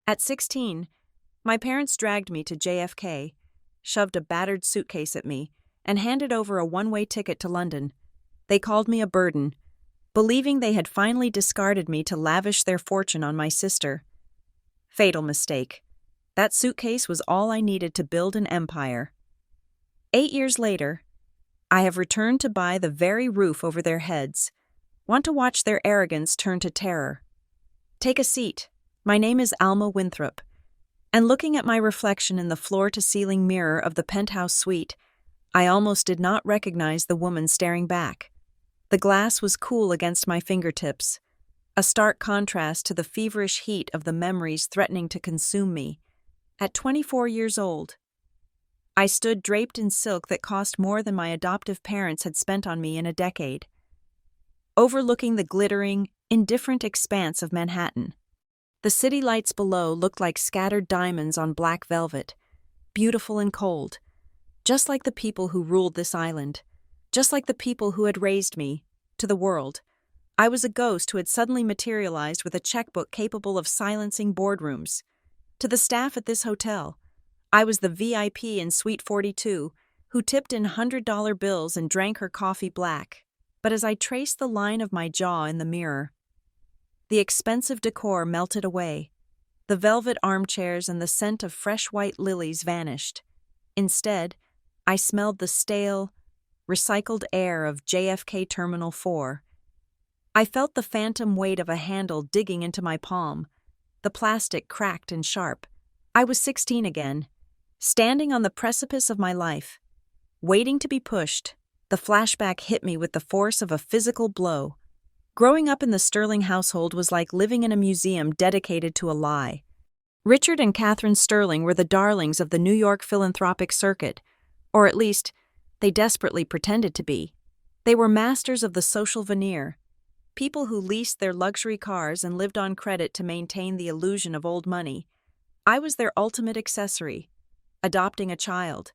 At 16, my parents dragged me to JFK, shoved a battered suitcase at me, and handed over a one-way ticket to London. They called me a burden, believing they had finally discarded me to lavish their fortune on my sister. Fatal mistake. That suitcase was all I needed to build an empire. 8 years later, I have returned to buy the very roof over their heads. Want to watch their arrogance turn to terror. Take a seat. My name is Alma Winthrop, and looking at my reflection in the floor-to-ceiling mirror of the penthouse suite, I almost did not recognize the woman staring back. The glass was cool against my fingertips, a stark contrast to the feverish heat of the memories threatening to consume me. At 24 years old, I stood draped in silk that cost more than my adoptive parents had spent on me in a decade, overlooking the glittering, indifferent expanse of Manhattan. The city lights below looked like scattered diamonds on black velvet, beautiful and cold, just like the people who ruled this island, just like the people who had raised me. To the world, I was a ghost who had suddenly materialized with a checkbook capable of silencing boardrooms. To the staff at this hotel, I was the VIP in Suite 42, who tipped in $100 bills and drank her coffee black. But as I traced the line of my jaw in the mirror, the expensive decor melted away. The velvet armchairs and the scent of fresh white lilies vanished. Instead, I smelled the stale, recycled air of JFK Terminal 4. I felt the phantom weight of a handle digging into my palm, the plastic cracked and sharp. I was 16 again, standing on the precipice of my life, waiting to be pushed. The flashback hit me with the force of a physical blow. Growing up in the Sterling household was like living in a museum dedicated to a lie. Richard and Catherine Sterling were the darlings of the New York philanthropic circuit, or at least, they desperately pretended to be. They were masters of the social veneer, people who leased their luxury cars and lived on credit to maintain the illusion of old money. I was their ultimate accessory. Adopting a child,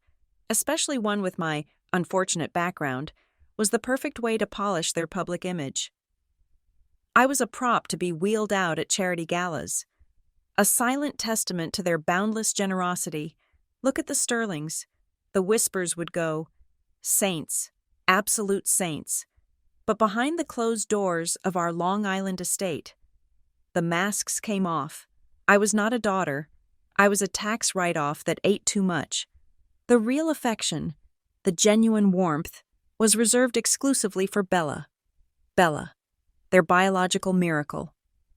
especially one with my unfortunate background, was the perfect way to polish their public image. I was a prop to be wheeled out at charity galas, a silent testament to their boundless generosity. Look at the Sterlings. The whispers would go, saints, absolute saints. But behind the closed doors of our Long Island estate, the masks came off. I was not a daughter. I was a tax write-off that ate too much. The real affection, the genuine warmth, was reserved exclusively for Bella. Bella, their biological miracle.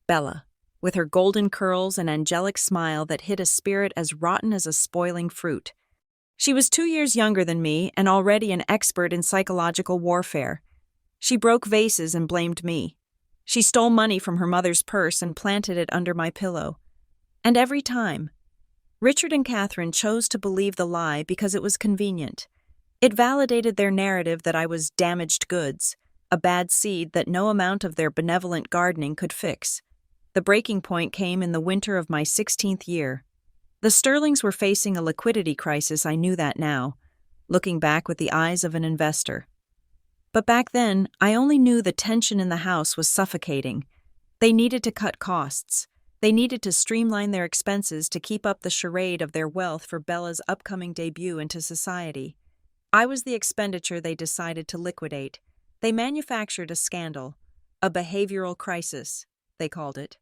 Bella, with her golden curls and angelic smile that hid a spirit as rotten as a spoiling fruit. She was 2 years younger than me and already an expert in psychological warfare. She broke vases and blamed me. She stole money from her mother's purse and planted it under my pillow. And every time, Richard and Catherine chose to believe the lie because it was convenient. It validated their narrative that I was damaged goods, a bad seed that no amount of their benevolent gardening could fix. The breaking point came in the winter of my 16th year. The Sterlings were facing a liquidity crisis. I knew that now, looking back with the eyes of an investor. But back then, I only knew the tension in the house was suffocating. They needed to cut costs. They needed to streamline their expenses to keep up the charade of their wealth for Bella's upcoming debut into society. I was the expenditure they decided to liquidate. They manufactured a scandal, a behavioral crisis, they called it.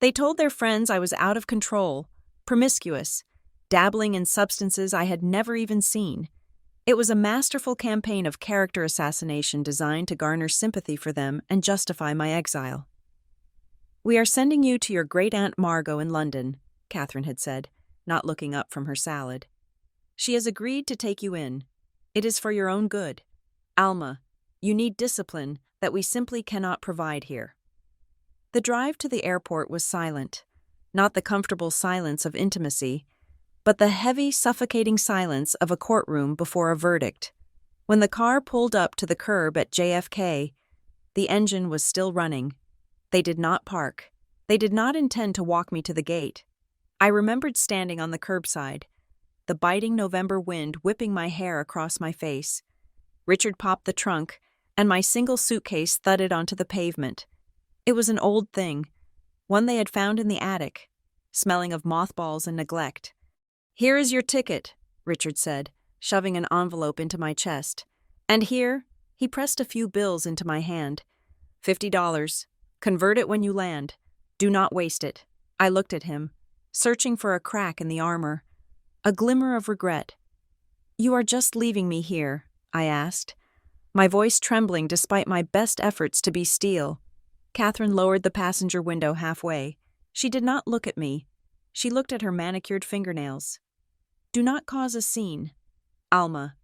They told their friends I was out of control, promiscuous, dabbling in substances I had never even seen. It was a masterful campaign of character assassination designed to garner sympathy for them and justify my exile. "We are sending you to your great-aunt Margot in London," Catherine had said, not looking up from her salad. "She has agreed to take you in. It is for your own good. Alma, you need discipline that we simply cannot provide here." The drive to the airport was silent, not the comfortable silence of intimacy, but the heavy, suffocating silence of a courtroom before a verdict. When the car pulled up to the curb at JFK, the engine was still running. They did not park. They did not intend to walk me to the gate. I remembered standing on the curbside, the biting November wind whipping my hair across my face. Richard popped the trunk, and my single suitcase thudded onto the pavement. It was an old thing, one they had found in the attic, smelling of mothballs and neglect. "Here is your ticket," Richard said, shoving an envelope into my chest. "And here," he pressed a few bills into my hand. $50. Convert it when you land. Do not waste it." I looked at him, searching for a crack in the armor. A glimmer of regret. "You are just leaving me here?" I asked, my voice trembling despite my best efforts to be steel. Catherine lowered the passenger window halfway. She did not look at me. She looked at her manicured fingernails. "Do not cause a scene. Alma,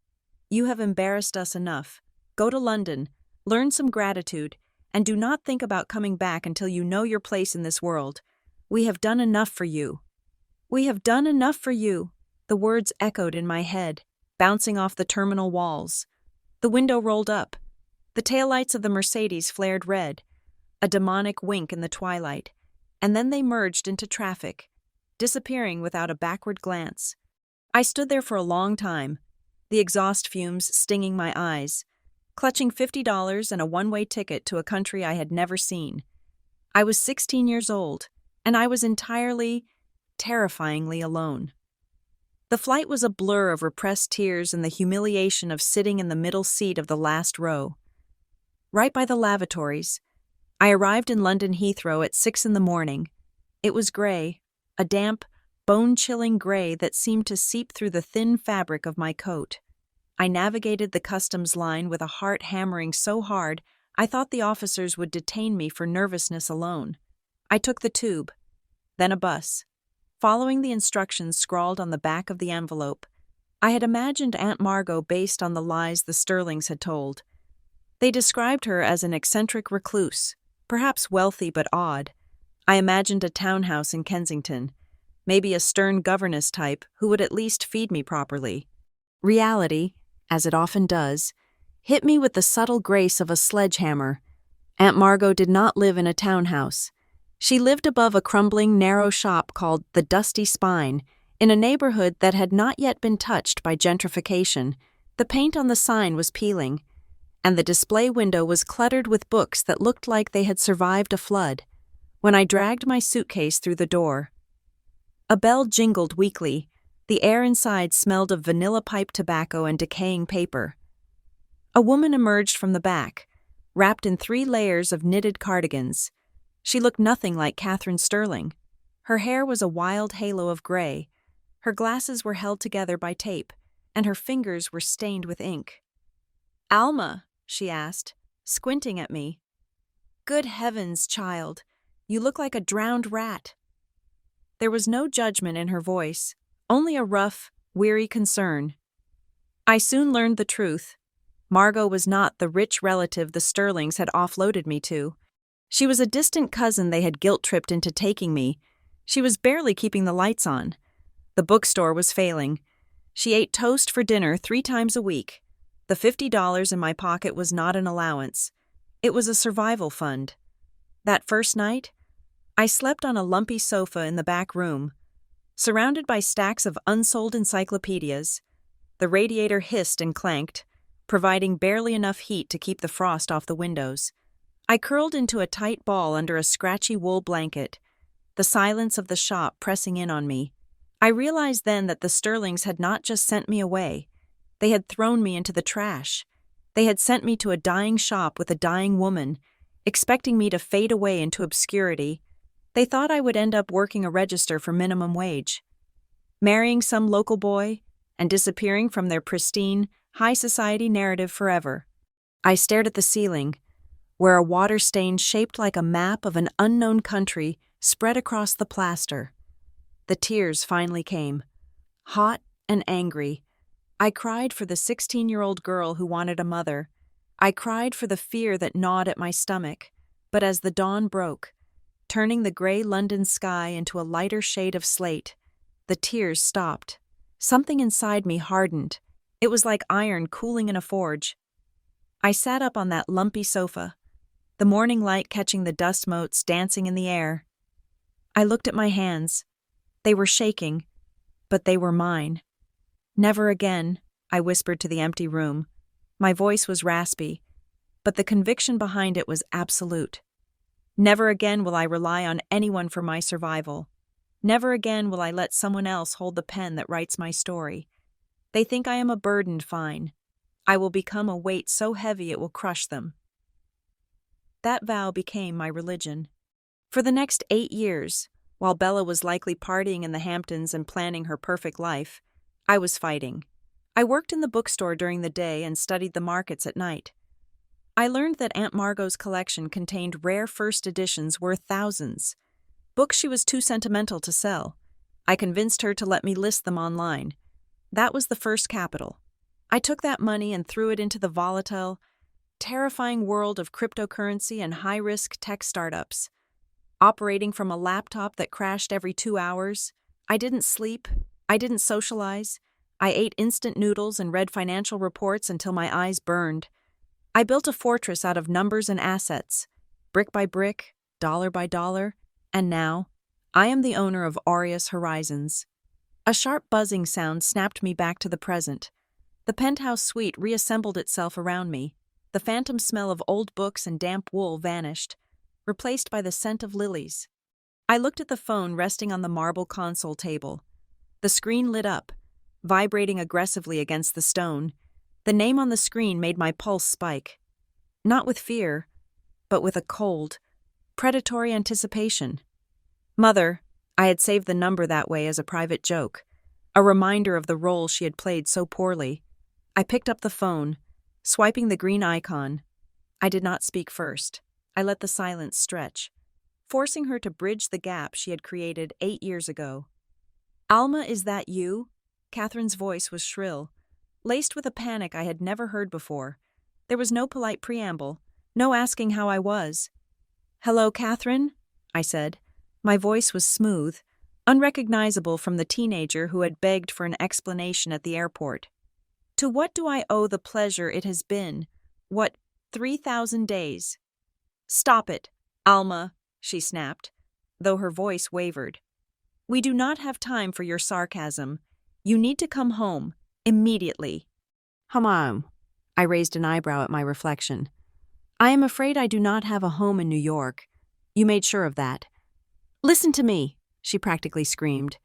you have embarrassed us enough. Go to London, learn some gratitude, and do not think about coming back until you know your place in this world. We have done enough for you." "We have done enough for you," the words echoed in my head, bouncing off the terminal walls. The window rolled up. The taillights of the Mercedes flared red, a demonic wink in the twilight, and then they merged into traffic, disappearing without a backward glance. I stood there for a long time, the exhaust fumes stinging my eyes, clutching $50 and a one-way ticket to a country I had never seen. I was 16 years old, and I was entirely, terrifyingly alone. The flight was a blur of repressed tears and the humiliation of sitting in the middle seat of the last row. Right by the lavatories, I arrived in London Heathrow at 6 in the morning. It was gray, a damp, bone-chilling gray that seemed to seep through the thin fabric of my coat. I navigated the customs line with a heart hammering so hard I thought the officers would detain me for nervousness alone. I took the tube, then a bus. Following the instructions scrawled on the back of the envelope, I had imagined Aunt Margot based on the lies the Sterlings had told. They described her as an eccentric recluse, perhaps wealthy but odd. I imagined a townhouse in Kensington, maybe a stern governess type who would at least feed me properly. Reality, as it often does, hit me with the subtle grace of a sledgehammer. Aunt Margot did not live in a townhouse. She lived above a crumbling, narrow shop called the Dusty Spine, in a neighborhood that had not yet been touched by gentrification. The paint on the sign was peeling, and the display window was cluttered with books that looked like they had survived a flood. When I dragged my suitcase through the door, a bell jingled weakly. The air inside smelled of vanilla pipe tobacco and decaying paper. A woman emerged from the back, wrapped in 3 layers of knitted cardigans. She looked nothing like Catherine Sterling. Her hair was a wild halo of gray. Her glasses were held together by tape, and her fingers were stained with ink. "Alma," she asked, squinting at me. "Good heavens, child, you look like a drowned rat." There was no judgment in her voice, only a rough, weary concern. I soon learned the truth. Margot was not the rich relative the Sterlings had offloaded me to. She was a distant cousin they had guilt-tripped into taking me. She was barely keeping the lights on. The bookstore was failing. She ate toast for dinner 3 times a week. The $50 in my pocket was not an allowance. It was a survival fund. That first night, I slept on a lumpy sofa in the back room, surrounded by stacks of unsold encyclopedias. The radiator hissed and clanked, providing barely enough heat to keep the frost off the windows. I curled into a tight ball under a scratchy wool blanket, the silence of the shop pressing in on me. I realized then that the Sterlings had not just sent me away. They had thrown me into the trash. They had sent me to a dying shop with a dying woman, expecting me to fade away into obscurity. They thought I would end up working a register for minimum wage, marrying some local boy, and disappearing from their pristine, high society narrative forever. I stared at the ceiling, where a water stain shaped like a map of an unknown country spread across the plaster. The tears finally came, hot and angry. I cried for the 16-year-old girl who wanted a mother. I cried for the fear that gnawed at my stomach. But as the dawn broke, turning the gray London sky into a lighter shade of slate, the tears stopped. Something inside me hardened. It was like iron cooling in a forge. I sat up on that lumpy sofa, the morning light catching the dust motes dancing in the air. I looked at my hands. They were shaking, but they were mine. "Never again," I whispered to the empty room. My voice was raspy, but the conviction behind it was absolute. "Never again will I rely on anyone for my survival. Never again will I let someone else hold the pen that writes my story. They think I am a burden, fine. I will become a weight so heavy it will crush them. That vow became my religion. For the next 8 years, while Bella was likely partying in the Hamptons and planning her perfect life, I was fighting. I worked in the bookstore during the day and studied the markets at night. I learned that Aunt Margot's collection contained rare first editions worth thousands, books she was too sentimental to sell. I convinced her to let me list them online. That was the first capital. I took that money and threw it into the volatile, terrifying world of cryptocurrency and high-risk tech startups. Operating from a laptop that crashed every 2 hours, I didn't sleep, I didn't socialize, I ate instant noodles and read financial reports until my eyes burned. I built a fortress out of numbers and assets, brick by brick, dollar by dollar, and now, I am the owner of Aureus Horizons. A sharp buzzing sound snapped me back to the present. The penthouse suite reassembled itself around me. The phantom smell of old books and damp wool vanished, replaced by the scent of lilies. I looked at the phone resting on the marble console table. The screen lit up, vibrating aggressively against the stone. The name on the screen made my pulse spike. Not with fear, but with a cold, predatory anticipation. Mother, I had saved the number that way as a private joke, a reminder of the role she had played so poorly. I picked up the phone, swiping the green icon. I did not speak first. I let the silence stretch, forcing her to bridge the gap she had created 8 years ago. Alma, is that you? Catherine's voice was shrill, laced with a panic I had never heard before. There was no polite preamble, no asking how I was. Hello, Catherine? I said. My voice was smooth, unrecognizable from the teenager who had begged for an explanation at the airport. To what do I owe the pleasure it has been? 3,000 days? Stop it, Alma, she snapped, though her voice wavered. We do not have time for your sarcasm. You need to come home, immediately. Home. I raised an eyebrow at my reflection. I am afraid I do not have a home in New York. You made sure of that. Listen to me, she practically screamed,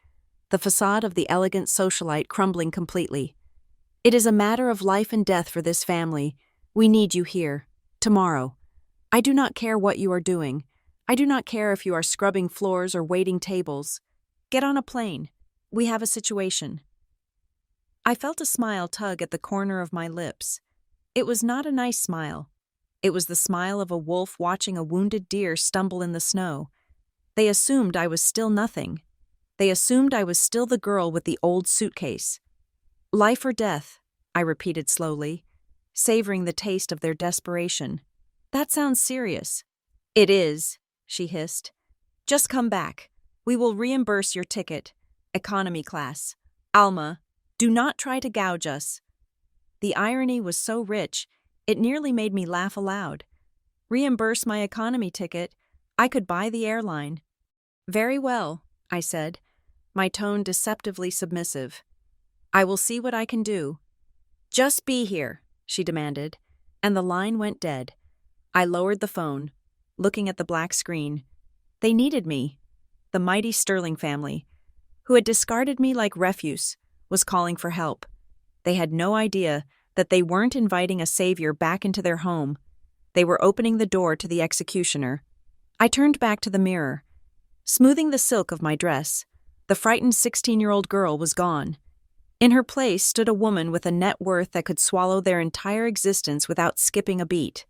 the facade of the elegant socialite crumbling completely. It is a matter of life and death for this family. We need you here, tomorrow. I do not care what you are doing. I do not care if you are scrubbing floors or waiting tables. Get on a plane. We have a situation. I felt a smile tug at the corner of my lips. It was not a nice smile. It was the smile of a wolf watching a wounded deer stumble in the snow. They assumed I was still nothing. They assumed I was still the girl with the old suitcase. Life or death, I repeated slowly, savoring the taste of their desperation. That sounds serious. It is, she hissed. Just come back. We will reimburse your ticket. Economy class. Alma, do not try to gouge us. The irony was so rich, it nearly made me laugh aloud. Reimburse my economy ticket. I could buy the airline. Very well, I said, my tone deceptively submissive. I will see what I can do. Just be here, she demanded, and the line went dead. I lowered the phone, looking at the black screen. They needed me. The mighty Sterling family, who had discarded me like refuse, was calling for help. They had no idea that they weren't inviting a savior back into their home. They were opening the door to the executioner. I turned back to the mirror. Smoothing the silk of my dress, the frightened 16-year-old girl was gone. In her place stood a woman with a net worth that could swallow their entire existence without skipping a beat.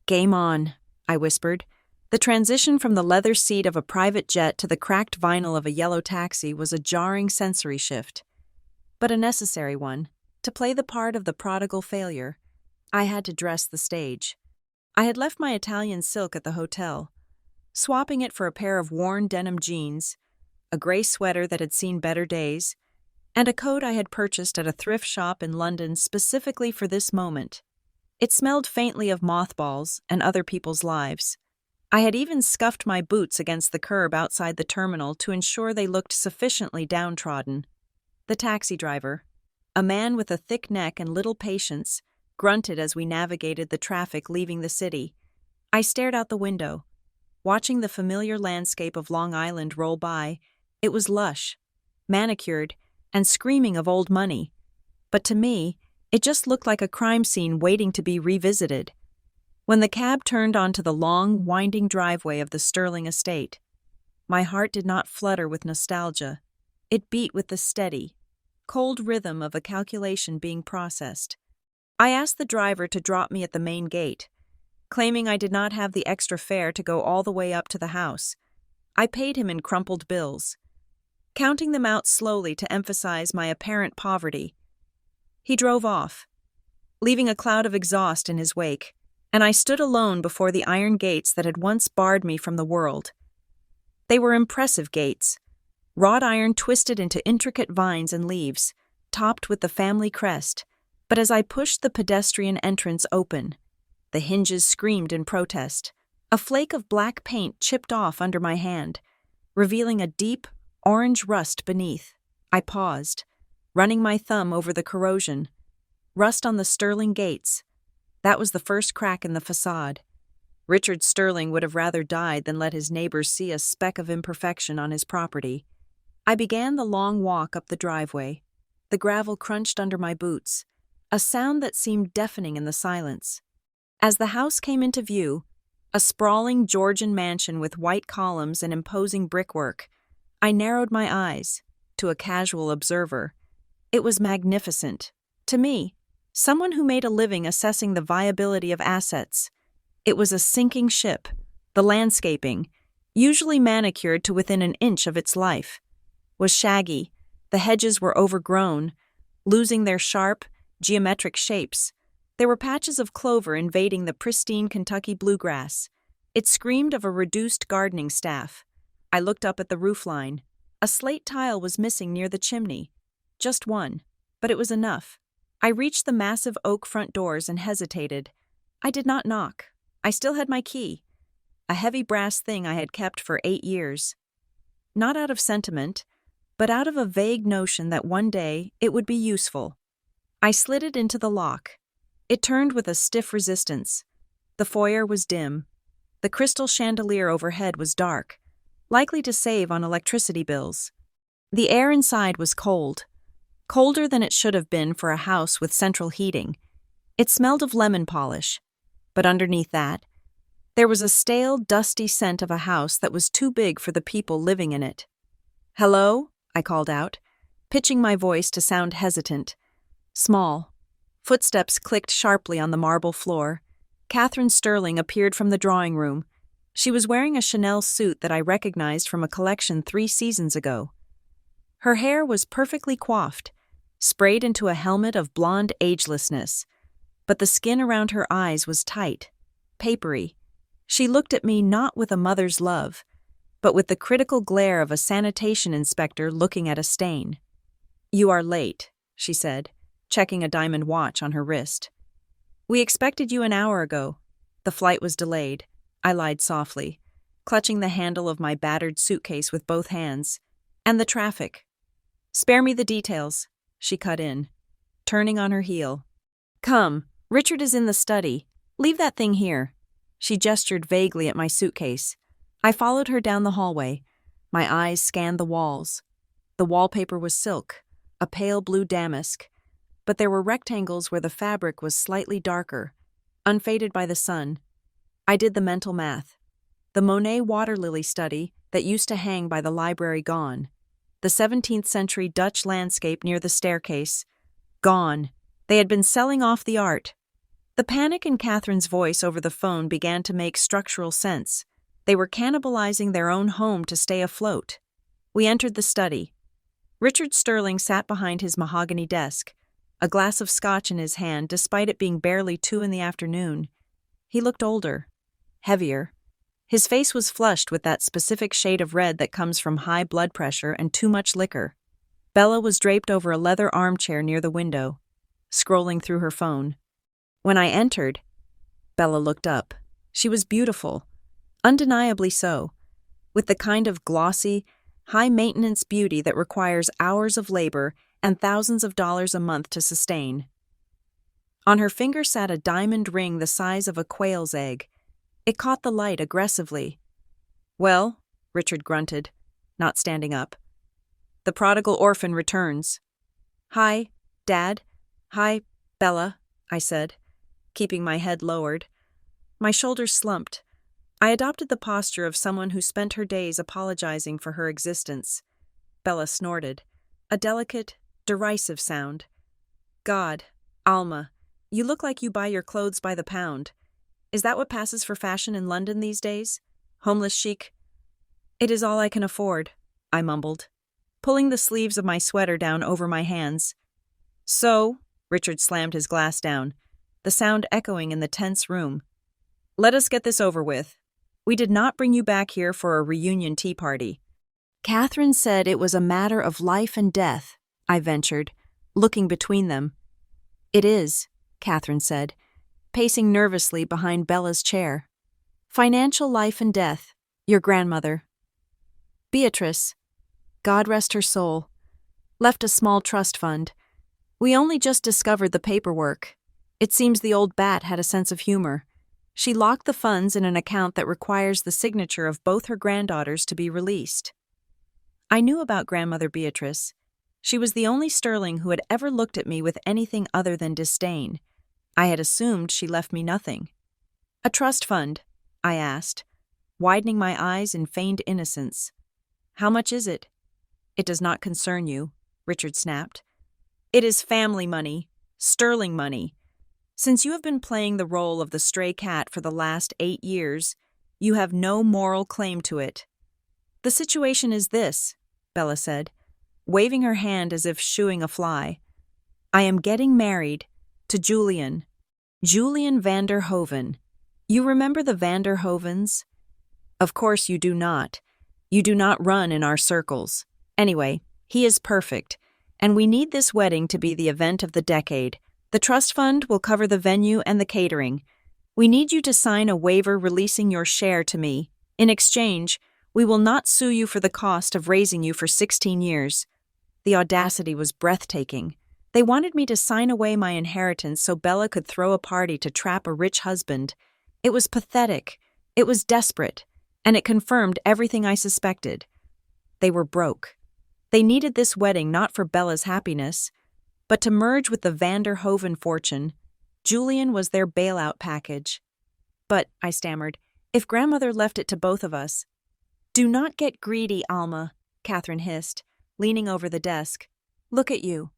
Game on, I whispered. The transition from the leather seat of a private jet to the cracked vinyl of a yellow taxi was a jarring sensory shift, but a necessary one. To play the part of the prodigal failure, I had to dress the stage. I had left my Italian silk at the hotel, swapping it for a pair of worn denim jeans, a gray sweater that had seen better days, and a coat I had purchased at a thrift shop in London specifically for this moment. It smelled faintly of mothballs and other people's lives. I had even scuffed my boots against the curb outside the terminal to ensure they looked sufficiently downtrodden. The taxi driver, a man with a thick neck and little patience, grunted as we navigated the traffic leaving the city. I stared out the window, watching the familiar landscape of Long Island roll by, It was lush, manicured, and screaming of old money. But to me, it just looked like a crime scene waiting to be revisited. When the cab turned onto the long, winding driveway of the Sterling estate, my heart did not flutter with nostalgia. It beat with the steady, cold rhythm of a calculation being processed. I asked the driver to drop me at the main gate, claiming I did not have the extra fare to go all the way up to the house. I paid him in crumpled bills, counting them out slowly to emphasize my apparent poverty. He drove off, leaving a cloud of exhaust in his wake, and I stood alone before the iron gates that had once barred me from the world. They were impressive gates, wrought iron twisted into intricate vines and leaves, topped with the family crest, but as I pushed the pedestrian entrance open, the hinges screamed in protest. A flake of black paint chipped off under my hand, revealing a deep, orange rust beneath. I paused, running my thumb over the corrosion. Rust on the Sterling gates. That was the first crack in the facade. Richard Sterling would have rather died than let his neighbors see a speck of imperfection on his property. I began the long walk up the driveway. The gravel crunched under my boots, a sound that seemed deafening in the silence. As the house came into view, a sprawling Georgian mansion with white columns and imposing brickwork, I narrowed my eyes. To a casual observer, it was magnificent. To me, someone who made a living assessing the viability of assets, it was a sinking ship. The landscaping, usually manicured to within an inch of its life, was shaggy. The hedges were overgrown, losing their sharp, geometric shapes. There were patches of clover invading the pristine Kentucky bluegrass. It screamed of a reduced gardening staff. I looked up at the roofline. A slate tile was missing near the chimney. Just one, but it was enough. I reached the massive oak front doors and hesitated. I did not knock. I still had my key, a heavy brass thing I had kept for 8 years. Not out of sentiment, but out of a vague notion that one day it would be useful. I slid it into the lock. It turned with a stiff resistance. The foyer was dim. The crystal chandelier overhead was dark, likely to save on electricity bills. The air inside was cold, colder than it should have been for a house with central heating. It smelled of lemon polish, but underneath that, there was a stale, dusty scent of a house that was too big for the people living in it. "Hello?" I called out, pitching my voice to sound hesitant. Small. Footsteps clicked sharply on the marble floor. Catherine Sterling appeared from the drawing room. She was wearing a Chanel suit that I recognized from a collection 3 seasons ago. Her hair was perfectly coiffed, sprayed into a helmet of blonde agelessness, but the skin around her eyes was tight, papery. She looked at me not with a mother's love, but with the critical glare of a sanitation inspector looking at a stain. "You are late," she said, checking a diamond watch on her wrist. "We expected you an hour ago. The flight was delayed," I lied softly, clutching the handle of my battered suitcase with both hands. "And the traffic." "Spare me the details," she cut in, turning on her heel. "Come, Richard is in the study. Leave that thing here." She gestured vaguely at my suitcase. I followed her down the hallway. My eyes scanned the walls. The wallpaper was silk, a pale blue damask, but there were rectangles where the fabric was slightly darker, unfaded by the sun. I did the mental math. The Monet water lily study that used to hang by the library gone. The 17th century Dutch landscape near the staircase gone. They had been selling off the art. The panic in Catherine's voice over the phone began to make structural sense. They were cannibalizing their own home to stay afloat. We entered the study. Richard Sterling sat behind his mahogany desk, a glass of scotch in his hand despite it being barely 2 in the afternoon. He looked older, heavier. His face was flushed with that specific shade of red that comes from high blood pressure and too much liquor. Bella was draped over a leather armchair near the window, scrolling through her phone. When I entered, Bella looked up. She was beautiful, undeniably so, with the kind of glossy, high-maintenance beauty that requires hours of labor and thousands of dollars a month to sustain. On her finger sat a diamond ring the size of a quail's egg. It caught the light aggressively. "Well," Richard grunted, not standing up, The prodigal orphan returns. Hi, Dad. Hi, Bella, I said, keeping my head lowered. My shoulders slumped. I adopted the posture of someone who spent her days apologizing for her existence. Bella snorted, a delicate, derisive sound. God, Alma, you look like you buy your clothes by the pound. Is that what passes for fashion in London these days? Homeless chic? It is all I can afford, I mumbled, pulling the sleeves of my sweater down over my hands. So, Richard slammed his glass down, the sound echoing in the tense room. Let us get this over with. We did not bring you back here for a reunion tea party. Catherine said it was a matter of life and death, I ventured, looking between them. It is, Catherine said, pacing nervously behind Bella's chair. Financial life and death, your grandmother. Beatrice, God rest her soul, left a small trust fund. We only just discovered the paperwork. It seems the old bat had a sense of humor. She locked the funds in an account that requires the signature of both her granddaughters to be released. I knew about Grandmother Beatrice. She was the only Sterling who had ever looked at me with anything other than disdain. I had assumed she left me nothing. A trust fund, I asked, widening my eyes in feigned innocence. How much is it? It does not concern you, Richard snapped. It is family money, Sterling money. Since you have been playing the role of the stray cat for the last 8 years, you have no moral claim to it. The situation is this, Bella said, waving her hand as if shooing a fly. I am getting married to Julian van der Hoven. You remember the van der Hovens? Of course you do not. You do not run in our circles. Anyway, he is perfect, and we need this wedding to be the event of the decade. The trust fund will cover the venue and the catering. We need you to sign a waiver releasing your share to me. In exchange, we will not sue you for the cost of raising you for 16 years. The audacity was breathtaking. They wanted me to sign away my inheritance so Bella could throw a party to trap a rich husband. It was pathetic. It was desperate. And it confirmed everything I suspected. They were broke. They needed this wedding not for Bella's happiness, but to merge with the van der Hoven fortune. Julian was their bailout package. But, I stammered, if Grandmother left it to both of us. Do not get greedy, Alma, Catherine hissed, leaning over the desk. Look at you.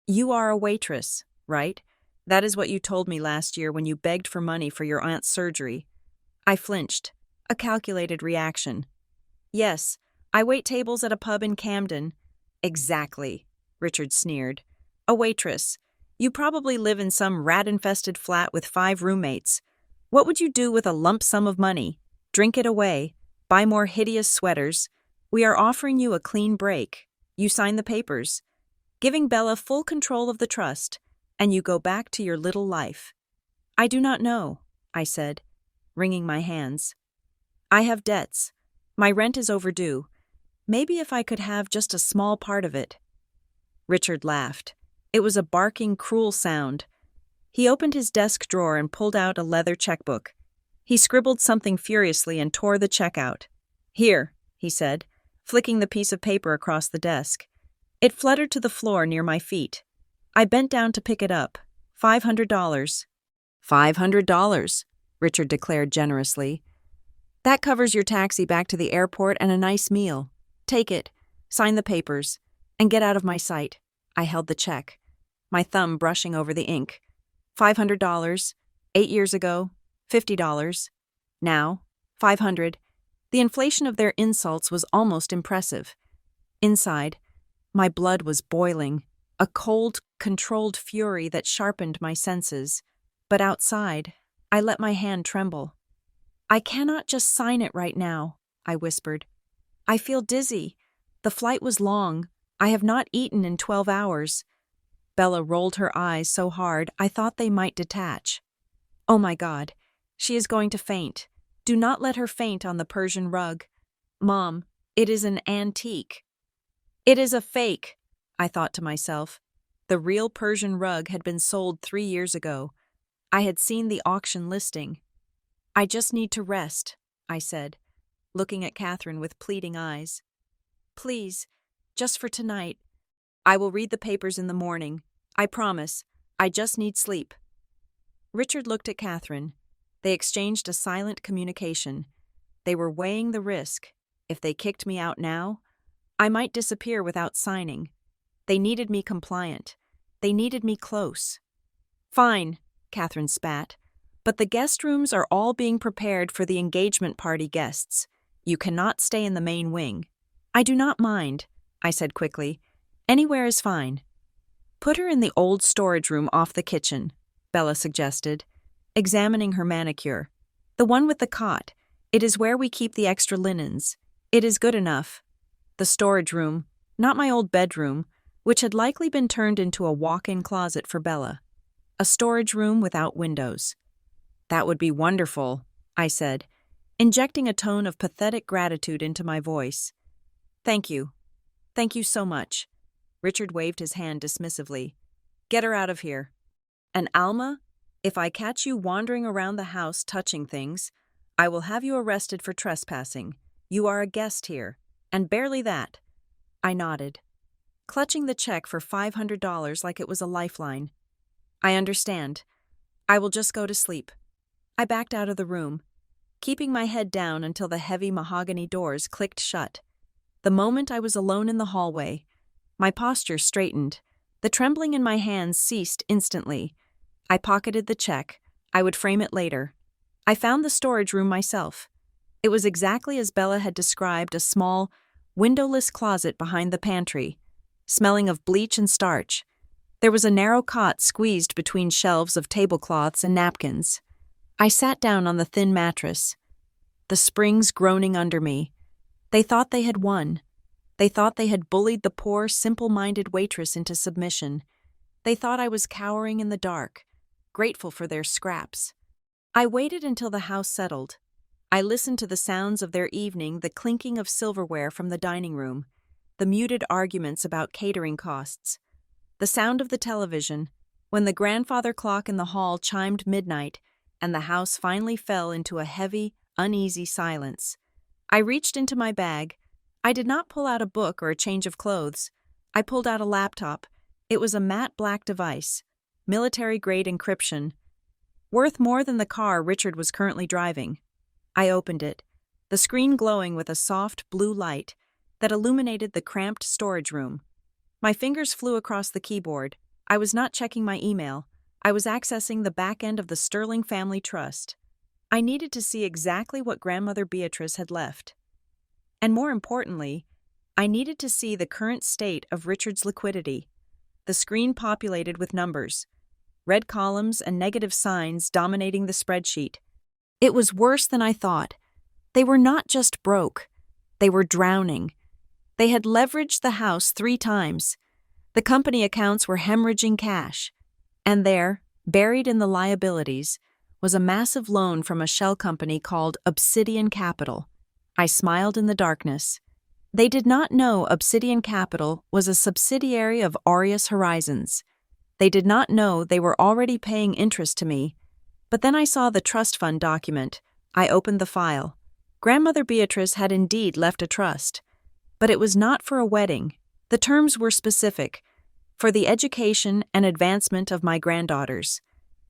You are a waitress, right? That is what you told me last year when you begged for money for your aunt's surgery. I flinched, a calculated reaction. Yes, I wait tables at a pub in Camden. Exactly, Richard sneered. A waitress. You probably live in some rat-infested flat with 5 roommates. What would you do with a lump sum of money? Drink it away. Buy more hideous sweaters. We are offering you a clean break. You sign the papers, giving Bella full control of the trust, and you go back to your little life. I do not know, I said, wringing my hands. I have debts. My rent is overdue. Maybe if I could have just a small part of it. Richard laughed. It was a barking, cruel sound. He opened his desk drawer and pulled out a leather checkbook. He scribbled something furiously and tore the check out. Here, he said, flicking the piece of paper across the desk. It fluttered to the floor near my feet. I bent down to pick it up. $500. $500, Richard declared generously. That covers your taxi back to the airport and a nice meal. Take it, sign the papers, and get out of my sight. I held the check, my thumb brushing over the ink. $500, 8 years ago, $50. Now, $500. The inflation of their insults was almost impressive. Inside, my blood was boiling, a cold, controlled fury that sharpened my senses. But outside, I let my hand tremble. I cannot just sign it right now, I whispered. I feel dizzy. The flight was long. I have not eaten in 12 hours. Bella rolled her eyes so hard I thought they might detach. Oh my God, she is going to faint. Do not let her faint on the Persian rug. Mom, it is an antique. It is a fake, I thought to myself. The real Persian rug had been sold 3 years ago. I had seen the auction listing. I just need to rest, I said, looking at Catherine with pleading eyes. Please, Just for tonight. I will read the papers in the morning. I promise. I just need sleep. Richard looked at Catherine. They exchanged a silent communication. They were weighing the risk. If they kicked me out now, I might disappear without signing. They needed me compliant. They needed me close. Fine, Catherine spat. But the guest rooms are all being prepared for the engagement party guests. You cannot stay in the main wing. I do not mind, I said quickly. Anywhere is fine. Put her in the old storage room off the kitchen, Bella suggested, examining her manicure. The one with the cot. It is where we keep the extra linens. It is good enough. The storage room, not my old bedroom, which had likely been turned into a walk-in closet for Bella. A storage room without windows. That would be wonderful, I said, injecting a tone of pathetic gratitude into my voice. Thank you. Thank you so much. Richard waved his hand dismissively. Get her out of here. And Alma, if I catch you wandering around the house touching things, I will have you arrested for trespassing. You are a guest here, and barely that. I nodded, clutching the check for $500 like it was a lifeline. I understand. I will just go to sleep. I backed out of the room, keeping my head down until the heavy mahogany doors clicked shut. The moment I was alone in the hallway, my posture straightened. The trembling in my hands ceased instantly. I pocketed the check. I would frame it later. I found the storage room myself. It was exactly as Bella had described, a small, windowless closet behind the pantry, smelling of bleach and starch. There was a narrow cot squeezed between shelves of tablecloths and napkins. I sat down on the thin mattress, the springs groaning under me. They thought they had won. They thought they had bullied the poor, simple-minded waitress into submission. They thought I was cowering in the dark, grateful for their scraps. I waited until the house settled. I listened to the sounds of their evening, the clinking of silverware from the dining room, the muted arguments about catering costs, the sound of the television. When the grandfather clock in the hall chimed midnight and the house finally fell into a heavy, uneasy silence, I reached into my bag. I did not pull out a book or a change of clothes. I pulled out a laptop. It was a matte black device, military-grade encryption, worth more than the car Richard was currently driving. I opened it, the screen glowing with a soft blue light that illuminated the cramped storage room. My fingers flew across the keyboard. I was not checking my email. I was accessing the back end of the Sterling Family Trust. I needed to see exactly what Grandmother Beatrice had left. And more importantly, I needed to see the current state of Richard's liquidity. The screen populated with numbers, red columns and negative signs dominating the spreadsheet. It was worse than I thought. They were not just broke. They were drowning. They had leveraged the house 3 times. The company accounts were hemorrhaging cash. And there, buried in the liabilities, was a massive loan from a shell company called Obsidian Capital. I smiled in the darkness. They did not know Obsidian Capital was a subsidiary of Aureus Horizons. They did not know they were already paying interest to me. But then I saw the trust fund document. I opened the file. Grandmother Beatrice had indeed left a trust. But it was not for a wedding. The terms were specific. For the education and advancement of my granddaughters.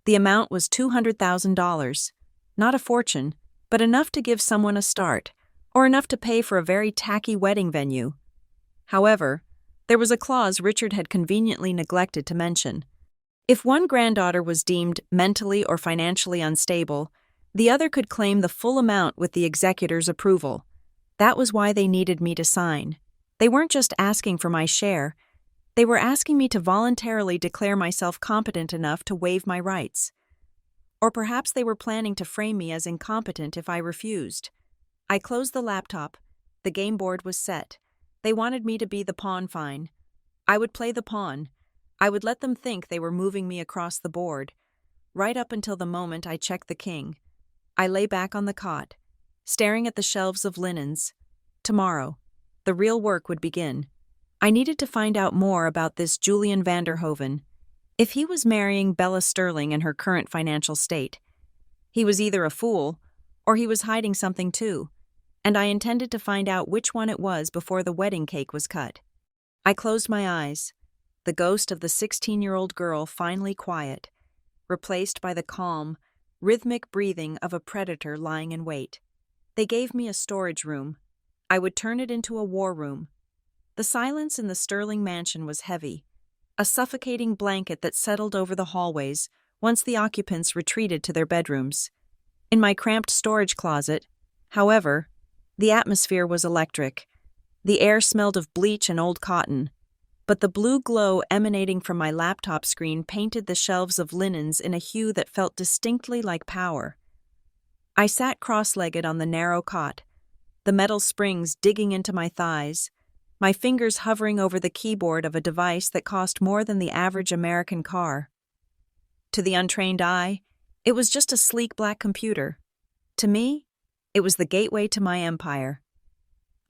The amount was $200,000. Not a fortune, but enough to give someone a start, or enough to pay for a very tacky wedding venue. However, there was a clause Richard had conveniently neglected to mention. If one granddaughter was deemed mentally or financially unstable, the other could claim the full amount with the executor's approval. That was why they needed me to sign. They weren't just asking for my share. They were asking me to voluntarily declare myself competent enough to waive my rights. Or perhaps they were planning to frame me as incompetent if I refused. I closed the laptop. The game board was set. They wanted me to be the pawn. Fine. I would play the pawn. I would let them think they were moving me across the board, right up until the moment I checked the king. I lay back on the cot, staring at the shelves of linens. Tomorrow, the real work would begin. I needed to find out more about this Julian Vanderhoven. If he was marrying Bella Sterling in her current financial state, he was either a fool or he was hiding something too, and I intended to find out which one it was before the wedding cake was cut. I closed my eyes, the ghost of the 16-year-old girl finally quiet, replaced by the calm, rhythmic breathing of a predator lying in wait. They gave me a storage room. I would turn it into a war room. The silence in the Sterling mansion was heavy, a suffocating blanket that settled over the hallways once the occupants retreated to their bedrooms. In my cramped storage closet, however, the atmosphere was electric. The air smelled of bleach and old cotton, but the blue glow emanating from my laptop screen painted the shelves of linens in a hue that felt distinctly like power. I sat cross-legged on the narrow cot, the metal springs digging into my thighs, my fingers hovering over the keyboard of a device that cost more than the average American car. To the untrained eye, it was just a sleek black computer. To me, it was the gateway to my empire.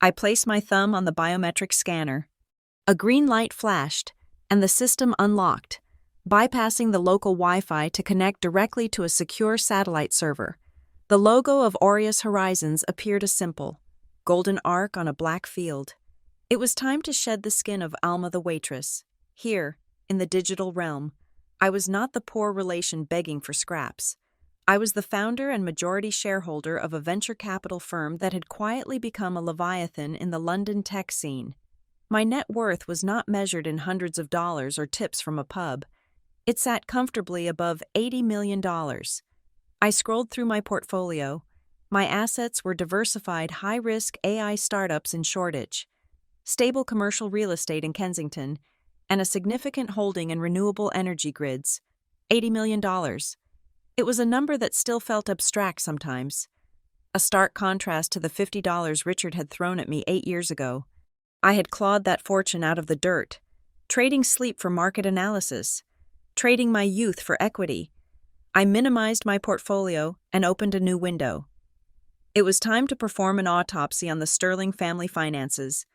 I placed my thumb on the biometric scanner. A green light flashed, and the system unlocked, bypassing the local Wi-Fi to connect directly to a secure satellite server. The logo of Aureus Horizons appeared a simple, golden arc on a black field. It was time to shed the skin of Alma the waitress. Here, in the digital realm, I was not the poor relation begging for scraps. I was the founder and majority shareholder of a venture capital firm that had quietly become a leviathan in the London tech scene. My net worth was not measured in hundreds of dollars or tips from a pub. It sat comfortably above $80 million. I scrolled through my portfolio. My assets were diversified high-risk AI startups in Shoreditch, stable commercial real estate in Kensington, and a significant holding in renewable energy grids. $80 million. It was a number that still felt abstract sometimes, a stark contrast to the $50 Richard had thrown at me 8 years ago. I had clawed that fortune out of the dirt, trading sleep for market analysis, trading my youth for equity. I minimized my portfolio and opened a new window. It was time to perform an autopsy on the Sterling family finances.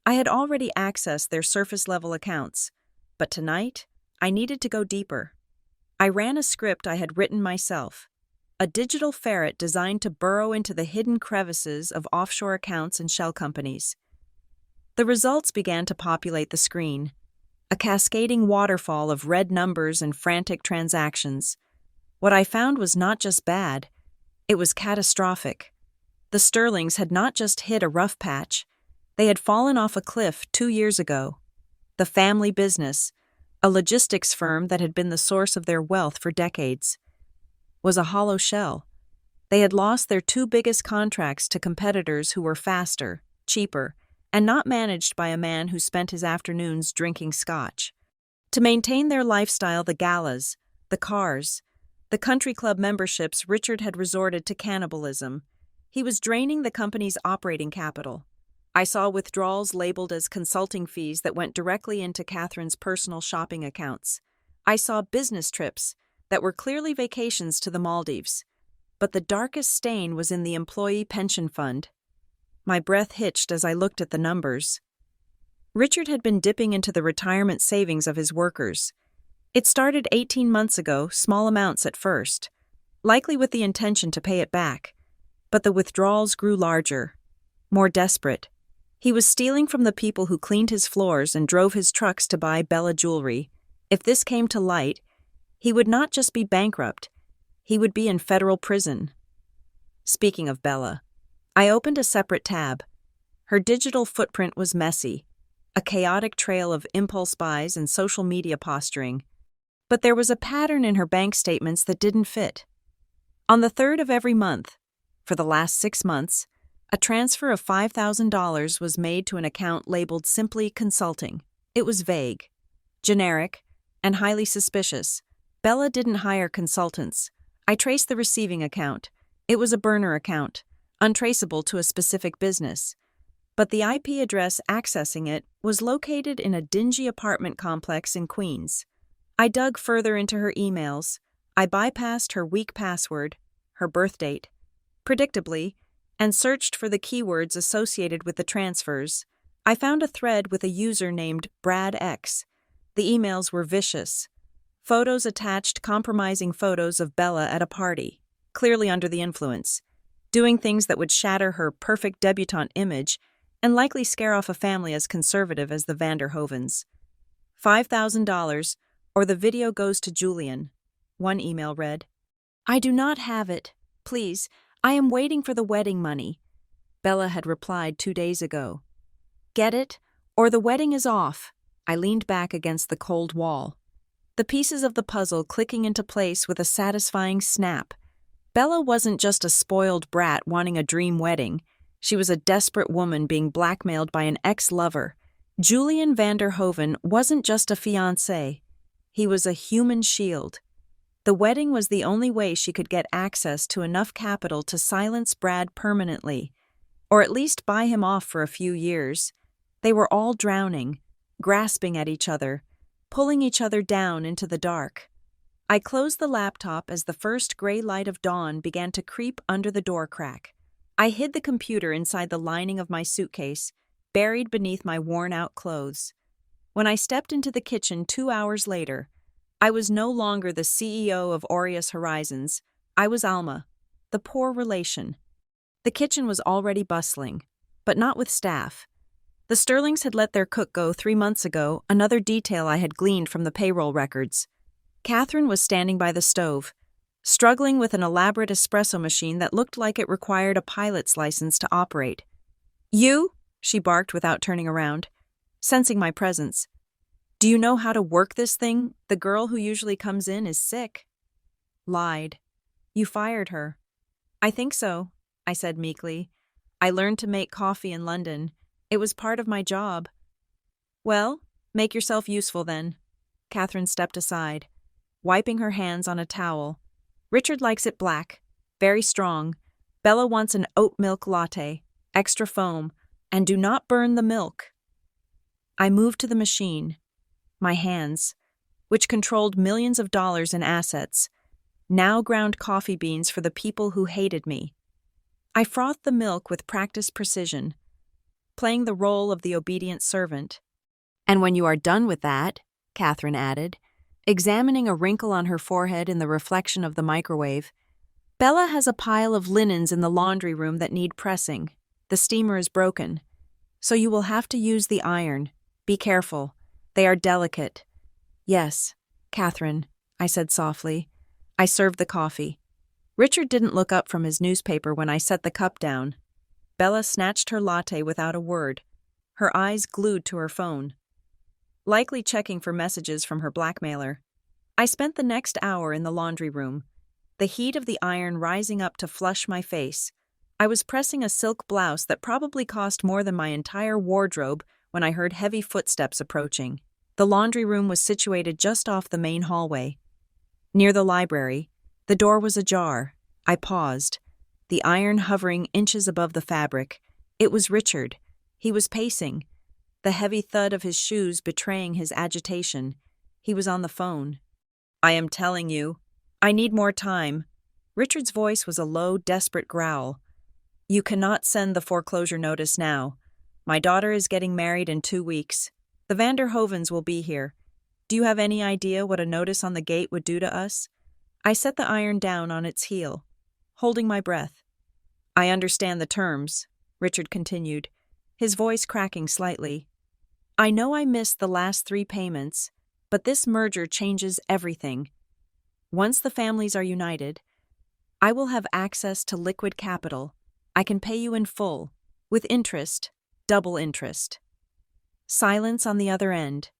I had already accessed their surface-level accounts, but tonight, I needed to go deeper. I ran a script I had written myself, a digital ferret designed to burrow into the hidden crevices of offshore accounts and shell companies. The results began to populate the screen, a cascading waterfall of red numbers and frantic transactions. What I found was not just bad, it was catastrophic. The Sterlings had not just hit a rough patch, they had fallen off a cliff 2 years ago. The family business, a logistics firm that had been the source of their wealth for decades, was a hollow shell. They had lost their 2 biggest contracts to competitors who were faster, cheaper, and not managed by a man who spent his afternoons drinking scotch. To maintain their lifestyle, the galas, the cars, the country club memberships, Richard had resorted to cannibalism. He was draining the company's operating capital. I saw withdrawals labeled as consulting fees that went directly into Catherine's personal shopping accounts. I saw business trips that were clearly vacations to the Maldives. But the darkest stain was in the employee pension fund. My breath hitched as I looked at the numbers. Richard had been dipping into the retirement savings of his workers. It started 18 months ago, small amounts at first, likely with the intention to pay it back. But the withdrawals grew larger, more desperate. He was stealing from the people who cleaned his floors and drove his trucks to buy Bella jewelry. If this came to light, he would not just be bankrupt, he would be in federal prison. Speaking of Bella, I opened a separate tab. Her digital footprint was messy, a chaotic trail of impulse buys and social media posturing. But there was a pattern in her bank statements that didn't fit. On the 3rd of every month, for the last 6 months, a transfer of $5,000 was made to an account labeled simply consulting. It was vague, generic, and highly suspicious. Bella didn't hire consultants. I traced the receiving account. It was a burner account, untraceable to a specific business. But the IP address accessing it was located in a dingy apartment complex in Queens. I dug further into her emails. I bypassed her weak password, her birth date, predictably, and searched for the keywords associated with the transfers. I found a thread with a user named Brad X. The emails were vicious. Photos attached compromising photos of Bella at a party, clearly under the influence, doing things that would shatter her perfect debutante image and likely scare off a family as conservative as the Vanderhovens. $5,000, or the video goes to Julian, one email read. I do not have it. Please, I am waiting for the wedding money. Bella had replied 2 days ago. Get it, or the wedding is off. I leaned back against the cold wall, the pieces of the puzzle clicking into place with a satisfying snap. Bella wasn't just a spoiled brat wanting a dream wedding. She was a desperate woman being blackmailed by an ex-lover. Julian Vanderhoven wasn't just a fiancé. He was a human shield. The wedding was the only way she could get access to enough capital to silence Brad permanently, or at least buy him off for a few years. They were all drowning, grasping at each other, pulling each other down into the dark. I closed the laptop as the first gray light of dawn began to creep under the door crack. I hid the computer inside the lining of my suitcase, buried beneath my worn-out clothes. When I stepped into the kitchen 2 hours later, I was no longer the CEO of Aureus Horizons. I was Alma, the poor relation. The kitchen was already bustling, but not with staff. The Sterlings had let their cook go 3 months ago, another detail I had gleaned from the payroll records. Catherine was standing by the stove, struggling with an elaborate espresso machine that looked like it required a pilot's license to operate. You? She barked without turning around, sensing my presence. Do you know how to work this thing? The girl who usually comes in is sick. Lied. You fired her. I think so, I said meekly. I learned to make coffee in London. It was part of my job. Well, make yourself useful then. Catherine stepped aside, wiping her hands on a towel. Richard likes it black, very strong. Bella wants an oat milk latte, extra foam, and do not burn the milk. I moved to the machine. My hands, which controlled millions of dollars in assets, now ground coffee beans for the people who hated me. I frothed the milk with practiced precision, playing the role of the obedient servant. And when you are done with that, Catherine added, examining a wrinkle on her forehead in the reflection of the microwave, Bella has a pile of linens in the laundry room that need pressing. The steamer is broken, so you will have to use the iron. Be careful. They are delicate. Yes, Catherine, I said softly. I served the coffee. Richard didn't look up from his newspaper when I set the cup down. Bella snatched her latte without a word, her eyes glued to her phone, likely checking for messages from her blackmailer. I spent the next hour in the laundry room, the heat of the iron rising up to flush my face. I was pressing a silk blouse that probably cost more than my entire wardrobe when I heard heavy footsteps approaching. The laundry room was situated just off the main hallway. Near the library, the door was ajar. I paused, the iron hovering inches above the fabric. It was Richard. He was pacing, the heavy thud of his shoes betraying his agitation. He was on the phone. I am telling you, I need more time. Richard's voice was a low, desperate growl. You cannot send the foreclosure notice now. My daughter is getting married in 2 weeks. The Vanderhovens will be here. Do you have any idea what a notice on the gate would do to us? I set the iron down on its heel, holding my breath. I understand the terms, Richard continued, his voice cracking slightly. I know I missed the last 3 payments, but this merger changes everything. Once the families are united, I will have access to liquid capital. I can pay you in full, with interest, double interest. Silence on the other end.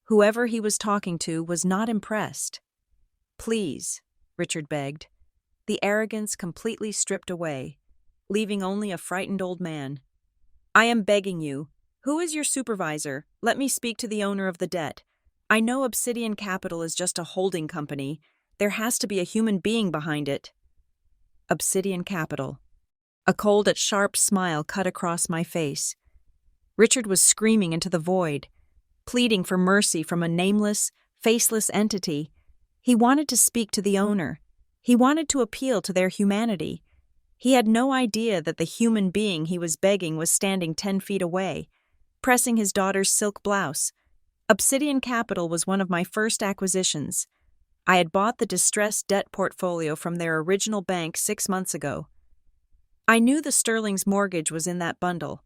Whoever he was talking to was not impressed. Please, Richard begged, the arrogance completely stripped away, leaving only a frightened old man. I am begging you. Who is your supervisor? Let me speak to the owner of the debt. I know Obsidian Capital is just a holding company. There has to be a human being behind it. Obsidian Capital. A cold but sharp smile cut across my face. Richard was screaming into the void, pleading for mercy from a nameless, faceless entity. He wanted to speak to the owner. He wanted to appeal to their humanity. He had no idea that the human being he was begging was standing 10 feet away, pressing his daughter's silk blouse. Obsidian Capital was one of my first acquisitions. I had bought the distressed debt portfolio from their original bank 6 months ago. I knew the Sterling's mortgage was in that bundle.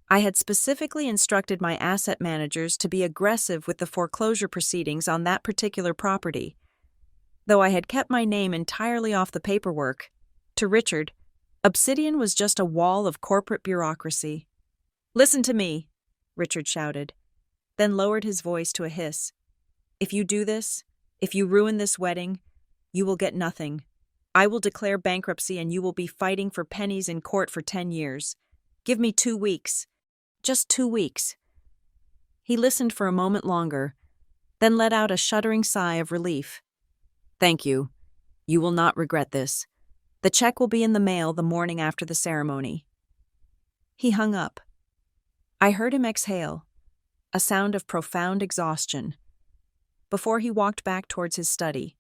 I had specifically instructed my asset managers to be aggressive with the foreclosure proceedings on that particular property. Though I had kept my name entirely off the paperwork, to Richard, Obsidian was just a wall of corporate bureaucracy. "Listen to me," Richard shouted, then lowered his voice to a hiss. "If you do this, if you ruin this wedding, you will get nothing. I will declare bankruptcy and you will be fighting for pennies in court for 10 years. Give me 2 weeks. Just 2 weeks." He listened for a moment longer, then let out a shuddering sigh of relief. "Thank you. You will not regret this. The check will be in the mail the morning after the ceremony." He hung up. I heard him exhale, a sound of profound exhaustion, before he walked back towards his study.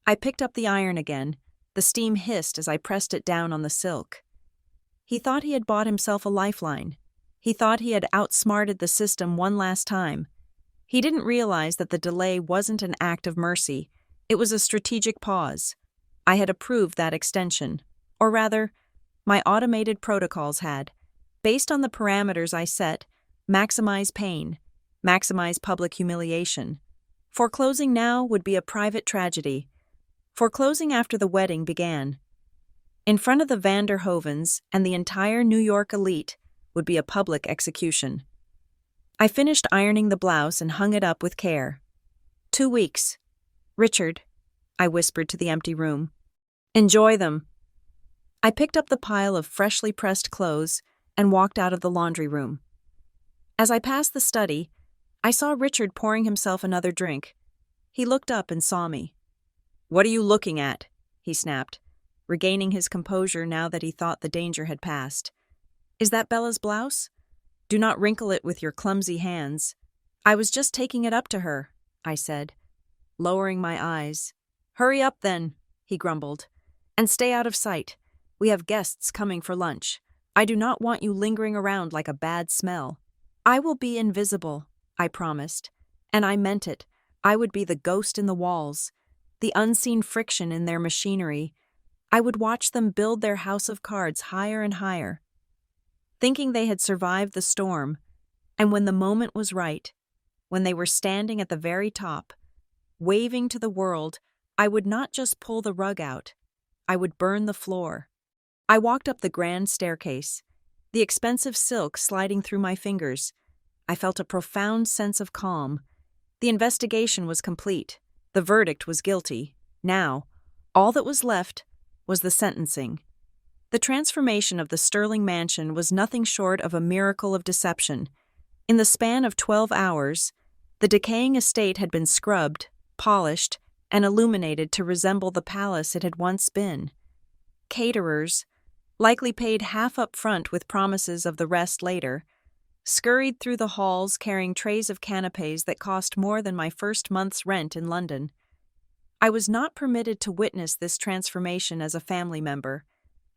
I picked up the iron again. The steam hissed as I pressed it down on the silk. He thought he had bought himself a lifeline. He thought he had outsmarted the system one last time. He didn't realize that the delay wasn't an act of mercy. It was a strategic pause. I had approved that extension. Or rather, my automated protocols had. Based on the parameters I set, maximize pain, maximize public humiliation. Foreclosing now would be a private tragedy. Foreclosing after the wedding began. In front of the Van der Hovens and the entire New York elite would be a public execution. I finished ironing the blouse and hung it up with care. 2 weeks. "Richard," I whispered to the empty room. "Enjoy them." I picked up the pile of freshly pressed clothes and walked out of the laundry room. As I passed the study, I saw Richard pouring himself another drink. He looked up and saw me. "What are you looking at?" he snapped, regaining his composure now that he thought the danger had passed. "Is that Bella's blouse? Do not wrinkle it with your clumsy hands." "I was just taking it up to her," I said, lowering my eyes. "Hurry up then," he grumbled, "and stay out of sight. We have guests coming for lunch. I do not want you lingering around like a bad smell." "I will be invisible," I promised, and I meant it. I would be the ghost in the walls, the unseen friction in their machinery. I would watch them build their house of cards higher and higher, thinking they had survived the storm, and when the moment was right, when they were standing at the very top, waving to the world, I would not just pull the rug out, I would burn the floor. I walked up the grand staircase, the expensive silk sliding through my fingers. I felt a profound sense of calm. The investigation was complete. The verdict was guilty. Now, all that was left was the sentencing. The transformation of the Sterling mansion was nothing short of a miracle of deception. In the span of 12 hours, the decaying estate had been scrubbed, polished, and illuminated to resemble the palace it had once been. Caterers, likely paid half up front with promises of the rest later, scurried through the halls carrying trays of canapés that cost more than my first month's rent in London. I was not permitted to witness this transformation as a family member.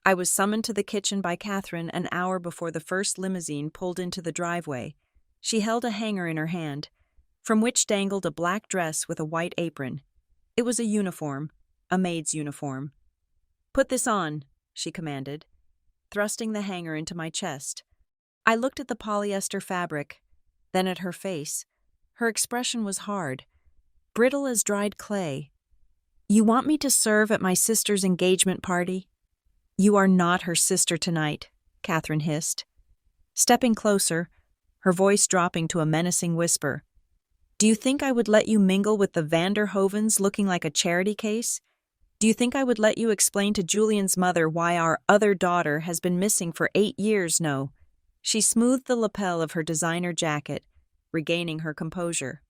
I was summoned to the kitchen by Catherine an hour before the first limousine pulled into the driveway. She held a hanger in her hand, from which dangled a black dress with a white apron. It was a uniform, a maid's uniform. "Put this on," she commanded, thrusting the hanger into my chest. I looked at the polyester fabric, then at her face. Her expression was hard, brittle as dried clay. "You want me to serve at my sister's engagement party?" "You are not her sister tonight," Catherine hissed. Stepping closer, her voice dropping to a menacing whisper. "Do you think I would let you mingle with the Van der Hovens looking like a charity case? Do you think I would let you explain to Julian's mother why our other daughter has been missing for 8 years? No." She smoothed the lapel of her designer jacket, regaining her composure.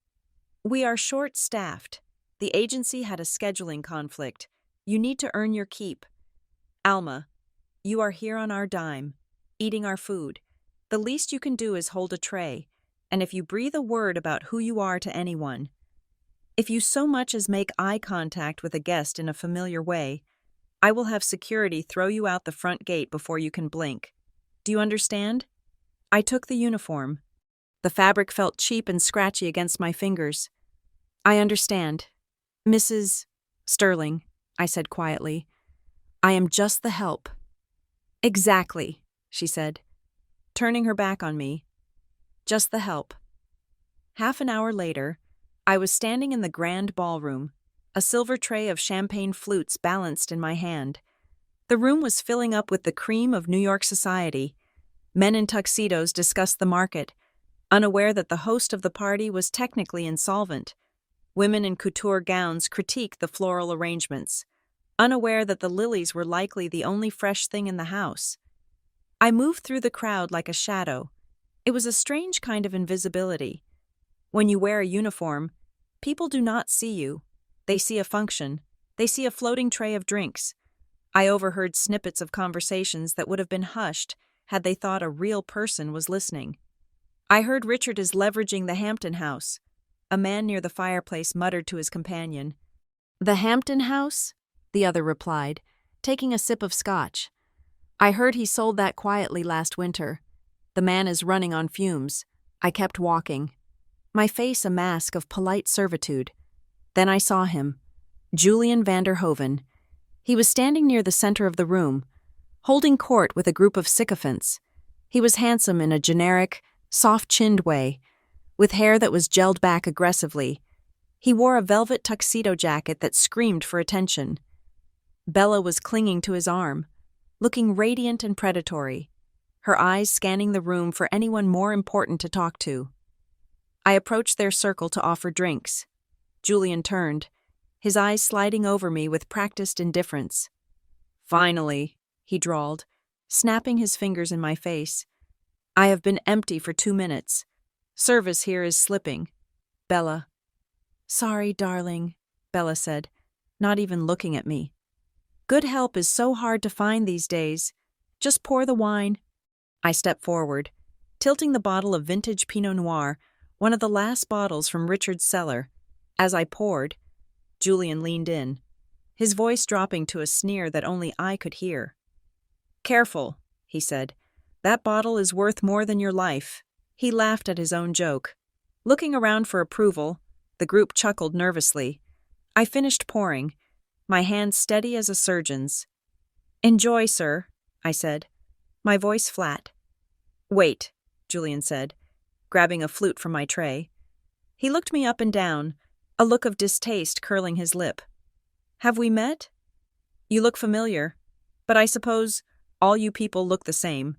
"We are short-staffed. The agency had a scheduling conflict. You need to earn your keep. Alma, you are here on our dime, eating our food. The least you can do is hold a tray, and if you breathe a word about who you are to anyone, if you so much as make eye contact with a guest in a familiar way, I will have security throw you out the front gate before you can blink. Do you understand?" I took the uniform. The fabric felt cheap and scratchy against my fingers. "I understand. Mrs. Sterling," I said quietly. "I am just the help." "Exactly," she said. turning her back on me. Just the help. Half an hour later, I was standing in the grand ballroom, a silver tray of champagne flutes balanced in my hand. The room was filling up with the cream of New York society. Men in tuxedos discussed the market, unaware that the host of the party was technically insolvent. Women in couture gowns critiqued the floral arrangements, unaware that the lilies were likely the only fresh thing in the house. I moved through the crowd like a shadow. It was a strange kind of invisibility. When you wear a uniform, people do not see you. They see a function. They see a floating tray of drinks. I overheard snippets of conversations that would have been hushed had they thought a real person was listening. I heard Richard is leveraging the Hampton House. A man near the fireplace muttered to his companion. "The Hampton House?" the other replied, taking a sip of scotch. "I heard he sold that quietly last winter. The man is running on fumes." I kept walking, my face a mask of polite servitude. Then I saw him, Julian van der Hoven. He was standing near the center of the room, holding court with a group of sycophants. He was handsome in a generic, soft-chinned way, with hair that was gelled back aggressively. He wore a velvet tuxedo jacket that screamed for attention. Bella was clinging to his arm, looking radiant and predatory, her eyes scanning the room for anyone more important to talk to. I approached their circle to offer drinks. Julian turned, his eyes sliding over me with practiced indifference. "Finally," he drawled, snapping his fingers in my face. "I have been empty for 2 minutes. Service here is slipping." Bella. "Sorry, darling," Bella said, not even looking at me. "Good help is so hard to find these days. Just pour the wine." I stepped forward, tilting the bottle of vintage Pinot Noir, one of the last bottles from Richard's cellar. As I poured, Julian leaned in, his voice dropping to a sneer that only I could hear. "Careful," he said. "That bottle is worth more than your life." He laughed at his own joke. Looking around for approval, the group chuckled nervously. I finished pouring, my hand steady as a surgeon's. "Enjoy, sir," I said, my voice flat. "Wait," Julian said, grabbing a flute from my tray. He looked me up and down, a look of distaste curling his lip. "Have we met? You look familiar, but I suppose all you people look the same."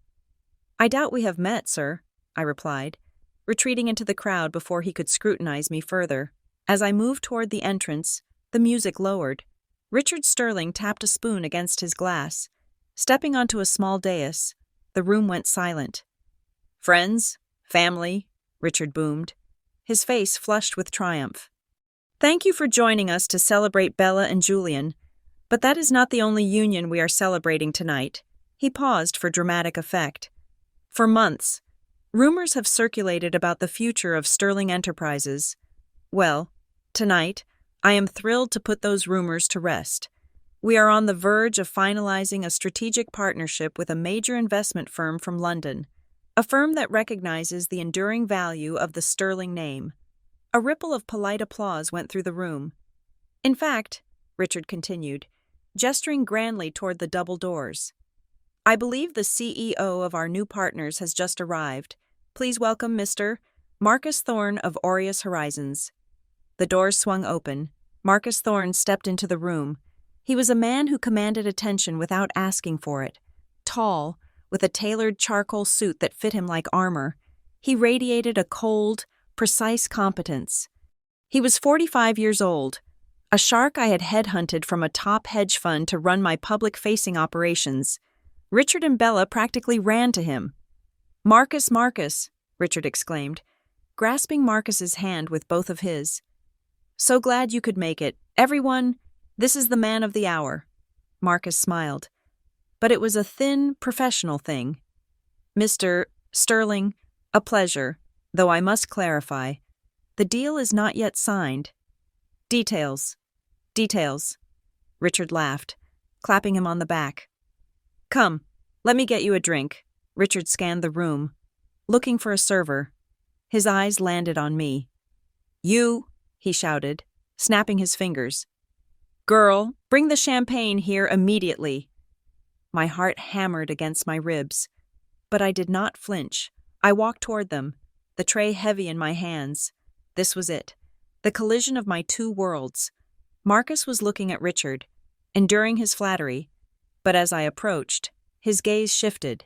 "I doubt we have met, sir," I replied, retreating into the crowd before he could scrutinize me further. As I moved toward the entrance, the music lowered. Richard Sterling tapped a spoon against his glass. Stepping onto a small dais, the room went silent. "Friends? Family?" Richard boomed, his face flushed with triumph. "Thank you for joining us to celebrate Bella and Julian, but that is not the only union we are celebrating tonight." He paused for dramatic effect. "For months, rumors have circulated about the future of Sterling Enterprises. Well, tonight, I am thrilled to put those rumors to rest. We are on the verge of finalizing a strategic partnership with a major investment firm from London, a firm that recognizes the enduring value of the Sterling name." A ripple of polite applause went through the room. "In fact," Richard continued, gesturing grandly toward the double doors, "I believe the CEO of our new partners has just arrived. Please welcome Mr. Marcus Thorne of Aureus Horizons." The doors swung open. Marcus Thorne stepped into the room. He was a man who commanded attention without asking for it. Tall, with a tailored charcoal suit that fit him like armor, he radiated a cold, precise competence. He was 45 years old, a shark I had headhunted from a top hedge fund to run my public-facing operations. Richard and Bella practically ran to him. "Marcus, Marcus," Richard exclaimed, grasping Marcus's hand with both of his. "So glad you could make it. Everyone, this is the man of the hour." Marcus smiled, but it was a thin, professional thing. "Mr. Sterling, a pleasure. Though I must clarify, the deal is not yet signed." Details. Richard laughed, clapping him on the back. "Come, let me get you a drink." Richard scanned the room, looking for a server. His eyes landed on me. "You," he shouted, snapping his fingers. "Girl, bring the champagne here immediately." My heart hammered against my ribs. But I did not flinch. I walked toward them, the tray heavy in my hands. This was it. The collision of my two worlds. Marcus was looking at Richard, enduring his flattery, but as I approached, his gaze shifted.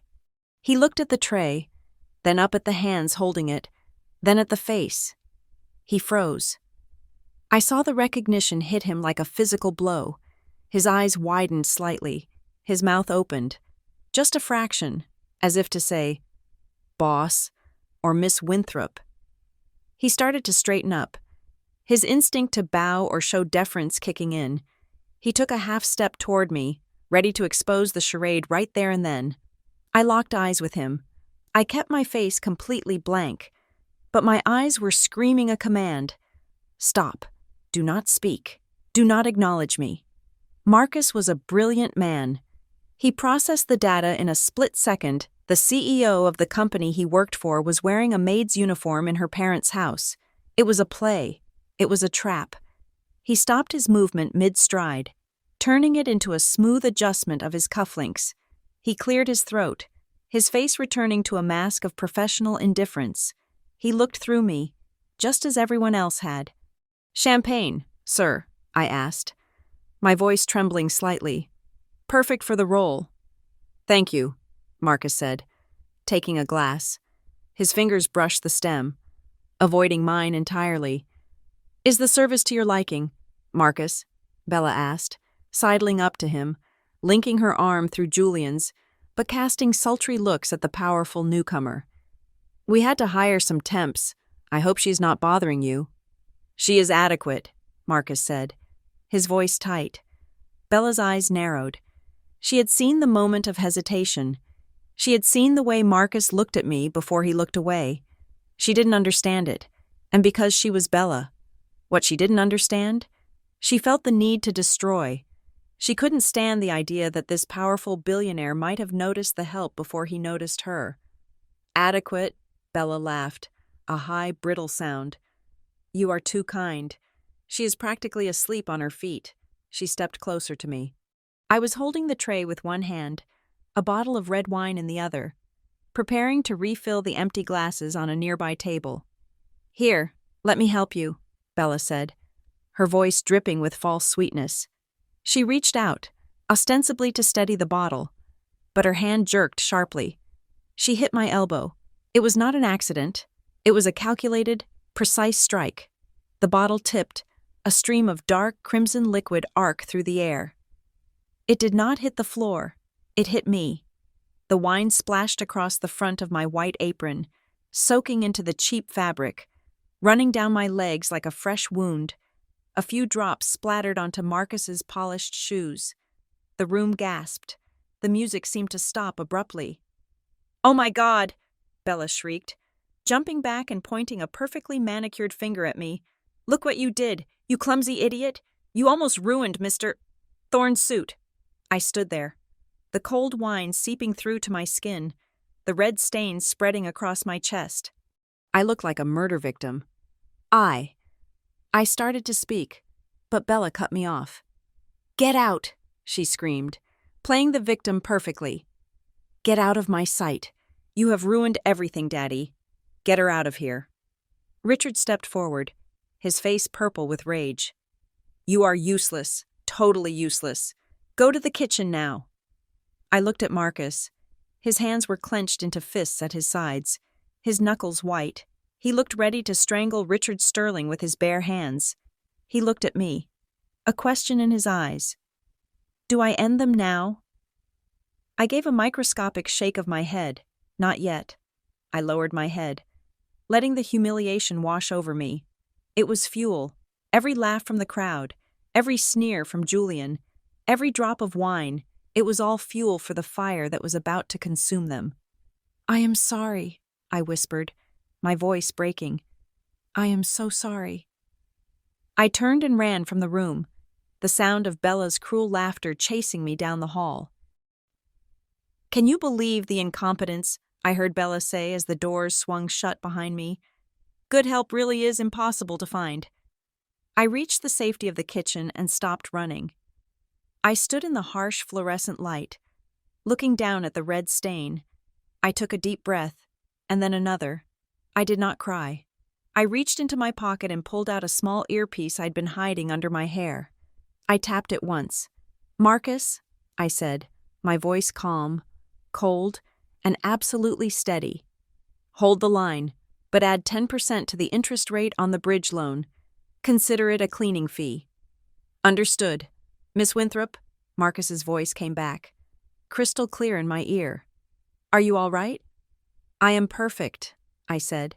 He looked at the tray, then up at the hands holding it, then at the face. He froze. I saw the recognition hit him like a physical blow. His eyes widened slightly, his mouth opened, just a fraction, as if to say, "Boss," or "Miss Winthrop." He started to straighten up, his instinct to bow or show deference kicking in. He took a half step toward me, ready to expose the charade right there and then. I locked eyes with him. I kept my face completely blank, but my eyes were screaming a command. Stop. Do not speak. Do not acknowledge me. Marcus was a brilliant man. He processed the data in a split second. The CEO of the company he worked for was wearing a maid's uniform in her parents' house. It was a play. It was a trap. He stopped his movement mid-stride, turning it into a smooth adjustment of his cufflinks. He cleared his throat, his face returning to a mask of professional indifference. He looked through me, just as everyone else had. "Champagne, sir," I asked, my voice trembling slightly. "Perfect for the role." "Thank you," Marcus said, taking a glass. His fingers brushed the stem, avoiding mine entirely. "Is the service to your liking, Marcus?" Bella asked, sidling up to him, linking her arm through Julian's, but casting sultry looks at the powerful newcomer. "We had to hire some temps. I hope she's not bothering you." "She is adequate," Marcus said, his voice tight. Bella's eyes narrowed. She had seen the moment of hesitation. She had seen the way Marcus looked at me before he looked away. She didn't understand it, and because she was Bella. What she didn't understand? She felt the need to destroy. She couldn't stand the idea that this powerful billionaire might have noticed the help before he noticed her. "Adequate," Bella laughed, a high, brittle sound. "You are too kind." She is practically asleep on her feet. She stepped closer to me. I was holding the tray with one hand, a bottle of red wine in the other, preparing to refill the empty glasses on a nearby table. "Here, let me help you," Bella said, her voice dripping with false sweetness. She reached out, ostensibly to steady the bottle, but her hand jerked sharply. She hit my elbow. It was not an accident. It was a calculated, precise strike. The bottle tipped, a stream of dark crimson liquid arced through the air. It did not hit the floor. It hit me. The wine splashed across the front of my white apron, soaking into the cheap fabric, running down my legs like a fresh wound. A few drops splattered onto Marcus's polished shoes. The room gasped. The music seemed to stop abruptly. "Oh my God!" Bella shrieked, jumping back and pointing a perfectly manicured finger at me. "Look what you did, you clumsy idiot! You almost ruined Mr. Thorne's suit." I stood there, the cold wine seeping through to my skin, the red stains spreading across my chest. I looked like a murder victim. I started to speak, but Bella cut me off. "Get out," she screamed, playing the victim perfectly. "Get out of my sight. You have ruined everything, Daddy. Get her out of here." Richard stepped forward, his face purple with rage. "You are useless, totally useless. Go to the kitchen now." I looked at Marcus. His hands were clenched into fists at his sides, his knuckles white. He looked ready to strangle Richard Sterling with his bare hands. He looked at me, a question in his eyes. "Do I end them now?" I gave a microscopic shake of my head. Not yet. I lowered my head, letting the humiliation wash over me. It was fuel. Every laugh from the crowd, every sneer from Julian, every drop of wine, it was all fuel for the fire that was about to consume them. "I am sorry," I whispered, my voice breaking. "I am so sorry." I turned and ran from the room, the sound of Bella's cruel laughter chasing me down the hall. "Can you believe the incompetence?" I heard Bella say as the doors swung shut behind me. "Good help really is impossible to find." I reached the safety of the kitchen and stopped running. I stood in the harsh fluorescent light, looking down at the red stain. I took a deep breath, and then another. I did not cry. I reached into my pocket and pulled out a small earpiece I'd been hiding under my hair. I tapped it once. "Marcus," I said, my voice calm, cold, and absolutely steady. "Hold the line, but add 10% to the interest rate on the bridge loan. Consider it a cleaning fee." "Understood. Miss Winthrop," Marcus's voice came back, crystal clear in my ear. "Are you all right?" "I am perfect," I said,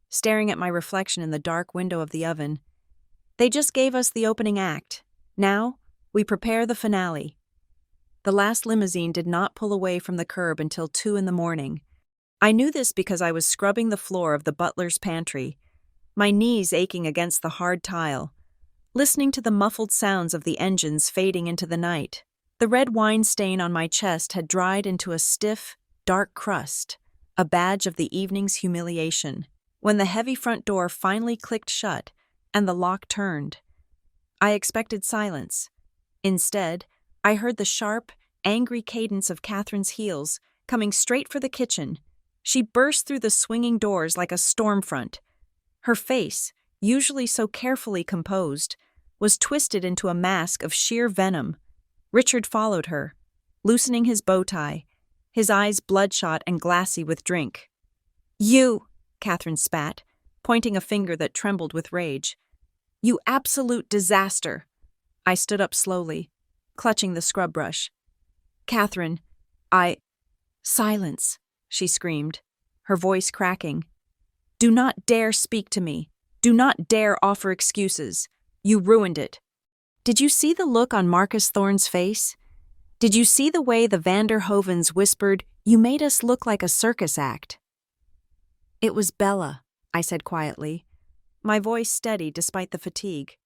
staring at my reflection in the dark window of the oven. "They just gave us the opening act. Now, we prepare the finale." The last limousine did not pull away from the curb until 2 in the morning. I knew this because I was scrubbing the floor of the butler's pantry, my knees aching against the hard tile, listening to the muffled sounds of the engines fading into the night. The red wine stain on my chest had dried into a stiff, dark crust, a badge of the evening's humiliation. When the heavy front door finally clicked shut and the lock turned, I expected silence. Instead, I heard the sharp, angry cadence of Catherine's heels coming straight for the kitchen. She burst through the swinging doors like a storm front. Her face, usually so carefully composed, was twisted into a mask of sheer venom. Richard followed her, loosening his bow tie, his eyes bloodshot and glassy with drink. "You," Catherine spat, pointing a finger that trembled with rage. "You absolute disaster." I stood up slowly, clutching the scrub brush. "Catherine, Silence," she screamed, her voice cracking. "Do not dare speak to me. Do not dare offer excuses. You ruined it." Did you see the look on Marcus Thorne's face? Did you see the way the Vanderhovens whispered, "You made us look like a circus act"? "It was Bella," I said quietly, my voice steady despite the fatigue.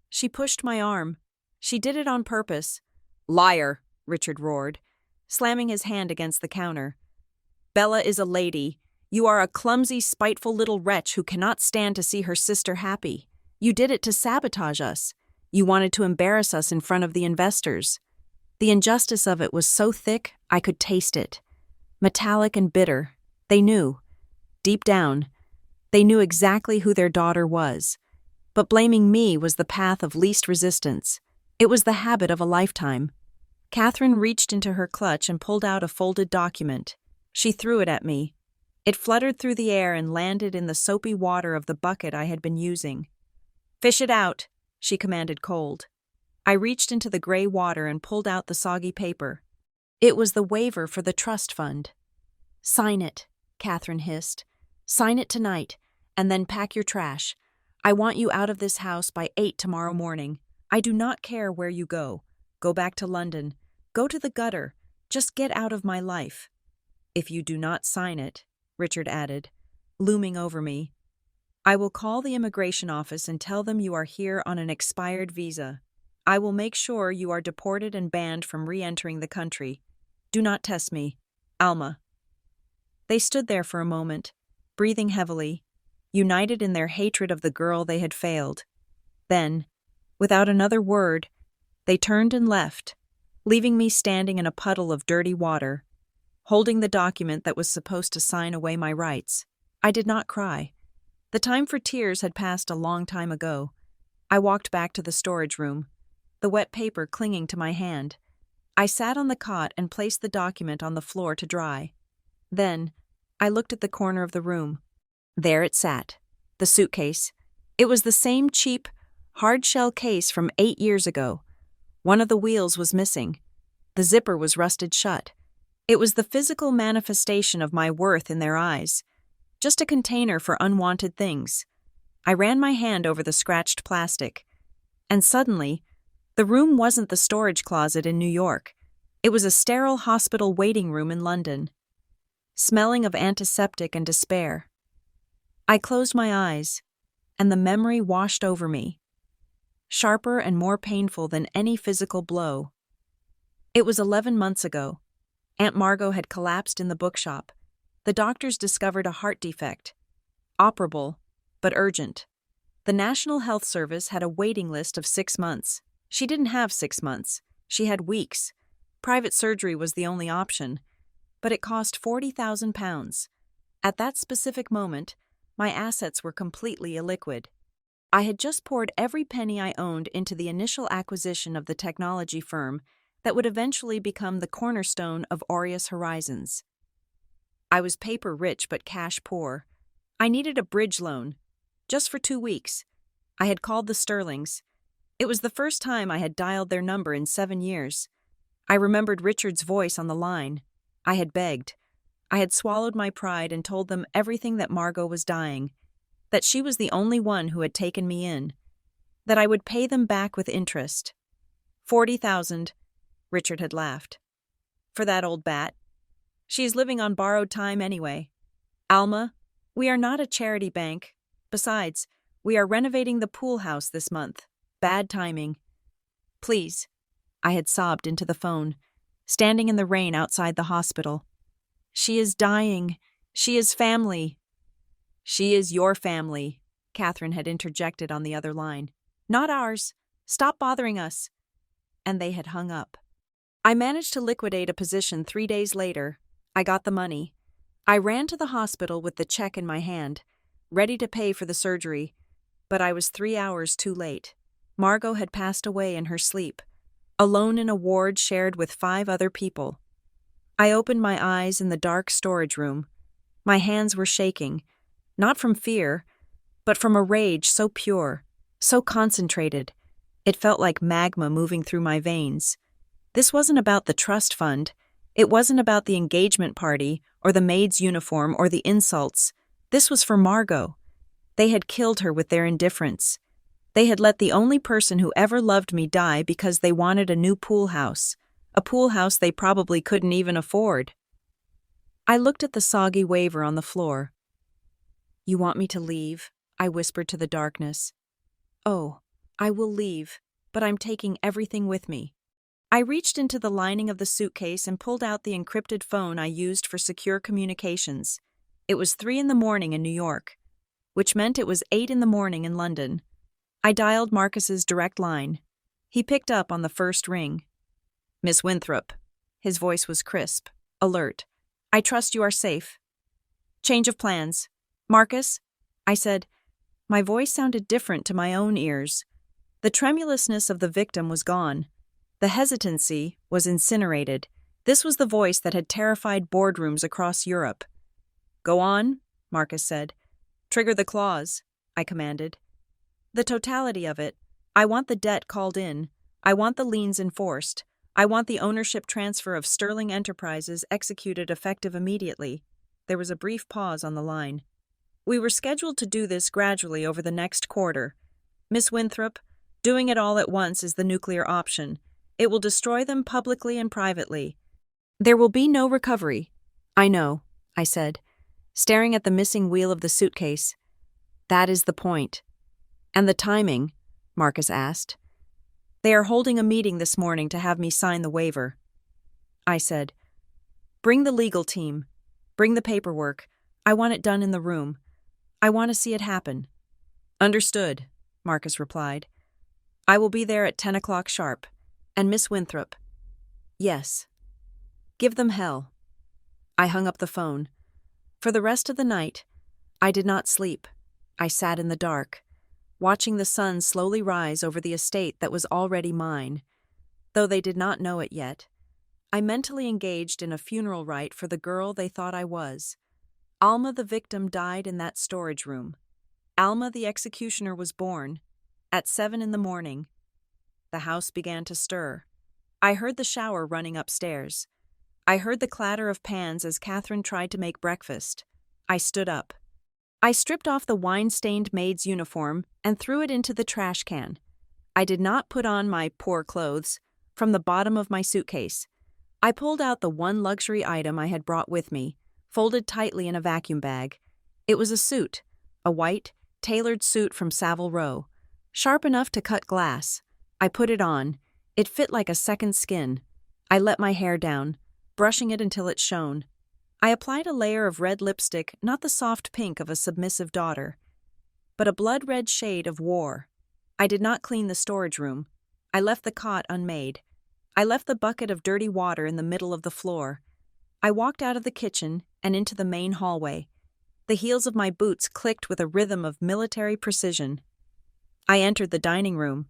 She pushed my arm. She did it on purpose. "Liar," Richard roared, slamming his hand against the counter. "Bella is a lady. You are a clumsy, spiteful little wretch who cannot stand to see her sister happy. You did it to sabotage us. You wanted to embarrass us in front of the investors." The injustice of it was so thick I could taste it. Metallic and bitter. They knew. Deep down, they knew exactly who their daughter was. But blaming me was the path of least resistance. It was the habit of a lifetime. Catherine reached into her clutch and pulled out a folded document. She threw it at me. It fluttered through the air and landed in the soapy water of the bucket I had been using. "Fish it out," she commanded cold. I reached into the gray water and pulled out the soggy paper. It was the waiver for the trust fund. "Sign it," Catherine hissed. "Sign it tonight, and then pack your trash. I want you out of this house by 8 tomorrow morning. I do not care where you go. Go back to London. Go to the gutter. Just get out of my life." "If you do not sign it," Richard added, looming over me, "I will call the immigration office and tell them you are here on an expired visa. I will make sure you are deported and banned from re-entering the country. Do not test me. Alma." They stood there for a moment, breathing heavily, united in their hatred of the girl they had failed. Then, without another word, they turned and left, leaving me standing in a puddle of dirty water, holding the document that was supposed to sign away my rights. I did not cry. The time for tears had passed a long time ago. I walked back to the storage room, the wet paper clinging to my hand. I sat on the cot and placed the document on the floor to dry. Then, I looked at the corner of the room. There it sat, the suitcase. It was the same cheap, hard-shell case from 8 years ago. One of the wheels was missing. The zipper was rusted shut. It was the physical manifestation of my worth in their eyes. Just a container for unwanted things. I ran my hand over the scratched plastic. And suddenly, the room wasn't the storage closet in New York. It was a sterile hospital waiting room in London, smelling of antiseptic and despair. I closed my eyes, and the memory washed over me, sharper and more painful than any physical blow. It was 11 months ago. Aunt Margot had collapsed in the bookshop. The doctors discovered a heart defect. Operable, but urgent. The National Health Service had a waiting list of 6 months. She didn't have 6 months. She had weeks. Private surgery was the only option. but it cost £40,000. At that specific moment, my assets were completely illiquid. I had just poured every penny I owned into the initial acquisition of the technology firm that would eventually become the cornerstone of Aureus Horizons. I was paper rich but cash poor. I needed a bridge loan, just for 2 weeks. I had called the Sterlings. It was the first time I had dialed their number in 7 years. I remembered Richard's voice on the line. I had begged. I had swallowed my pride and told them everything, that Margot was dying, that she was the only one who had taken me in, that I would pay them back with interest. 40,000, Richard had laughed. For that old bat. She is living on borrowed time anyway. Alma, we are not a charity bank. Besides, we are renovating the pool house this month. Bad timing. Please, I had sobbed into the phone, standing in the rain outside the hospital. She is dying. She is family. She is your family, Catherine had interjected on the other line. Not ours. Stop bothering us. And they had hung up. I managed to liquidate a position 3 days later. I got the money. I ran to the hospital with the check in my hand, ready to pay for the surgery, but I was 3 hours too late. Margot had passed away in her sleep, alone in a ward shared with 5 other people. I opened my eyes in the dark storage room. My hands were shaking, not from fear, but from a rage so pure, so concentrated. It felt like magma moving through my veins. This wasn't about the trust fund. It wasn't about the engagement party, or the maid's uniform, or the insults. This was for Margot. They had killed her with their indifference. They had let the only person who ever loved me die because they wanted a new pool house, a pool house they probably couldn't even afford. I looked at the soggy waiver on the floor. You want me to leave? I whispered to the darkness. Oh, I will leave, but I'm taking everything with me. I reached into the lining of the suitcase and pulled out the encrypted phone I used for secure communications. It was 3 in the morning in New York, which meant it was 8 in the morning in London. I dialed Marcus's direct line. He picked up on the first ring. Miss Winthrop. His voice was crisp, alert. I trust you are safe. Change of plans. Marcus? I said. My voice sounded different to my own ears. The tremulousness of the victim was gone. The hesitancy was incinerated. This was the voice that had terrified boardrooms across Europe. Go on, Marcus said. Trigger the clause, I commanded. The totality of it. I want the debt called in. I want the liens enforced. I want the ownership transfer of Sterling Enterprises executed effective immediately. There was a brief pause on the line. We were scheduled to do this gradually over the next quarter. Miss Winthrop, doing it all at once is the nuclear option. It will destroy them publicly and privately. There will be no recovery. I know, I said, staring at the missing wheel of the suitcase. That is the point. And the timing? Marcus asked. They are holding a meeting this morning to have me sign the waiver. I said, bring the legal team. Bring the paperwork. I want it done in the room. I want to see it happen. Understood, Marcus replied. I will be there at 10 o'clock sharp. And Miss Winthrop. Yes. Give them hell. I hung up the phone. For the rest of the night, I did not sleep. I sat in the dark, watching the sun slowly rise over the estate that was already mine. Though they did not know it yet, I mentally engaged in a funeral rite for the girl they thought I was. Alma the victim died in that storage room. Alma the executioner was born at 7 in the morning. The house began to stir. I heard the shower running upstairs. I heard the clatter of pans as Catherine tried to make breakfast. I stood up. I stripped off the wine-stained maid's uniform and threw it into the trash can. I did not put on my poor clothes from the bottom of my suitcase. I pulled out the one luxury item I had brought with me, folded tightly in a vacuum bag. It was a suit, a white, tailored suit from Savile Row, sharp enough to cut glass. I put it on. It fit like a second skin. I let my hair down, brushing it until it shone. I applied a layer of red lipstick, not the soft pink of a submissive daughter, but a blood-red shade of war. I did not clean the storage room. I left the cot unmade. I left the bucket of dirty water in the middle of the floor. I walked out of the kitchen and into the main hallway. The heels of my boots clicked with a rhythm of military precision. I entered the dining room.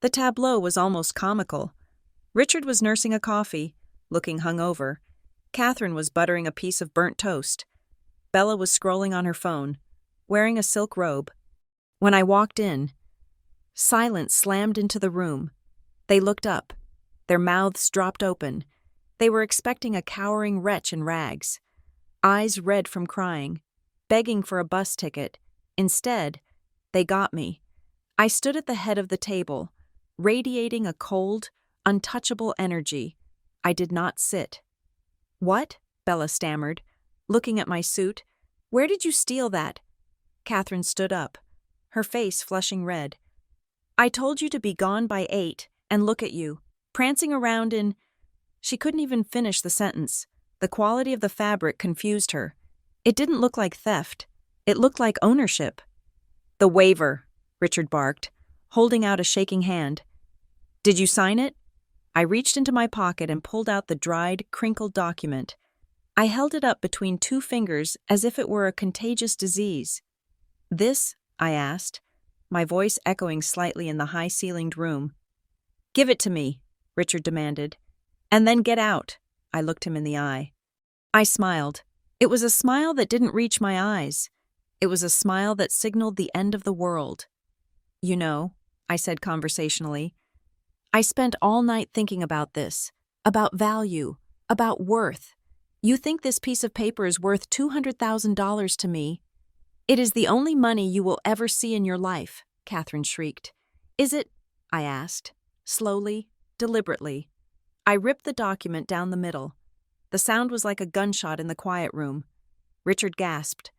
The tableau was almost comical. Richard was nursing a coffee, looking hungover. Catherine was buttering a piece of burnt toast. Bella was scrolling on her phone, wearing a silk robe. When I walked in, silence slammed into the room. They looked up. Their mouths dropped open. They were expecting a cowering wretch in rags, eyes red from crying, begging for a bus ticket. Instead, they got me. I stood at the head of the table, radiating a cold, untouchable energy. I did not sit. "What?" Bella stammered, looking at my suit. "Where did you steal that?" Catherine stood up, her face flushing red. "I told you to be gone by 8, and look at you, prancing around in—" She couldn't even finish the sentence. The quality of the fabric confused her. It didn't look like theft. It looked like ownership. "The waiver," Richard barked, holding out a shaking hand. "Did you sign it?" I reached into my pocket and pulled out the dried, crinkled document. I held it up between 2 fingers as if it were a contagious disease. "This?" I asked, my voice echoing slightly in the high-ceilinged room. "Give it to me," Richard demanded. "And then get out." I looked him in the eye. I smiled. It was a smile that didn't reach my eyes. It was a smile that signaled the end of the world. "You know," I said conversationally, "I spent all night thinking about this, about value, about worth. You think this piece of paper is worth $200,000 to me? It is the only money you will ever see in your life," Catherine shrieked. "Is it?" I asked, slowly, deliberately. I ripped the document down the middle. The sound was like a gunshot in the quiet room. Richard gasped.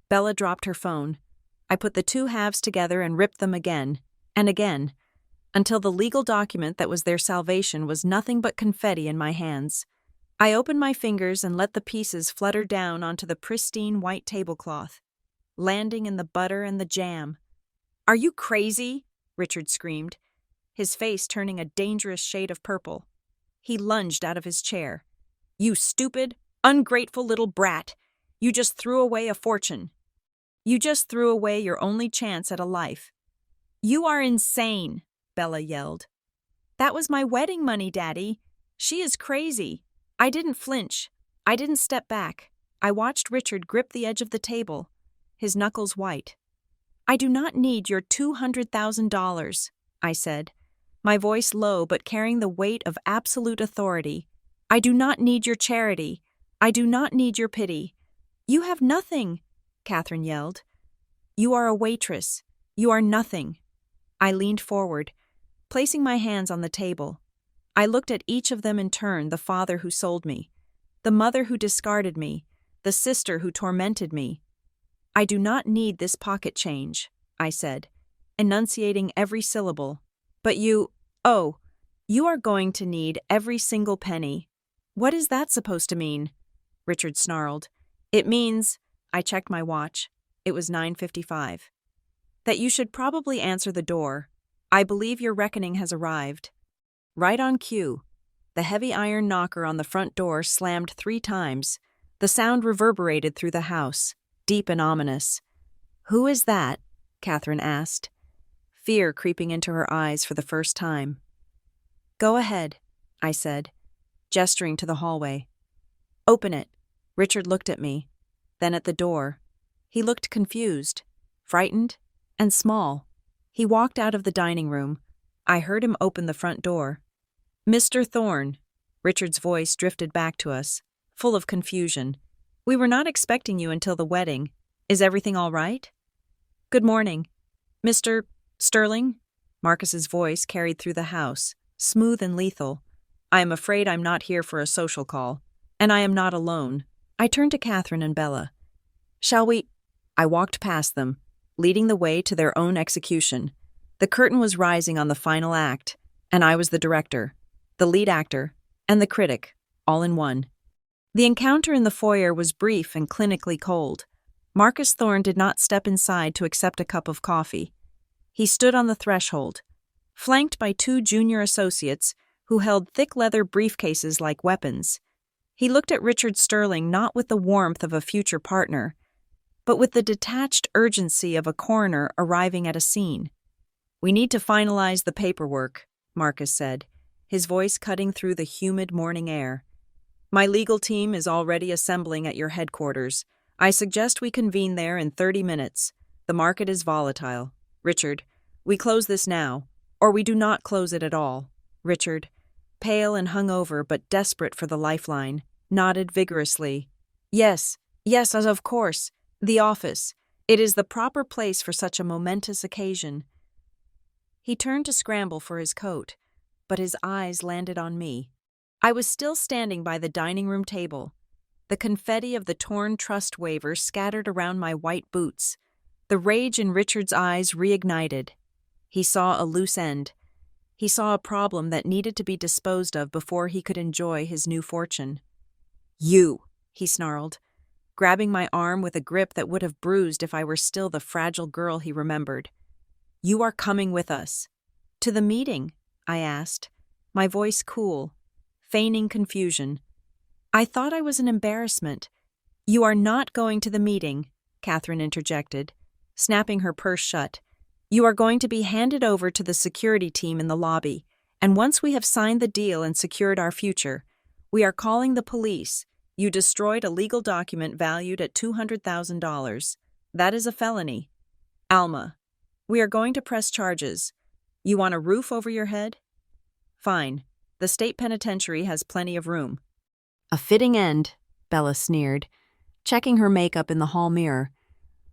Bella dropped her phone. I put the 2 halves together and ripped them again, and again, until the legal document that was their salvation was nothing but confetti in my hands. I opened my fingers and let the pieces flutter down onto the pristine white tablecloth, landing in the butter and the jam. "Are you crazy?" Richard screamed, his face turning a dangerous shade of purple. He lunged out of his chair. "You stupid, ungrateful little brat! You just threw away a fortune. You just threw away your only chance at a life." "You are insane!" Bella yelled. "That was my wedding money, Daddy. She is crazy." I didn't flinch. I didn't step back. I watched Richard grip the edge of the table, his knuckles white. "I do not need your $200,000, I said, my voice low but carrying the weight of absolute authority. "I do not need your charity. I do not need your pity." "You have nothing," Catherine yelled. "You are a waitress. You are nothing." I leaned forward, placing my hands on the table. I looked at each of them in turn, the father who sold me, the mother who discarded me, the sister who tormented me. "I do not need this pocket change," I said, enunciating every syllable. "But you are going to need every single penny." "What is that supposed to mean?" Richard snarled. "It means," I checked my watch, it was 9:55, "that you should probably answer the door. I believe your reckoning has arrived." Right on cue, the heavy iron knocker on the front door slammed 3 times. The sound reverberated through the house, deep and ominous. "Who is that?" Catherine asked, fear creeping into her eyes for the first time. "Go ahead," I said, gesturing to the hallway. "Open it." Richard looked at me, then at the door. He looked confused, frightened, and small. He walked out of the dining room. I heard him open the front door. "Mr. Thorne," Richard's voice drifted back to us, full of confusion. "We were not expecting you until the wedding. Is everything all right?" "Good morning. Mr. Sterling?" Marcus's voice carried through the house, smooth and lethal. "I am afraid I'm not here for a social call, and I am not alone." I turned to Catherine and Bella. "Shall we—" I walked past them, leading the way to their own execution. The curtain was rising on the final act, and I was the director, the lead actor, and the critic, all in one. The encounter in the foyer was brief and clinically cold. Marcus Thorne did not step inside to accept a cup of coffee. He stood on the threshold, flanked by 2 junior associates who held thick leather briefcases like weapons. He looked at Richard Sterling not with the warmth of a future partner, but with the detached urgency of a coroner arriving at a scene. "We need to finalize the paperwork," Marcus said, his voice cutting through the humid morning air. "My legal team is already assembling at your headquarters. I suggest we convene there in 30 minutes. The market is volatile. Richard, we close this now, or we do not close it at all." Richard, pale and hungover but desperate for the lifeline, nodded vigorously. Yes, as of course. The office. It is the proper place for such a momentous occasion." He turned to scramble for his coat, but his eyes landed on me. I was still standing by the dining room table, the confetti of the torn trust waiver scattered around my white boots. The rage in Richard's eyes reignited. He saw a loose end. He saw a problem that needed to be disposed of before he could enjoy his new fortune. "You," he snarled, grabbing my arm with a grip that would have bruised if I were still the fragile girl he remembered. "You are coming with us." "To the meeting?" I asked, my voice cool, feigning confusion. I thought I was an embarrassment. "You are not going to the meeting," Catherine interjected, snapping her purse shut. "You are going to be handed over to the security team in the lobby, and once we have signed the deal and secured our future, we are calling the police. You destroyed a legal document valued at $200,000. That is a felony. Alma, we are going to press charges. You want a roof over your head? Fine. The state penitentiary has plenty of room." "A fitting end," Bella sneered, checking her makeup in the hall mirror.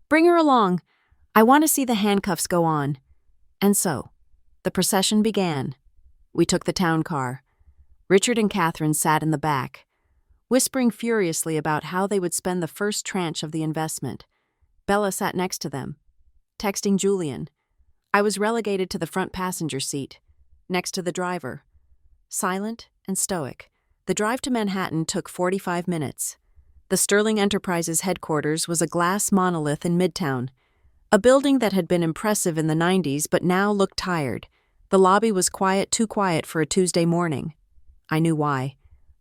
"Bring her along. I want to see the handcuffs go on." And so, the procession began. We took the town car. Richard and Catherine sat in the back, whispering furiously about how they would spend the first tranche of the investment. Bella sat next to them, texting Julian. I was relegated to the front passenger seat, next to the driver. Silent and stoic, the drive to Manhattan took 45 minutes. The Sterling Enterprises headquarters was a glass monolith in Midtown, a building that had been impressive in the 90s but now looked tired. The lobby was quiet, too quiet for a Tuesday morning. I knew why.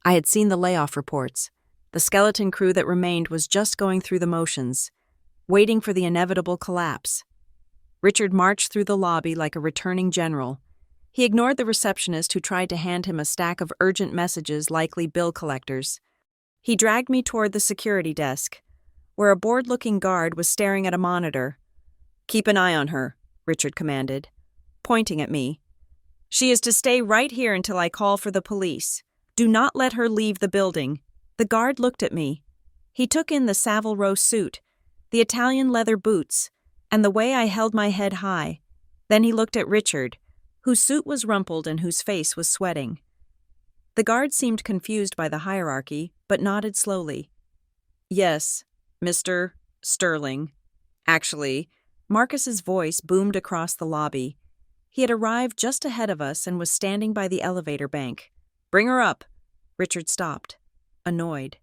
I had seen the layoff reports. The skeleton crew that remained was just going through the motions, waiting for the inevitable collapse. Richard marched through the lobby like a returning general. He ignored the receptionist who tried to hand him a stack of urgent messages, likely bill collectors. He dragged me toward the security desk, where a bored-looking guard was staring at a monitor. "Keep an eye on her," Richard commanded, pointing at me. "She is to stay right here until I call for the police. Do not let her leave the building." The guard looked at me. He took in the Savile Row suit, the Italian leather boots, and the way I held my head high. Then he looked at Richard, whose suit was rumpled and whose face was sweating. The guard seemed confused by the hierarchy, but nodded slowly. "Yes, Mr. Sterling. Actually," Marcus's voice boomed across the lobby. He had arrived just ahead of us and was standing by the elevator bank. "Bring her up." Richard stopped, annoyed.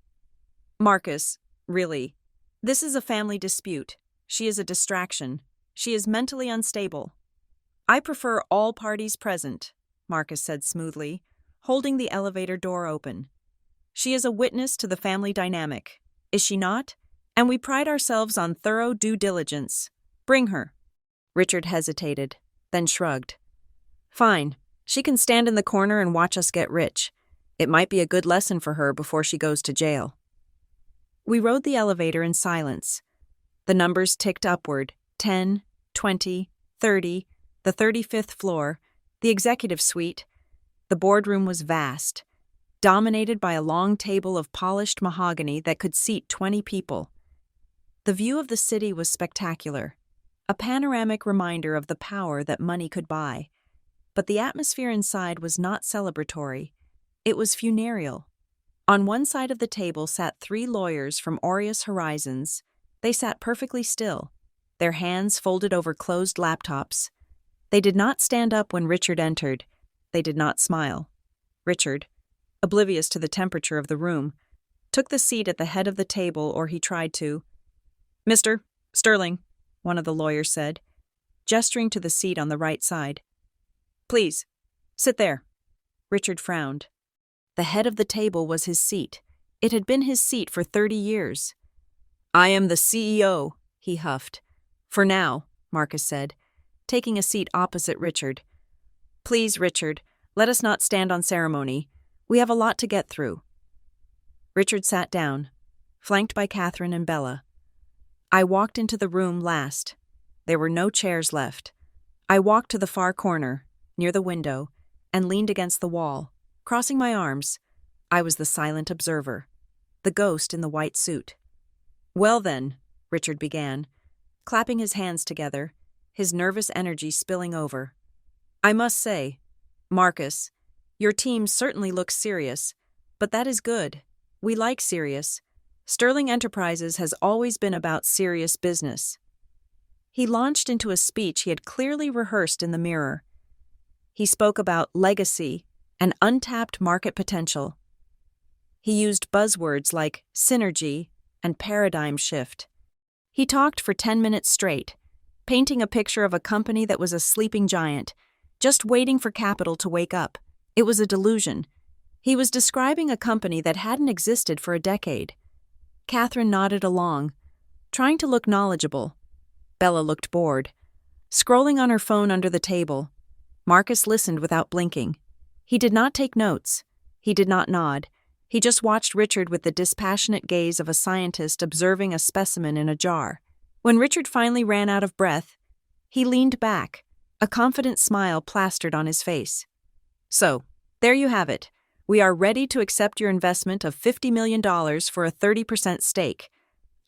"Marcus, really. This is a family dispute. She is a distraction. She is mentally unstable." "I prefer all parties present," Marcus said smoothly, holding the elevator door open. "She is a witness to the family dynamic, is she not? And we pride ourselves on thorough due diligence. Bring her." Richard hesitated, then shrugged. "Fine. She can stand in the corner and watch us get rich. It might be a good lesson for her before she goes to jail." We rode the elevator in silence. The numbers ticked upward, 10, 20, 30, the 35th floor, the executive suite. The boardroom was vast, dominated by a long table of polished mahogany that could seat 20 people. The view of the city was spectacular, a panoramic reminder of the power that money could buy. But the atmosphere inside was not celebratory. It was funereal. On one side of the table sat 3 lawyers from Aureus Horizons. They sat perfectly still, their hands folded over closed laptops. They did not stand up when Richard entered. They did not smile. Richard, oblivious to the temperature of the room, took the seat at the head of the table, or he tried to. "Mr. Sterling," one of the lawyers said, gesturing to the seat on the right side. "Please, sit there." Richard frowned. The head of the table was his seat, It had been his seat for 30 years. "I am the CEO," he huffed. "For now," Marcus said, taking a seat opposite Richard. "Please, Richard, let us not stand on ceremony. We have a lot to get through." Richard sat down, flanked by Catherine and Bella. I walked into the room last. There were no chairs left. I walked to the far corner, near the window, and leaned against the wall, crossing my arms. I was the silent observer, the ghost in the white suit. "Well then," Richard began, clapping his hands together, his nervous energy spilling over. "I must say, Marcus, your team certainly looks serious, but that is good. We like serious. Sterling Enterprises has always been about serious business." He launched into a speech he had clearly rehearsed in the mirror. He spoke about legacy and untapped market potential. He used buzzwords like synergy and paradigm shift. He talked for 10 minutes straight, painting a picture of a company that was a sleeping giant, just waiting for capital to wake up. It was a delusion. He was describing a company that hadn't existed for a decade. Catherine nodded along, trying to look knowledgeable. Bella looked bored, scrolling on her phone under the table. Marcus listened without blinking. He did not take notes. He did not nod. He just watched Richard with the dispassionate gaze of a scientist observing a specimen in a jar. When Richard finally ran out of breath, he leaned back, a confident smile plastered on his face. "So, there you have it. We are ready to accept your investment of $50 million for a 30% stake.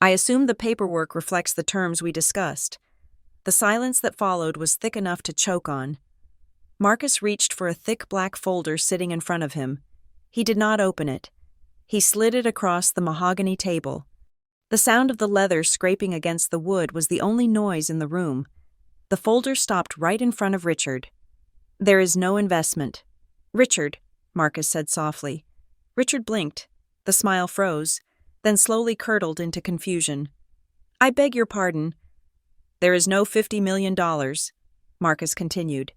I assume the paperwork reflects the terms we discussed." The silence that followed was thick enough to choke on. Marcus reached for a thick black folder sitting in front of him. He did not open it. He slid it across the mahogany table. The sound of the leather scraping against the wood was the only noise in the room. The folder stopped right in front of Richard. "There is no investment." "Richard," Marcus said softly. Richard blinked. The smile froze, then slowly curdled into confusion. "I beg your pardon." "There is no $50 million, Marcus continued,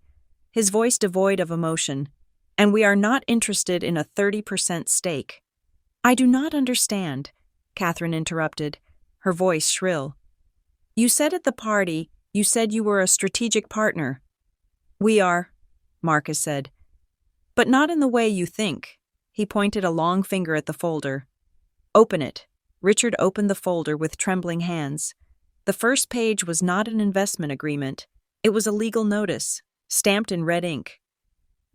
his voice devoid of emotion, "and we are not interested in a 30% stake." "I do not understand," Catherine interrupted, her voice shrill. "You said at the party, you said you were a strategic partner." "We are," Marcus said. "But not in the way you think." He pointed a long finger at the folder. "Open it." Richard opened the folder with trembling hands. The first page was not an investment agreement. It was a legal notice, stamped in red ink.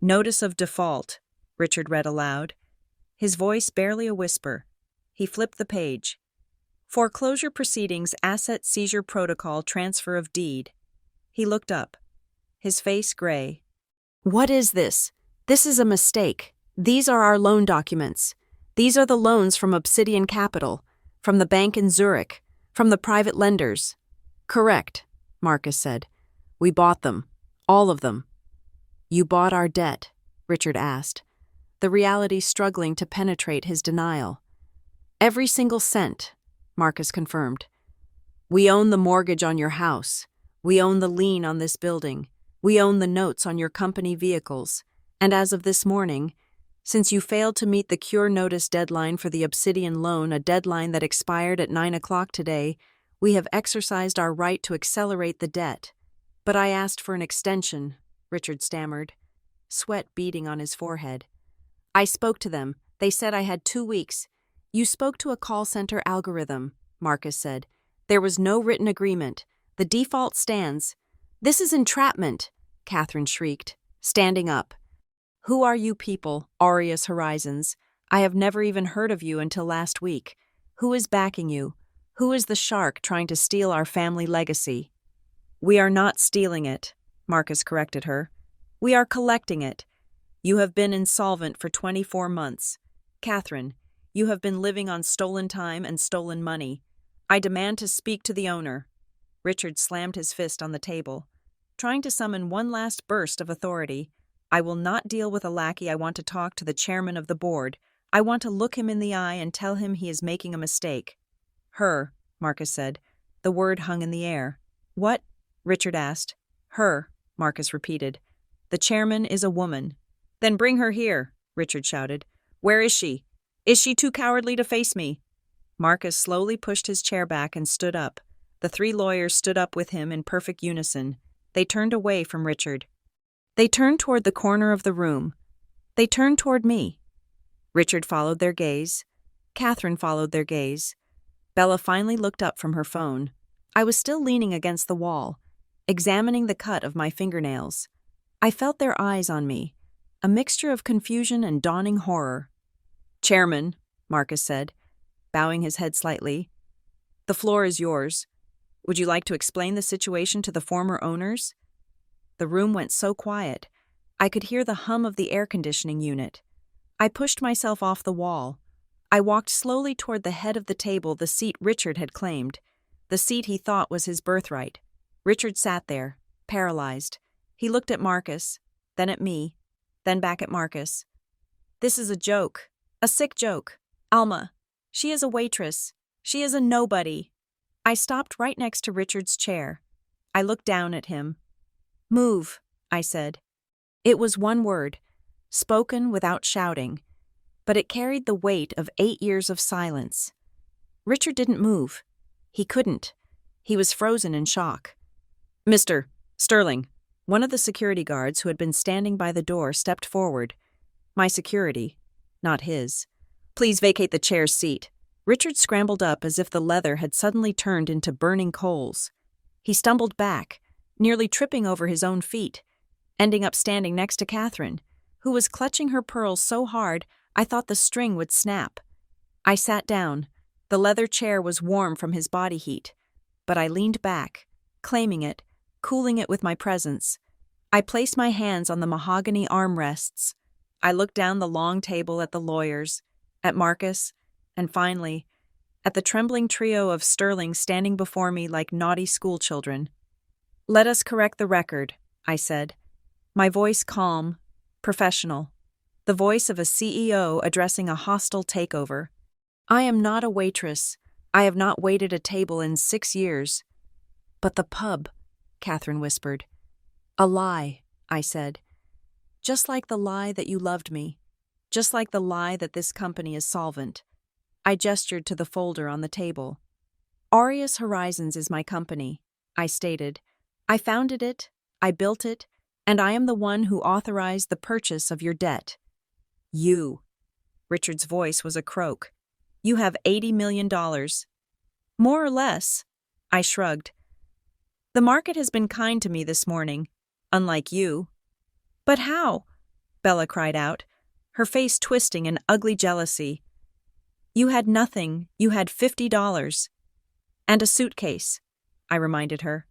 "Notice of default," Richard read aloud, his voice barely a whisper. He flipped the page. "Foreclosure proceedings, asset seizure protocol, transfer of deed." He looked up, his face gray. "What is this? This is a mistake. These are our loan documents. These are the loans from Obsidian Capital, from the bank in Zurich, from the private lenders." "Correct," Marcus said. "We bought them. All of them." "You bought our debt?" Richard asked, the reality struggling to penetrate his denial. "Every single cent," Marcus confirmed. "We own the mortgage on your house. We own the lien on this building. We own the notes on your company vehicles. And as of this morning, since you failed to meet the cure notice deadline for the Obsidian loan, a deadline that expired at 9 o'clock today, we have exercised our right to accelerate the debt." "But I asked for an extension," Richard stammered, sweat beading on his forehead. "I spoke to them. They said I had 2 weeks. You spoke to a call center algorithm," Marcus said. "There was no written agreement. The default stands." "This is entrapment," Catherine shrieked, standing up. "Who are you people, Aureus Horizons? I have never even heard of you until last week. Who is backing you? Who is the shark trying to steal our family legacy?" "We are not stealing it," Marcus corrected her. "We are collecting it. You have been insolvent for 24 months. Catherine, you have been living on stolen time and stolen money. I demand to speak to the owner." Richard slammed his fist on the table, trying to summon one last burst of authority. "I will not deal with a lackey. I want to talk to the chairman of the board. I want to look him in the eye and tell him he is making a mistake." "Her," Marcus said. The word hung in the air. "What?" Richard asked. "Her," Marcus repeated. "The chairman is a woman." "Then bring her here," Richard shouted. "Where is she?" Is she too cowardly to face me? Marcus slowly pushed his chair back and stood up. The three lawyers stood up with him in perfect unison. They turned away from Richard. They turned toward the corner of the room. They turned toward me. Richard followed their gaze. Catherine followed their gaze. Bella finally looked up from her phone. I was still leaning against the wall, examining the cut of my fingernails. I felt their eyes on me, a mixture of confusion and dawning horror. "Chairman," Marcus said, bowing his head slightly, "the floor is yours. Would you like to explain the situation to the former owners?" The room went so quiet, I could hear the hum of the air conditioning unit. I pushed myself off the wall. I walked slowly toward the head of the table, the seat Richard had claimed, the seat he thought was his birthright. Richard sat there, paralyzed. He looked at Marcus, then at me, then back at Marcus. "This is a joke, a sick joke. Alma, she is a waitress. She is a nobody." I stopped right next to Richard's chair. I looked down at him. "Move," I said. It was one word, spoken without shouting, but it carried the weight of 8 years of silence. Richard didn't move. He couldn't. He was frozen in shock. "Mr. Sterling," one of the security guards who had been standing by the door stepped forward. My security, not his. "Please vacate the chair's seat." Richard scrambled up as if the leather had suddenly turned into burning coals. He stumbled back, nearly tripping over his own feet, ending up standing next to Catherine, who was clutching her pearls so hard I thought the string would snap. I sat down. The leather chair was warm from his body heat, but I leaned back, claiming it, cooling it with my presence. I placed my hands on the mahogany armrests. I looked down the long table at the lawyers, at Marcus, and finally, at the trembling trio of Sterling standing before me like naughty schoolchildren. "Let us correct the record," I said, my voice calm, professional, the voice of a CEO addressing a hostile takeover. "I am not a waitress. I have not waited a table in 6 years." "But the pub," Catherine whispered. "A lie," I said. "Just like the lie that you loved me. Just like the lie that this company is solvent." I gestured to the folder on the table. "Aureus Horizons is my company," I stated. "I founded it, I built it, and I am the one who authorized the purchase of your debt." "You." Richard's voice was a croak. "You have $80 million. "More or less," I shrugged. "The market has been kind to me this morning, unlike you." "But how?" Bella cried out, her face twisting in ugly jealousy. "You had nothing. You had $50. And a suitcase," I reminded her.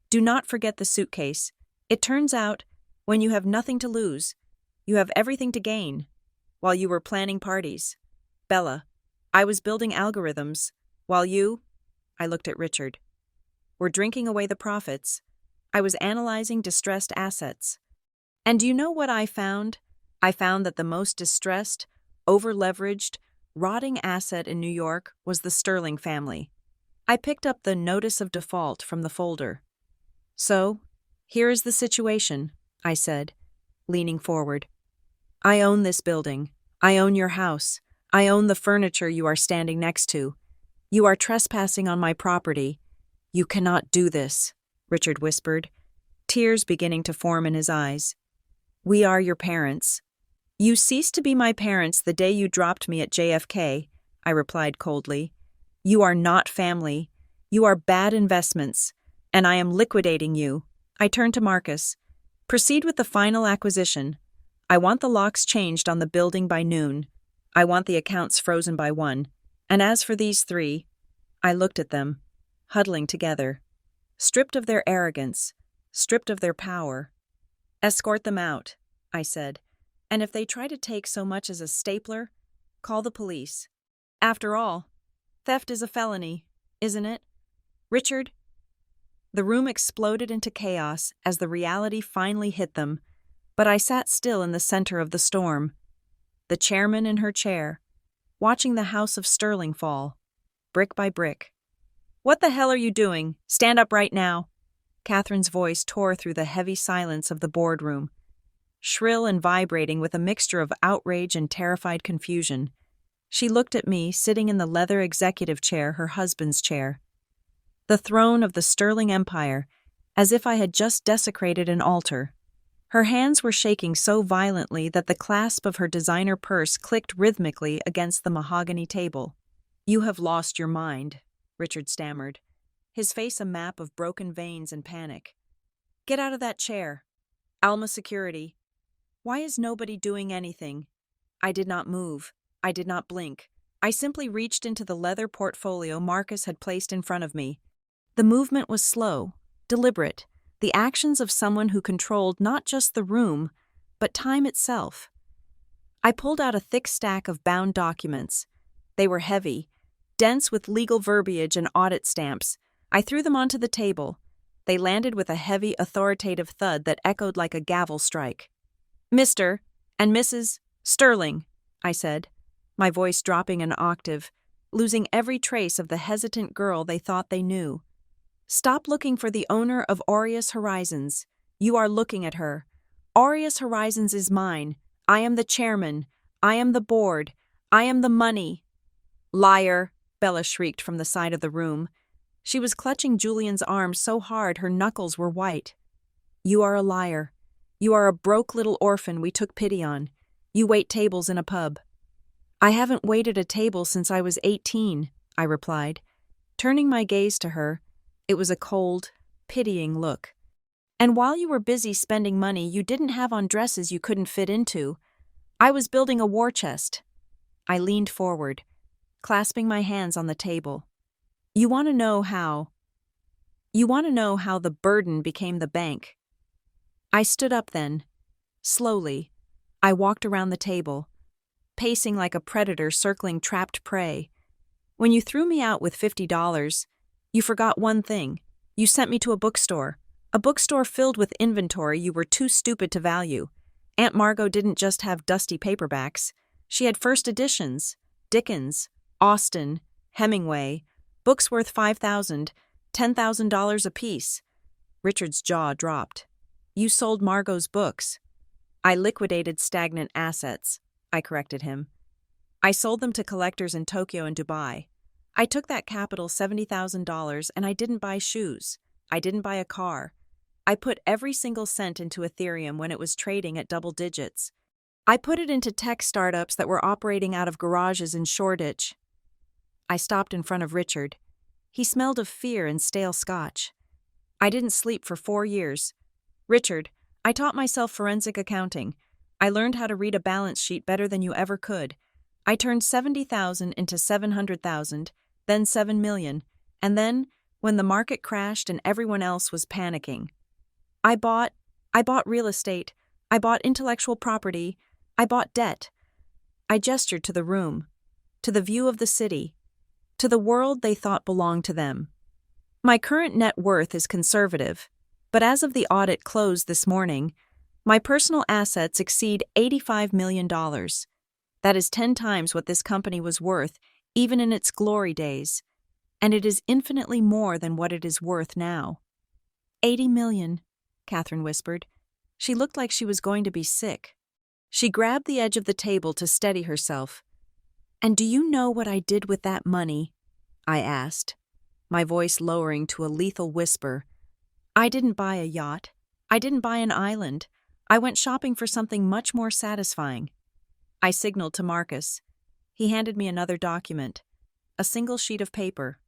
"Do not forget the suitcase. It turns out, when you have nothing to lose, you have everything to gain. While you were planning parties. Bella, I was building algorithms, while you," I looked at Richard, "were drinking away the profits. I was analyzing distressed assets. And do you know what I found? I found that the most distressed, over-leveraged, rotting asset in New York was the Sterling family." I picked up the notice of default from the folder. "So, here is the situation," I said, leaning forward. "I own this building. I own your house. I own the furniture you are standing next to. You are trespassing on my property. You cannot do this," Richard whispered, tears beginning to form in his eyes. "We are your parents." "You ceased to be my parents the day you dropped me at JFK, I replied coldly. "You are not family. You are bad investments, and I am liquidating you." I turned to Marcus. "Proceed with the final acquisition. I want the locks changed on the building by noon. I want the accounts frozen by 1. And as for these 3, I looked at them, huddling together, stripped of their arrogance, stripped of their power. "Escort them out," I said. "And if they try to take so much as a stapler, call the police. After all, theft is a felony, isn't it? Richard?" The room exploded into chaos as the reality finally hit them, but I sat still in the center of the storm. The chairman in her chair, watching the house of Sterling fall, brick by brick. "What the hell are you doing? Stand up right now." Catherine's voice tore through the heavy silence of the boardroom, shrill and vibrating with a mixture of outrage and terrified confusion. She looked at me, sitting in the leather executive chair, her husband's chair. The throne of the Sterling Empire, as if I had just desecrated an altar. Her hands were shaking so violently that the clasp of her designer purse clicked rhythmically against the mahogany table. "You have lost your mind," Richard stammered, his face a map of broken veins and panic. "Get out of that chair. Alma Security. Why is nobody doing anything?" I did not move. I did not blink. I simply reached into the leather portfolio Marcus had placed in front of me. The movement was slow, deliberate, the actions of someone who controlled not just the room, but time itself. I pulled out a thick stack of bound documents. They were heavy, dense with legal verbiage and audit stamps. I threw them onto the table. They landed with a heavy, authoritative thud that echoed like a gavel strike. "Mr. and Mrs. Sterling," I said, my voice dropping an octave, losing every trace of the hesitant girl they thought they knew. "Stop looking for the owner of Aureus Horizons. You are looking at her. Aureus Horizons is mine. I am the chairman. I am the board. I am the money." "Liar," Bella shrieked from the side of the room. She was clutching Julian's arm so hard her knuckles were white. "You are a liar. You are a broke little orphan we took pity on. You wait tables in a pub." "I haven't waited a table since I was 18, I replied, turning my gaze to her. It was a cold, pitying look. "And while you were busy spending money you didn't have on dresses you couldn't fit into, I was building a war chest." I leaned forward, clasping my hands on the table. You want to know how the burden became the bank." I stood up then. Slowly, I walked around the table, pacing like a predator circling trapped prey. "When you threw me out with $50, you forgot one thing. You sent me to a bookstore filled with inventory you were too stupid to value. Aunt Margot didn't just have dusty paperbacks. She had first editions, Dickens, Austen, Hemingway, books worth $5,000, $10,000 apiece." Richard's jaw dropped. "You sold Margot's books." "I liquidated stagnant assets," I corrected him. "I sold them to collectors in Tokyo and Dubai. I took that capital $70,000 and I didn't buy shoes. I didn't buy a car. I put every single cent into Ethereum when it was trading at double digits. I put it into tech startups that were operating out of garages in Shoreditch." I stopped in front of Richard. He smelled of fear and stale scotch. "I didn't sleep for 4 years. Richard, I taught myself forensic accounting. I learned how to read a balance sheet better than you ever could. I turned 70,000 into 700,000, then 7 million, and then, when the market crashed and everyone else was panicking, I bought real estate. I bought intellectual property. I bought debt." I gestured to the room, to the view of the city, to the world they thought belonged to them. "My current net worth is conservative, but as of the audit closed this morning, my personal assets exceed $85 million. That is 10 times what this company was worth even in its glory days, and it is infinitely more than what it is worth now." "80 million, Catherine whispered. She looked like she was going to be sick. She grabbed the edge of the table to steady herself. "And do you know what I did with that money?" I asked, my voice lowering to a lethal whisper. "I didn't buy a yacht. I didn't buy an island. I went shopping for something much more satisfying." I signaled to Marcus. He handed me another document, a single sheet of paper.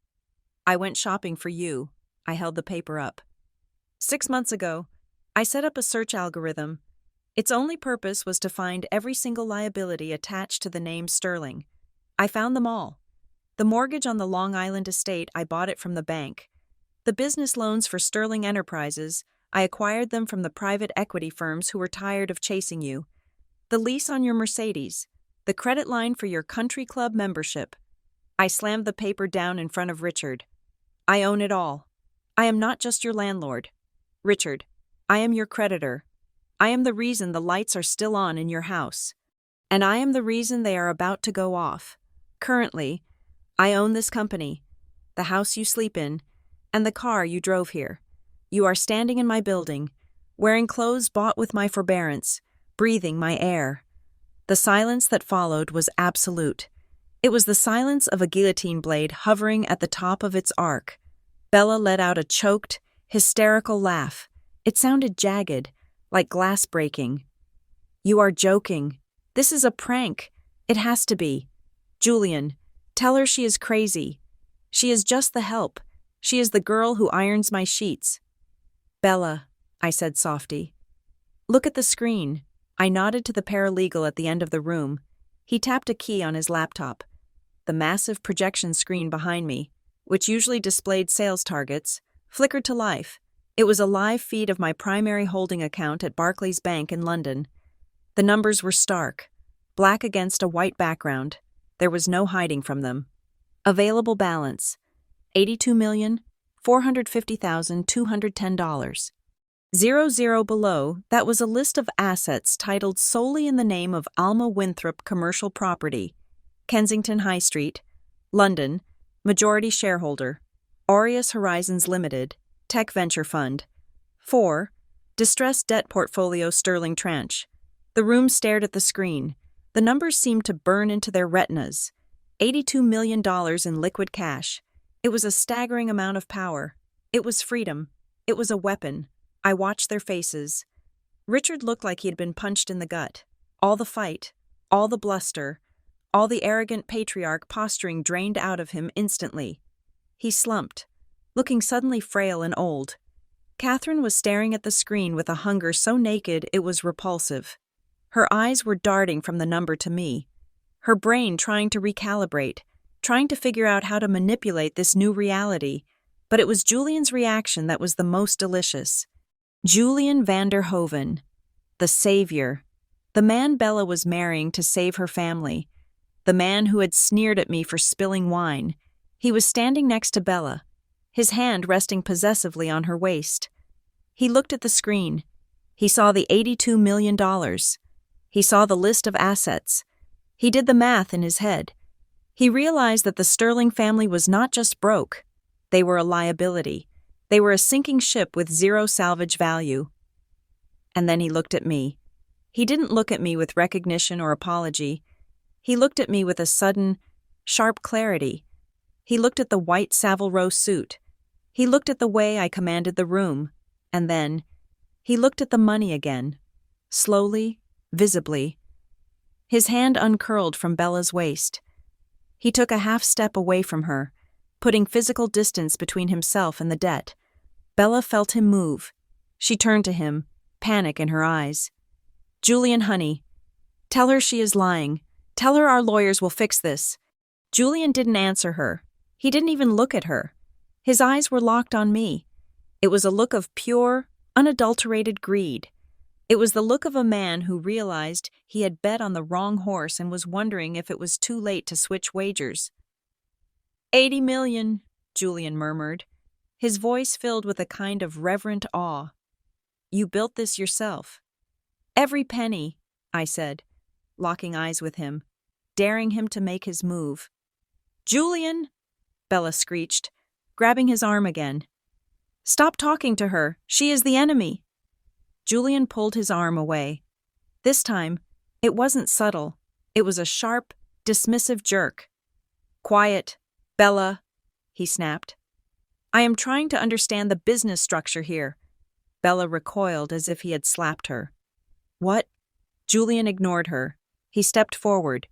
"I went shopping for you." I held the paper up. 6 months ago, I set up a search algorithm. Its only purpose was to find every single liability attached to the name Sterling. I found them all. The mortgage on the Long Island estate, I bought it from the bank. The business loans for Sterling Enterprises, I acquired them from the private equity firms who were tired of chasing you. The lease on your Mercedes, the credit line for your country club membership. I slammed the paper down in front of Richard. "I own it all. I am not just your landlord. Richard, I am your creditor. I am the reason the lights are still on in your house. And I am the reason they are about to go off. Currently, I own this company, the house you sleep in, and the car you drove here. You are standing in my building, wearing clothes bought with my forbearance, breathing my air." The silence that followed was absolute. It was the silence of a guillotine blade hovering at the top of its arc. Bella let out a choked, hysterical laugh. It sounded jagged, like glass breaking. "You are joking. This is a prank. It has to be. Julian, tell her she is crazy. She is just the help. She is the girl who irons my sheets." "Bella," I said softly. "Look at the screen." I nodded to the paralegal at the end of the room. He tapped a key on his laptop. The massive projection screen behind me, which usually displayed sales targets, flickered to life. It was a live feed of my primary holding account at Barclays Bank in London. The numbers were stark, black against a white background. There was no hiding from them. Available balance, $82,450,210. 00 below, that was a list of assets titled solely in the name of Alma Winthrop Commercial Property, Kensington High Street, London, majority shareholder, Aureus Horizons Limited, Tech Venture Fund. 4. Distressed debt portfolio sterling tranche. The room stared at the screen. The numbers seemed to burn into their retinas. $82 million in liquid cash. It was a staggering amount of power. It was freedom. It was a weapon. I watched their faces. Richard looked like he had been punched in the gut. All the fight, all the bluster, all the arrogant patriarch posturing drained out of him instantly. He slumped, looking suddenly frail and old. Catherine was staring at the screen with a hunger so naked it was repulsive. Her eyes were darting from the number to me, her brain trying to recalibrate, trying to figure out how to manipulate this new reality. But it was Julian's reaction that was the most delicious. Julian van der Hoven, the savior, the man Bella was marrying to save her family, the man who had sneered at me for spilling wine. He was standing next to Bella, his hand resting possessively on her waist. He looked at the screen. He saw the $82 million. He saw the list of assets. He did the math in his head. He realized that the Sterling family was not just broke. They were a liability. They were a sinking ship with zero salvage value. And then he looked at me. He didn't look at me with recognition or apology. He looked at me with a sudden, sharp clarity. He looked at the white Savile Row suit. He looked at the way I commanded the room. And then, he looked at the money again. Slowly, visibly. His hand uncurled from Bella's waist. He took a half step away from her, putting physical distance between himself and the debt. Bella felt him move. She turned to him, panic in her eyes. "Julian, honey, tell her she is lying. Tell her our lawyers will fix this." Julian didn't answer her. He didn't even look at her. His eyes were locked on me. It was a look of pure, unadulterated greed. It was the look of a man who realized he had bet on the wrong horse and was wondering if it was too late to switch wagers. "$80 million, Julian murmured, his voice filled with a kind of reverent awe. "You built this yourself." "Every penny," I said, locking eyes with him, daring him to make his move. "Julian!" Bella screeched, grabbing his arm again. "Stop talking to her. She is the enemy." Julian pulled his arm away. This time, it wasn't subtle. It was a sharp, dismissive jerk. "Quiet, Bella," he snapped. "I am trying to understand the business structure here." Bella recoiled as if he had slapped her. "What?" Julian ignored her. He stepped forward,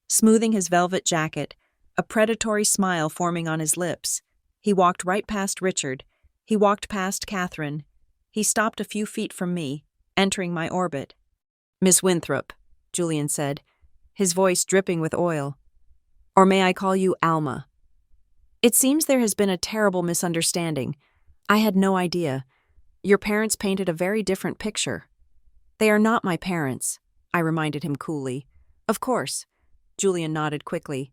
smoothing his velvet jacket, a predatory smile forming on his lips. He walked right past Richard. He walked past Catherine. He stopped a few feet from me, entering my orbit. "Miss Winthrop," Julian said, his voice dripping with oil. "Or may I call you Alma?" "It seems there has been a terrible misunderstanding. I had no idea. Your parents painted a very different picture." "They are not my parents," I reminded him coolly. "Of course." Julian nodded quickly.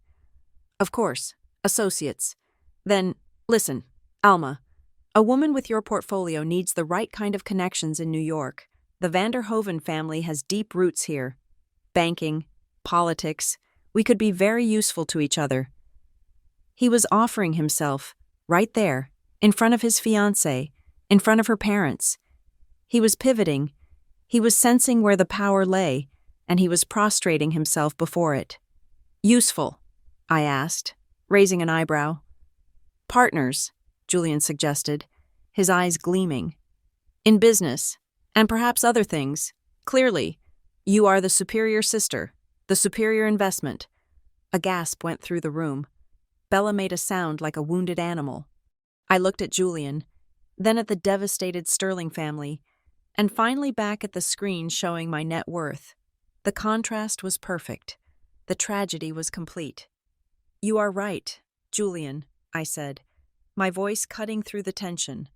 "Of course. Associates. Then, listen, Alma. A woman with your portfolio needs the right kind of connections in New York. The van der Hoven family has deep roots here. Banking, politics. We could be very useful to each other." He was offering himself, right there, in front of his fiancée, in front of her parents. He was pivoting. He was sensing where the power lay, and he was prostrating himself before it. Useful. I asked, raising an eyebrow. Partners, Julian suggested, his eyes gleaming. In business, and perhaps other things. Clearly, you are the superior sister, the superior investment. A gasp went through the room. Bella made a sound like a wounded animal. I looked at Julian, then at the devastated Sterling family, and finally back at the screen showing my net worth. The contrast was perfect. The tragedy was complete. You are right, Julian, I said, my voice cutting through the tension.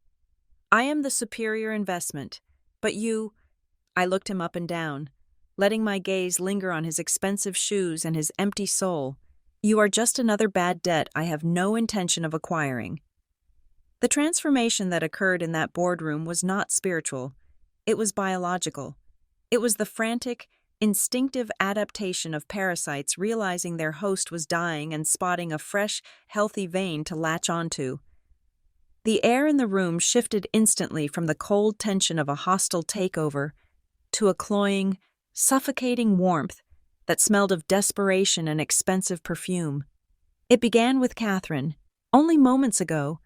I am the superior investment, but you— I looked him up and down, letting my gaze linger on his expensive shoes and his empty soul. You are just another bad debt I have no intention of acquiring. The transformation that occurred in that boardroom was not spiritual. It was biological. It was the frantic, instinctive adaptation of parasites realizing their host was dying and spotting a fresh, healthy vein to latch onto. The air in the room shifted instantly from the cold tension of a hostile takeover to a cloying, suffocating warmth that smelled of desperation and expensive perfume. It began with Catherine. Only moments ago,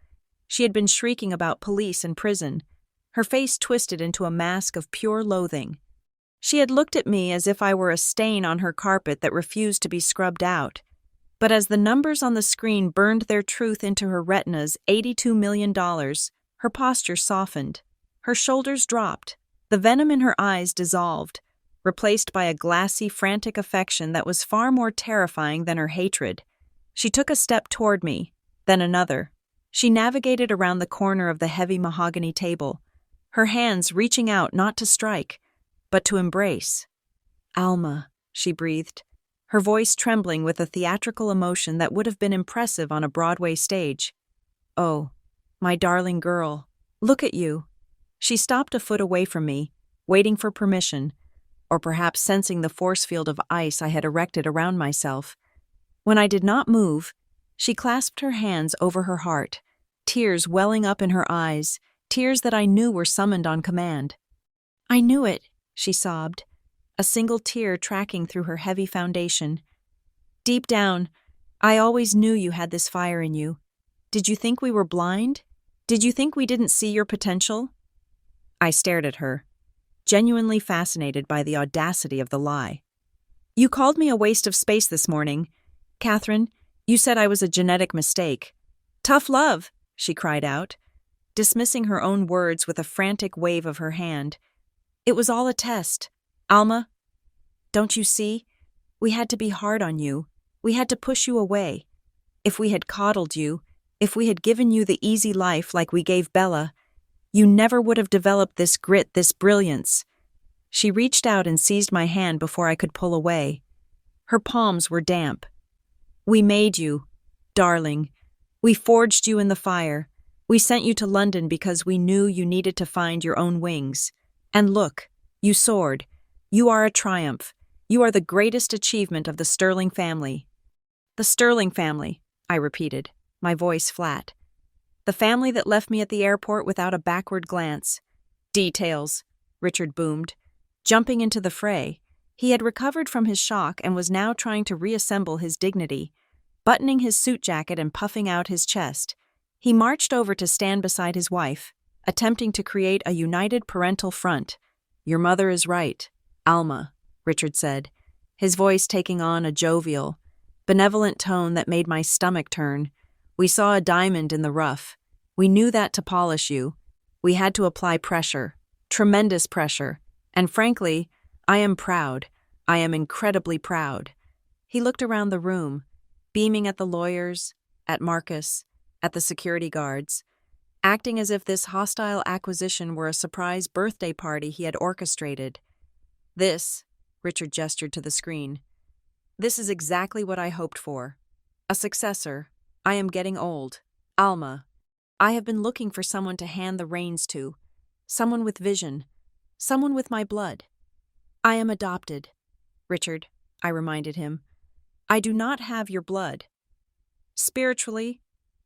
she had been shrieking about police and prison, her face twisted into a mask of pure loathing. She had looked at me as if I were a stain on her carpet that refused to be scrubbed out. But as the numbers on the screen burned their truth into her retinas, $82 million, her posture softened. Her shoulders dropped. The venom in her eyes dissolved, replaced by a glassy, frantic affection that was far more terrifying than her hatred. She took a step toward me, then another. She navigated around the corner of the heavy mahogany table, her hands reaching out not to strike, but to embrace. Alma, she breathed, her voice trembling with a theatrical emotion that would have been impressive on a Broadway stage. Oh, my darling girl, look at you. She stopped a foot away from me, waiting for permission, or perhaps sensing the force field of ice I had erected around myself. When I did not move, she clasped her hands over her heart, tears welling up in her eyes, tears that I knew were summoned on command. I knew it, she sobbed, a single tear tracking through her heavy foundation. Deep down, I always knew you had this fire in you. Did you think we were blind? Did you think we didn't see your potential? I stared at her, genuinely fascinated by the audacity of the lie. You called me a waste of space this morning. Catherine, you said I was a genetic mistake. Tough love, she cried out, dismissing her own words with a frantic wave of her hand. It was all a test. Alma, don't you see? We had to be hard on you. We had to push you away. If we had coddled you, if we had given you the easy life like we gave Bella, you never would have developed this grit, this brilliance. She reached out and seized my hand before I could pull away. Her palms were damp. We made you, darling. We forged you in the fire. We sent you to London because we knew you needed to find your own wings. And look, you soared. You are a triumph. You are the greatest achievement of the Sterling family. The Sterling family, I repeated, my voice flat. The family that left me at the airport without a backward glance. Details, Richard boomed. Jumping into the fray, he had recovered from his shock and was now trying to reassemble his dignity. Buttoning his suit jacket and puffing out his chest, he marched over to stand beside his wife, attempting to create a united parental front. Your mother is right, Alma, Richard said, his voice taking on a jovial, benevolent tone that made my stomach turn. We saw a diamond in the rough. We knew that to polish you. We had to apply pressure, tremendous pressure, and frankly, I am proud. I am incredibly proud. He looked around the room, beaming at the lawyers, at Marcus, at the security guards, acting as if this hostile acquisition were a surprise birthday party he had orchestrated. This, Richard gestured to the screen, this is exactly what I hoped for. A successor. I am getting old. Alma. I have been looking for someone to hand the reins to. Someone with vision. Someone with my blood. I am adopted. Richard, I reminded him. I do not have your blood. Spiritually,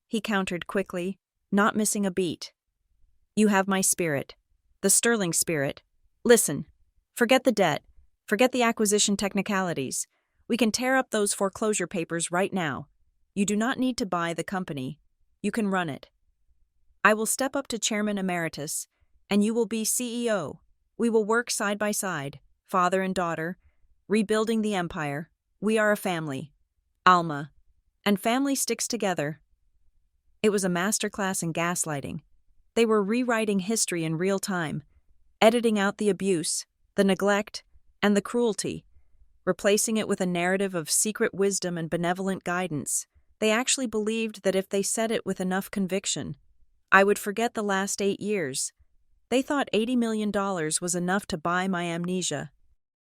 he countered quickly, not missing a beat. You have my spirit. The Sterling spirit. Listen. Forget the debt. Forget the acquisition technicalities. We can tear up those foreclosure papers right now. You do not need to buy the company. You can run it. I will step up to Chairman Emeritus, and you will be CEO. We will work side by side, father and daughter, rebuilding the empire. We are a family. Alma. And family sticks together. It was a masterclass in gaslighting. They were rewriting history in real time, editing out the abuse, the neglect, and the cruelty, replacing it with a narrative of secret wisdom and benevolent guidance. They actually believed that if they said it with enough conviction, I would forget the last 8 years. They thought $80 million was enough to buy my amnesia.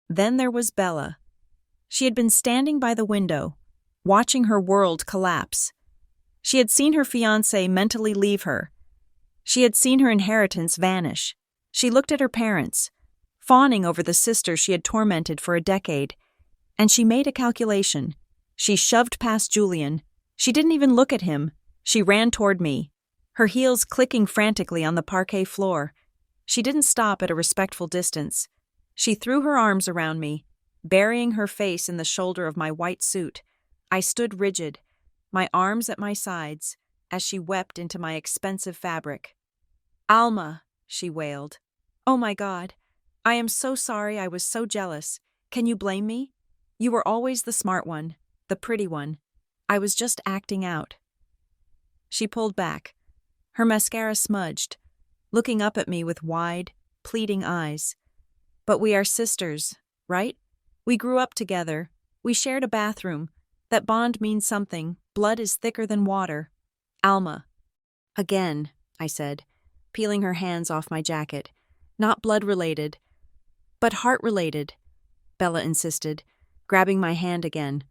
Then there was Bella. She had been standing by the window, watching her world collapse. She had seen her fiancé mentally leave her. She had seen her inheritance vanish. She looked at her parents, fawning over the sister she had tormented for a decade, and she made a calculation. She shoved past Julian. She didn't even look at him. She ran toward me, her heels clicking frantically on the parquet floor. She didn't stop at a respectful distance. She threw her arms around me, burying her face in the shoulder of my white suit. I stood rigid, my arms at my sides, as she wept into my expensive fabric. "Alma," she wailed. "Oh my God. I am so sorry. I was so jealous. Can you blame me? You were always the smart one, the pretty one. I was just acting out." She pulled back, her mascara smudged, looking up at me with wide, pleading eyes. "But we are sisters, right? We grew up together. We shared a bathroom. That bond means something. Blood is thicker than water. Alma." "Again," I said, peeling her hands off my jacket. "Not blood-related, but heart-related," Bella insisted, grabbing my hand again.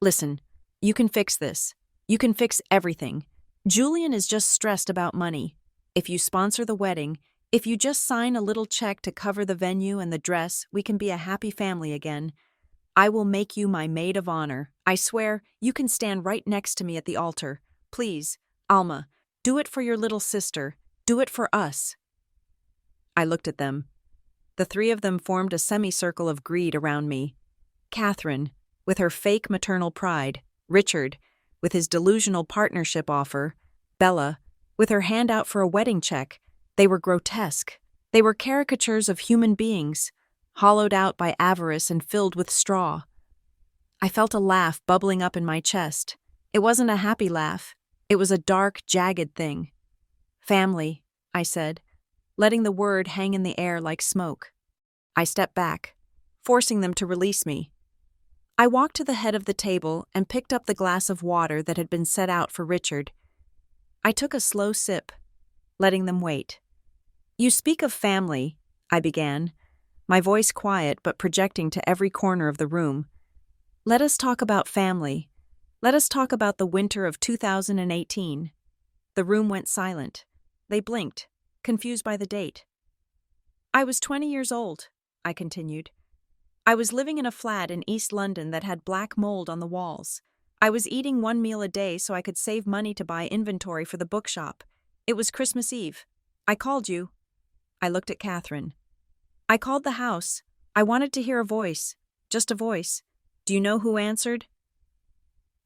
"Listen, you can fix this. You can fix everything. Julian is just stressed about money. If you sponsor the wedding, if you just sign a little check to cover the venue and the dress, we can be a happy family again. I will make you my maid of honor. I swear, you can stand right next to me at the altar. Please, Alma, do it for your little sister. Do it for us." I looked at them. The three of them formed a semicircle of greed around me. Catherine, with her fake maternal pride, Richard, with his delusional partnership offer, Bella, with her hand out for a wedding check. They were grotesque. They were caricatures of human beings, hollowed out by avarice and filled with straw. I felt a laugh bubbling up in my chest. It wasn't a happy laugh. It was a dark, jagged thing. "Family," I said, letting the word hang in the air like smoke. I stepped back, forcing them to release me. I walked to the head of the table and picked up the glass of water that had been set out for Richard. I took a slow sip, letting them wait. "You speak of family," I began, my voice quiet but projecting to every corner of the room. "Let us talk about family. Let us talk about the winter of 2018. The room went silent. They blinked, confused by the date. "I was 20 years old," I continued. "I was living in a flat in East London that had black mold on the walls. I was eating 1 meal a day so I could save money to buy inventory for the bookshop. It was Christmas Eve. I called you." I looked at Catherine. "I called the house. I wanted to hear a voice. Just a voice. Do you know who answered?"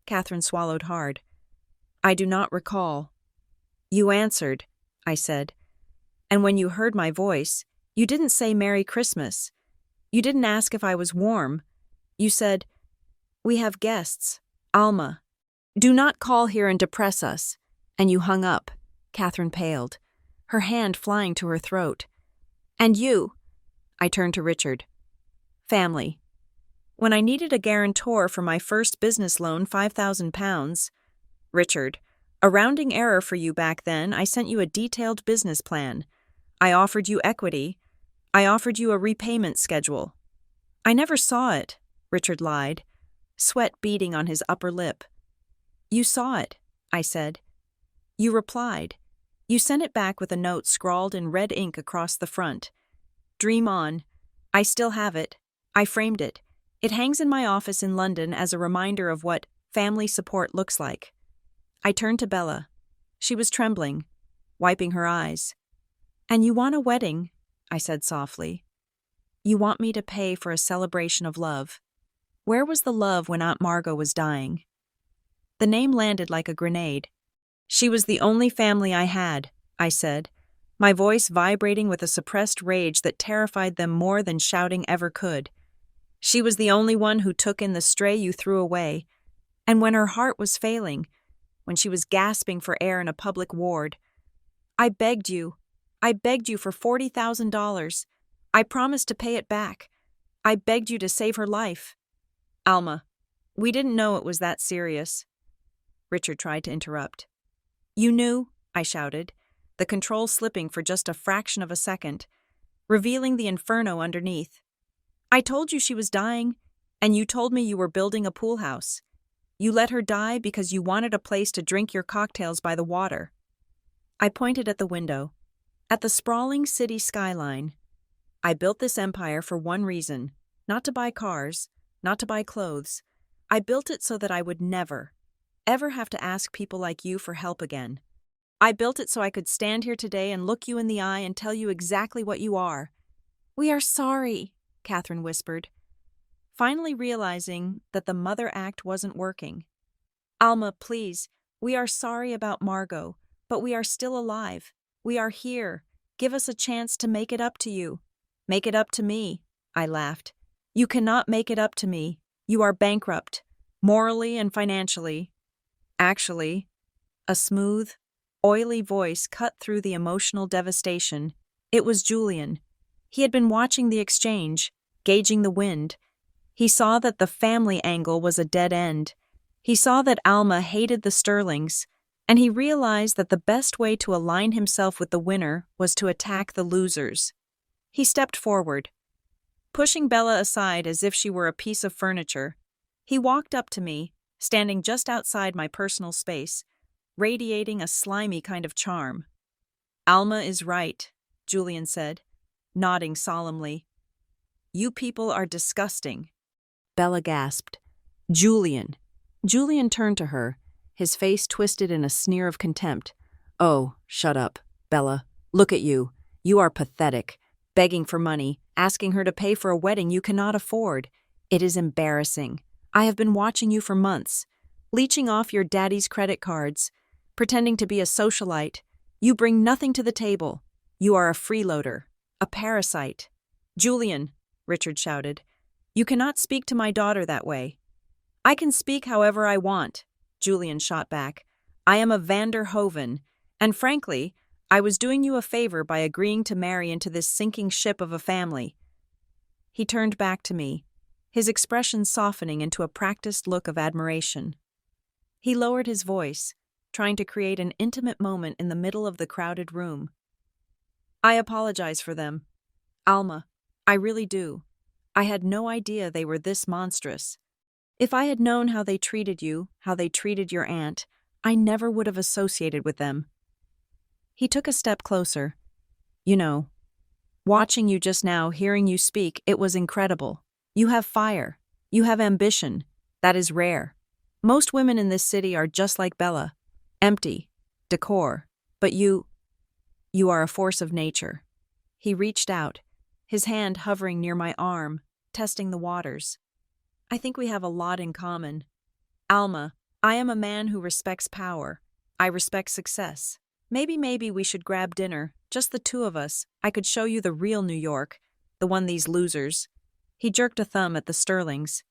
Catherine swallowed hard. "I do not recall." "You answered," I said. "And when you heard my voice, you didn't say Merry Christmas. You didn't ask if I was warm. You said, 'We have guests. Alma. Do not call here and depress us.' And you hung up." Catherine paled, her hand flying to her throat. "And you?" I turned to Richard. "Family. When I needed a guarantor for my first business loan, £5,000. Richard, a rounding error for you back then, I sent you a detailed business plan. I offered you equity. I offered you a repayment schedule." "I never saw it," Richard lied, sweat beading on his upper lip. "You saw it," I said. "You replied. You sent it back with a note scrawled in red ink across the front. 'Dream on.' I still have it. I framed it. It hangs in my office in London as a reminder of what family support looks like." I turned to Bella. She was trembling, wiping her eyes. "And you want a wedding," I said softly. "You want me to pay for a celebration of love. Where was the love when Aunt Margot was dying? The name landed like a grenade. She was the only family I had, I said, my voice vibrating with a suppressed rage that terrified them more than shouting ever could. She was the only one who took in the stray you threw away, and when her heart was failing, when she was gasping for air in a public ward, I begged you for $40,000. I promised to pay it back. I begged you to save her life. Alma, we didn't know it was that serious. Richard tried to interrupt. You knew, I shouted, the control slipping for just a fraction of a second, revealing the inferno underneath. I told you she was dying, and you told me you were building a pool house. You let her die because you wanted a place to drink your cocktails by the water. I pointed at the window, at the sprawling city skyline. I built this empire for one reason, not to buy cars, not to buy clothes. I built it so that I would never, ever have to ask people like you for help again. I built it so I could stand here today and look you in the eye and tell you exactly what you are. We are sorry, Catherine whispered, finally realizing that the mother act wasn't working. Alma, please, we are sorry about Margot, but we are still alive. We are here. Give us a chance to make it up to you. Make it up to me, I laughed. You cannot make it up to me. You are bankrupt, morally and financially. Actually, a smooth, oily voice cut through the emotional devastation. It was Julian. He had been watching the exchange, gauging the wind. He saw that the family angle was a dead end. He saw that Alma hated the Sterlings, and he realized that the best way to align himself with the winner was to attack the losers. He stepped forward, pushing Bella aside as if she were a piece of furniture. He walked up to me, standing just outside my personal space, radiating a slimy kind of charm. Alma is right, Julian said, nodding solemnly. You people are disgusting. Bella gasped. Julian. Julian turned to her, his face twisted in a sneer of contempt. Oh, shut up, Bella. Look at you. You are pathetic. Begging for money, asking her to pay for a wedding you cannot afford. It is embarrassing. I have been watching you for months, leeching off your daddy's credit cards, pretending to be a socialite. You bring nothing to the table. You are a freeloader, a parasite. Julian, Richard shouted, you cannot speak to my daughter that way. I can speak however I want, Julian shot back. I am a van der Hoven, and frankly, I was doing you a favor by agreeing to marry into this sinking ship of a family. He turned back to me, his expression softening into a practiced look of admiration. He lowered his voice, trying to create an intimate moment in the middle of the crowded room. I apologize for them. Alma, I really do. I had no idea they were this monstrous. If I had known how they treated you, how they treated your aunt, I never would have associated with them. He took a step closer. You know, watching you just now, hearing you speak, it was incredible. You have fire. You have ambition. That is rare. Most women in this city are just like Bella. Empty. Decor. But you are a force of nature. He reached out, his hand hovering near my arm, testing the waters. I think we have a lot in common. Alma, I am a man who respects power. I respect success. Maybe we should grab dinner, just the two of us. I could show you the real New York, the one these losers. He jerked a thumb at the Sterlings.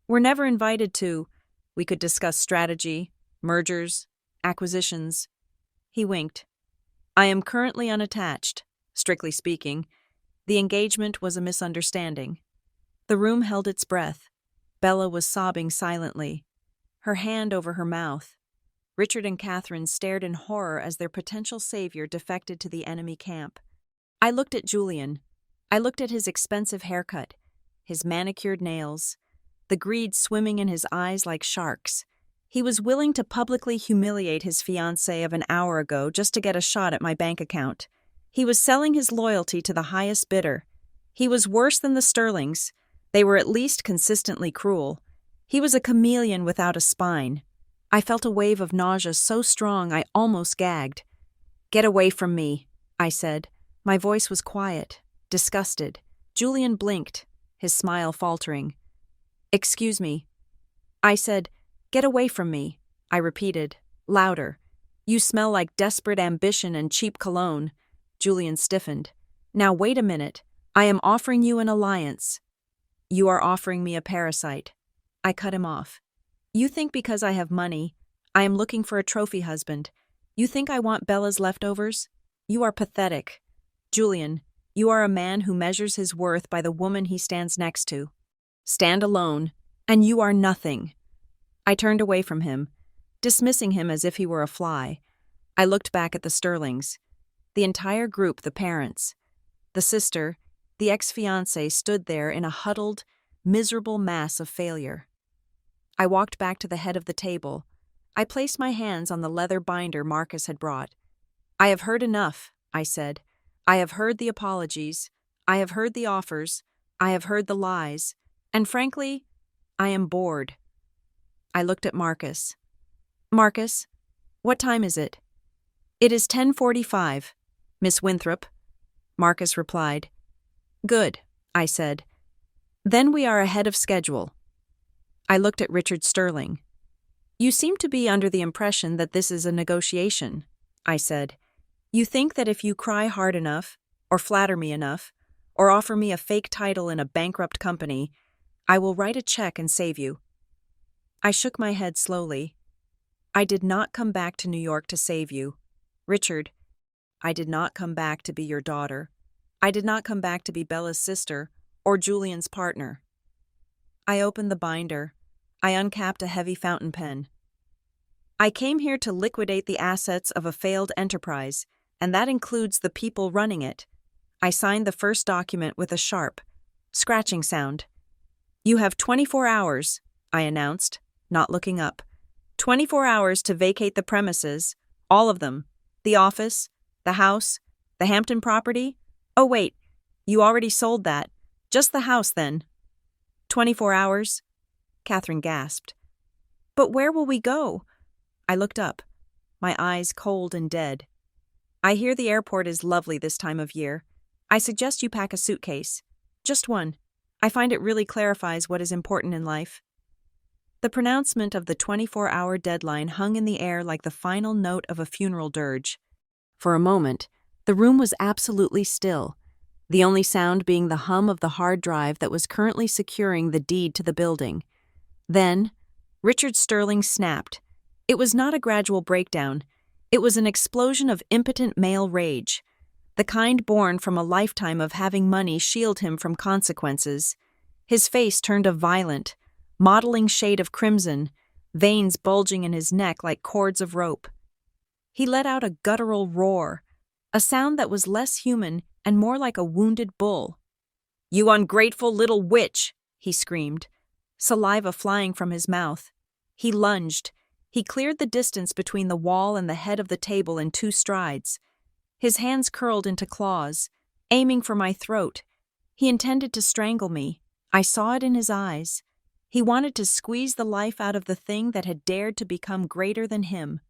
We're never invited to. We could discuss strategy, mergers, acquisitions. He winked. I am currently unattached, strictly speaking. The engagement was a misunderstanding. The room held its breath. Bella was sobbing silently, her hand over her mouth. Richard and Catherine stared in horror as their potential savior defected to the enemy camp. I looked at Julian. I looked at his expensive haircut, his manicured nails, the greed swimming in his eyes like sharks. He was willing to publicly humiliate his fiancée of an hour ago just to get a shot at my bank account. He was selling his loyalty to the highest bidder. He was worse than the Sterlings. They were at least consistently cruel. He was a chameleon without a spine. I felt a wave of nausea so strong I almost gagged. Get away from me, I said. My voice was quiet, disgusted. Julian blinked, his smile faltering. Excuse me. I said, "Get away from me," I repeated, louder. "You smell like desperate ambition and cheap cologne." Julian stiffened. "Now wait a minute. I am offering you an alliance." "You are offering me a parasite." I cut him off. "You think because I have money, I am looking for a trophy husband. You think I want Bella's leftovers? You are pathetic. Julian, you are a man who measures his worth by the woman he stands next to. Stand alone, and you are nothing." I turned away from him, dismissing him as if he were a fly. I looked back at the Sterlings. The entire group, the parents, the sister, the ex-fiancé stood there in a huddled, miserable mass of failure. I walked back to the head of the table. I placed my hands on the leather binder Marcus had brought. "I have heard enough," I said. "I have heard the apologies. I have heard the offers. I have heard the lies. And frankly, I am bored." I looked at Marcus. "Marcus, what time is it?" "It is 10:45, Miss Winthrop," Marcus replied. "Good," I said. "Then we are ahead of schedule." I looked at Richard Sterling. "You seem to be under the impression that this is a negotiation," I said. "You think that if you cry hard enough, or flatter me enough, or offer me a fake title in a bankrupt company, I will write a check and save you." I shook my head slowly. "I did not come back to New York to save you. Richard, I did not come back to be your daughter. I did not come back to be Bella's sister or Julian's partner." I opened the binder. I uncapped a heavy fountain pen. "I came here to liquidate the assets of a failed enterprise, and that includes the people running it." I signed the first document with a sharp, scratching sound. "You have 24 hours, I announced, not looking up. 24 hours to vacate the premises, all of them. The office, the house, the Hampton property. Oh wait, you already sold that. Just the house then." 24 hours? Catherine gasped. "But where will we go?" I looked up, my eyes cold and dead. "I hear the airport is lovely this time of year. I suggest you pack a suitcase. Just one. I find it really clarifies what is important in life." The pronouncement of the 24-hour deadline hung in the air like the final note of a funeral dirge. For a moment, the room was absolutely still, the only sound being the hum of the hard drive that was currently securing the deed to the building. Then, Richard Sterling snapped. It was not a gradual breakdown. It was an explosion of impotent male rage, the kind born from a lifetime of having money shield him from consequences. His face turned a violent, mottling shade of crimson, veins bulging in his neck like cords of rope. He let out a guttural roar, a sound that was less human and more like a wounded bull. "You ungrateful little witch!" he screamed, saliva flying from his mouth. He lunged. He cleared the distance between the wall and the head of the table in 2 strides. His hands curled into claws, aiming for my throat. He intended to strangle me. I saw it in his eyes. He wanted to squeeze the life out of the thing that had dared to become greater than him.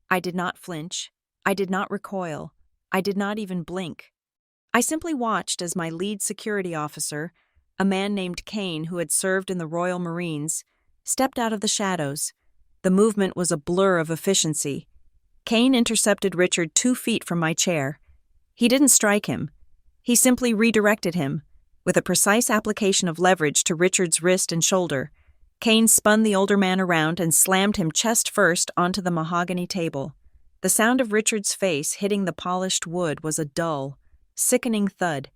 I did not flinch. I did not recoil. I did not even blink. I simply watched as my lead security officer, a man named Kane who had served in the Royal Marines, stepped out of the shadows. The movement was a blur of efficiency. Kane intercepted Richard 2 feet from my chair. He didn't strike him. He simply redirected him. With a precise application of leverage to Richard's wrist and shoulder, Kane spun the older man around and slammed him chest first onto the mahogany table. The sound of Richard's face hitting the polished wood was a dull, sickening thud.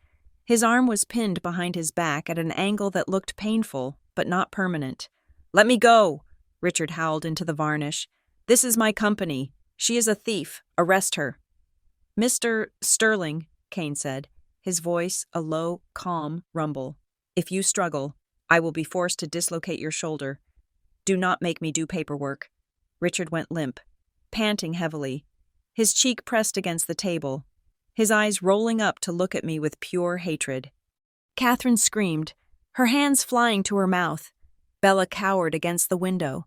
His arm was pinned behind his back at an angle that looked painful, but not permanent. "Let me go!" Richard howled into the varnish. "This is my company. She is a thief. Arrest her." "Mr. Sterling," Kane said, his voice a low, calm rumble. "If you struggle, I will be forced to dislocate your shoulder. Do not make me do paperwork." Richard went limp, panting heavily, his cheek pressed against the table, his eyes rolling up to look at me with pure hatred. Catherine screamed, her hands flying to her mouth. Bella cowered against the window,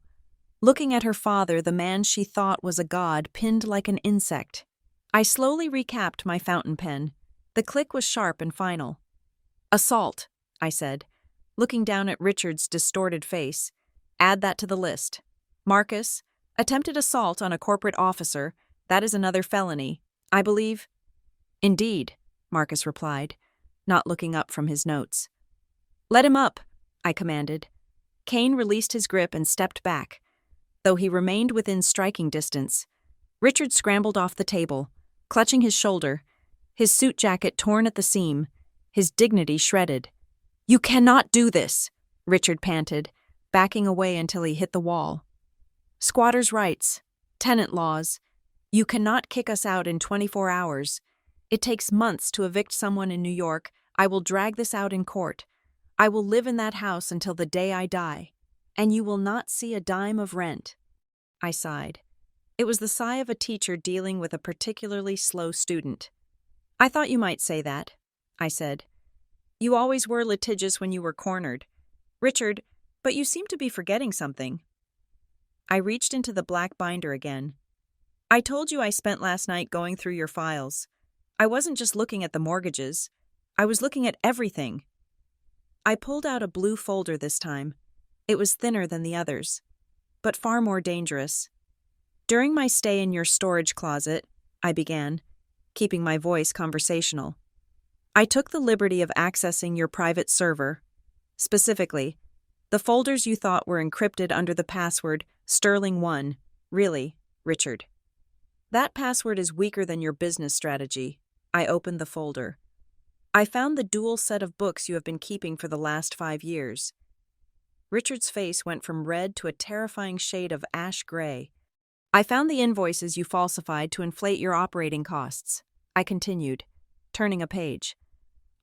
looking at her father, the man she thought was a god, pinned like an insect. I slowly recapped my fountain pen. The click was sharp and final. "Assault," I said. looking down at Richard's distorted face. Add that to the list. Marcus, attempted assault on a corporate officer. That is another felony, I believe. Indeed, Marcus replied, not looking up from his notes. Let him up, I commanded. Kane released his grip and stepped back. Though he remained within striking distance, Richard scrambled off the table, clutching his shoulder, his suit jacket torn at the seam, his dignity shredded. You cannot do this, Richard panted, backing away until he hit the wall. Squatters' rights, tenant laws. You cannot kick us out in 24 hours. It takes months to evict someone in New York. I will drag this out in court. I will live in that house until the day I die, and you will not see a dime of rent. I sighed. It was the sigh of a teacher dealing with a particularly slow student. I thought you might say that, I said. You always were litigious when you were cornered. Richard, but you seem to be forgetting something. I reached into the black binder again. I told you I spent last night going through your files. I wasn't just looking at the mortgages. I was looking at everything. I pulled out a blue folder this time. It was thinner than the others, but far more dangerous. During my stay in your storage closet, I began, keeping my voice conversational. I took the liberty of accessing your private server. Specifically, the folders you thought were encrypted under the password Sterling1. Really, Richard. That password is weaker than your business strategy. I opened the folder. I found the dual set of books you have been keeping for the last 5 years. Richard's face went from red to a terrifying shade of ash gray. I found the invoices you falsified to inflate your operating costs. I continued, turning a page.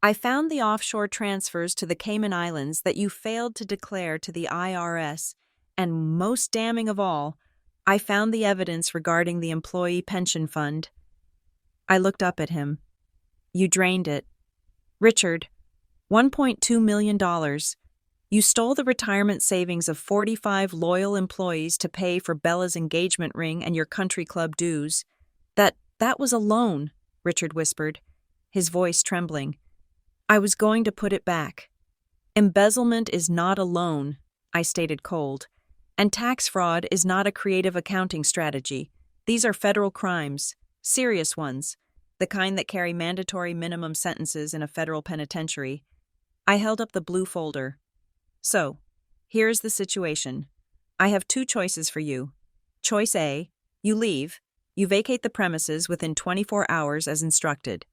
I found the offshore transfers to the Cayman Islands that you failed to declare to the IRS, and most damning of all, I found the evidence regarding the employee pension fund. I looked up at him. You drained it. Richard, $1.2 million. You stole the retirement savings of 45 loyal employees to pay for Bella's engagement ring and your country club dues. That was a loan, Richard whispered, his voice trembling. I was going to put it back. Embezzlement is not a loan, I stated cold, and tax fraud is not a creative accounting strategy. These are federal crimes, serious ones, the kind that carry mandatory minimum sentences in a federal penitentiary. I held up the blue folder. So, here's the situation. I have 2 choices for you. Choice A, you leave. You vacate the premises within 24 hours as instructed.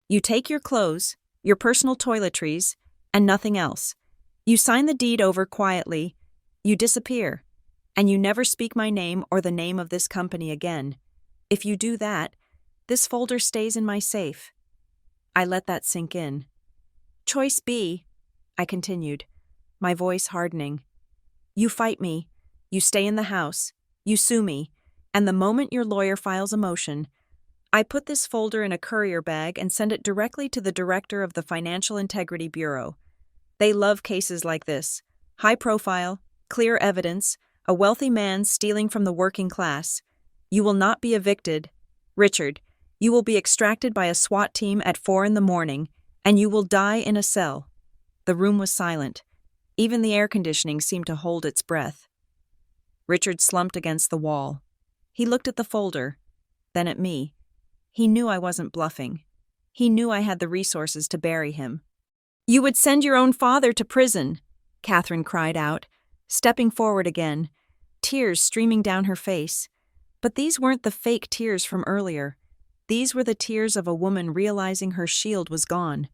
You take your clothes, your personal toiletries, and nothing else. You sign the deed over quietly. You disappear, and you never speak my name or the name of this company again. If you do that, this folder stays in my safe. I let that sink in. Choice B, I continued, my voice hardening. You fight me. You stay in the house. You sue me. And the moment your lawyer files a motion, I put this folder in a courier bag and send it directly to the director of the Financial Integrity Bureau. They love cases like this. High profile, clear evidence, a wealthy man stealing from the working class. You will not be evicted. Richard, you will be extracted by a SWAT team at 4 a.m, and you will die in a cell. The room was silent. Even the air conditioning seemed to hold its breath. Richard slumped against the wall. He looked at the folder, then at me. He knew I wasn't bluffing. He knew I had the resources to bury him. You would send your own father to prison, Catherine cried out, stepping forward again, tears streaming down her face. But these weren't the fake tears from earlier. These were the tears of a woman realizing her shield was gone.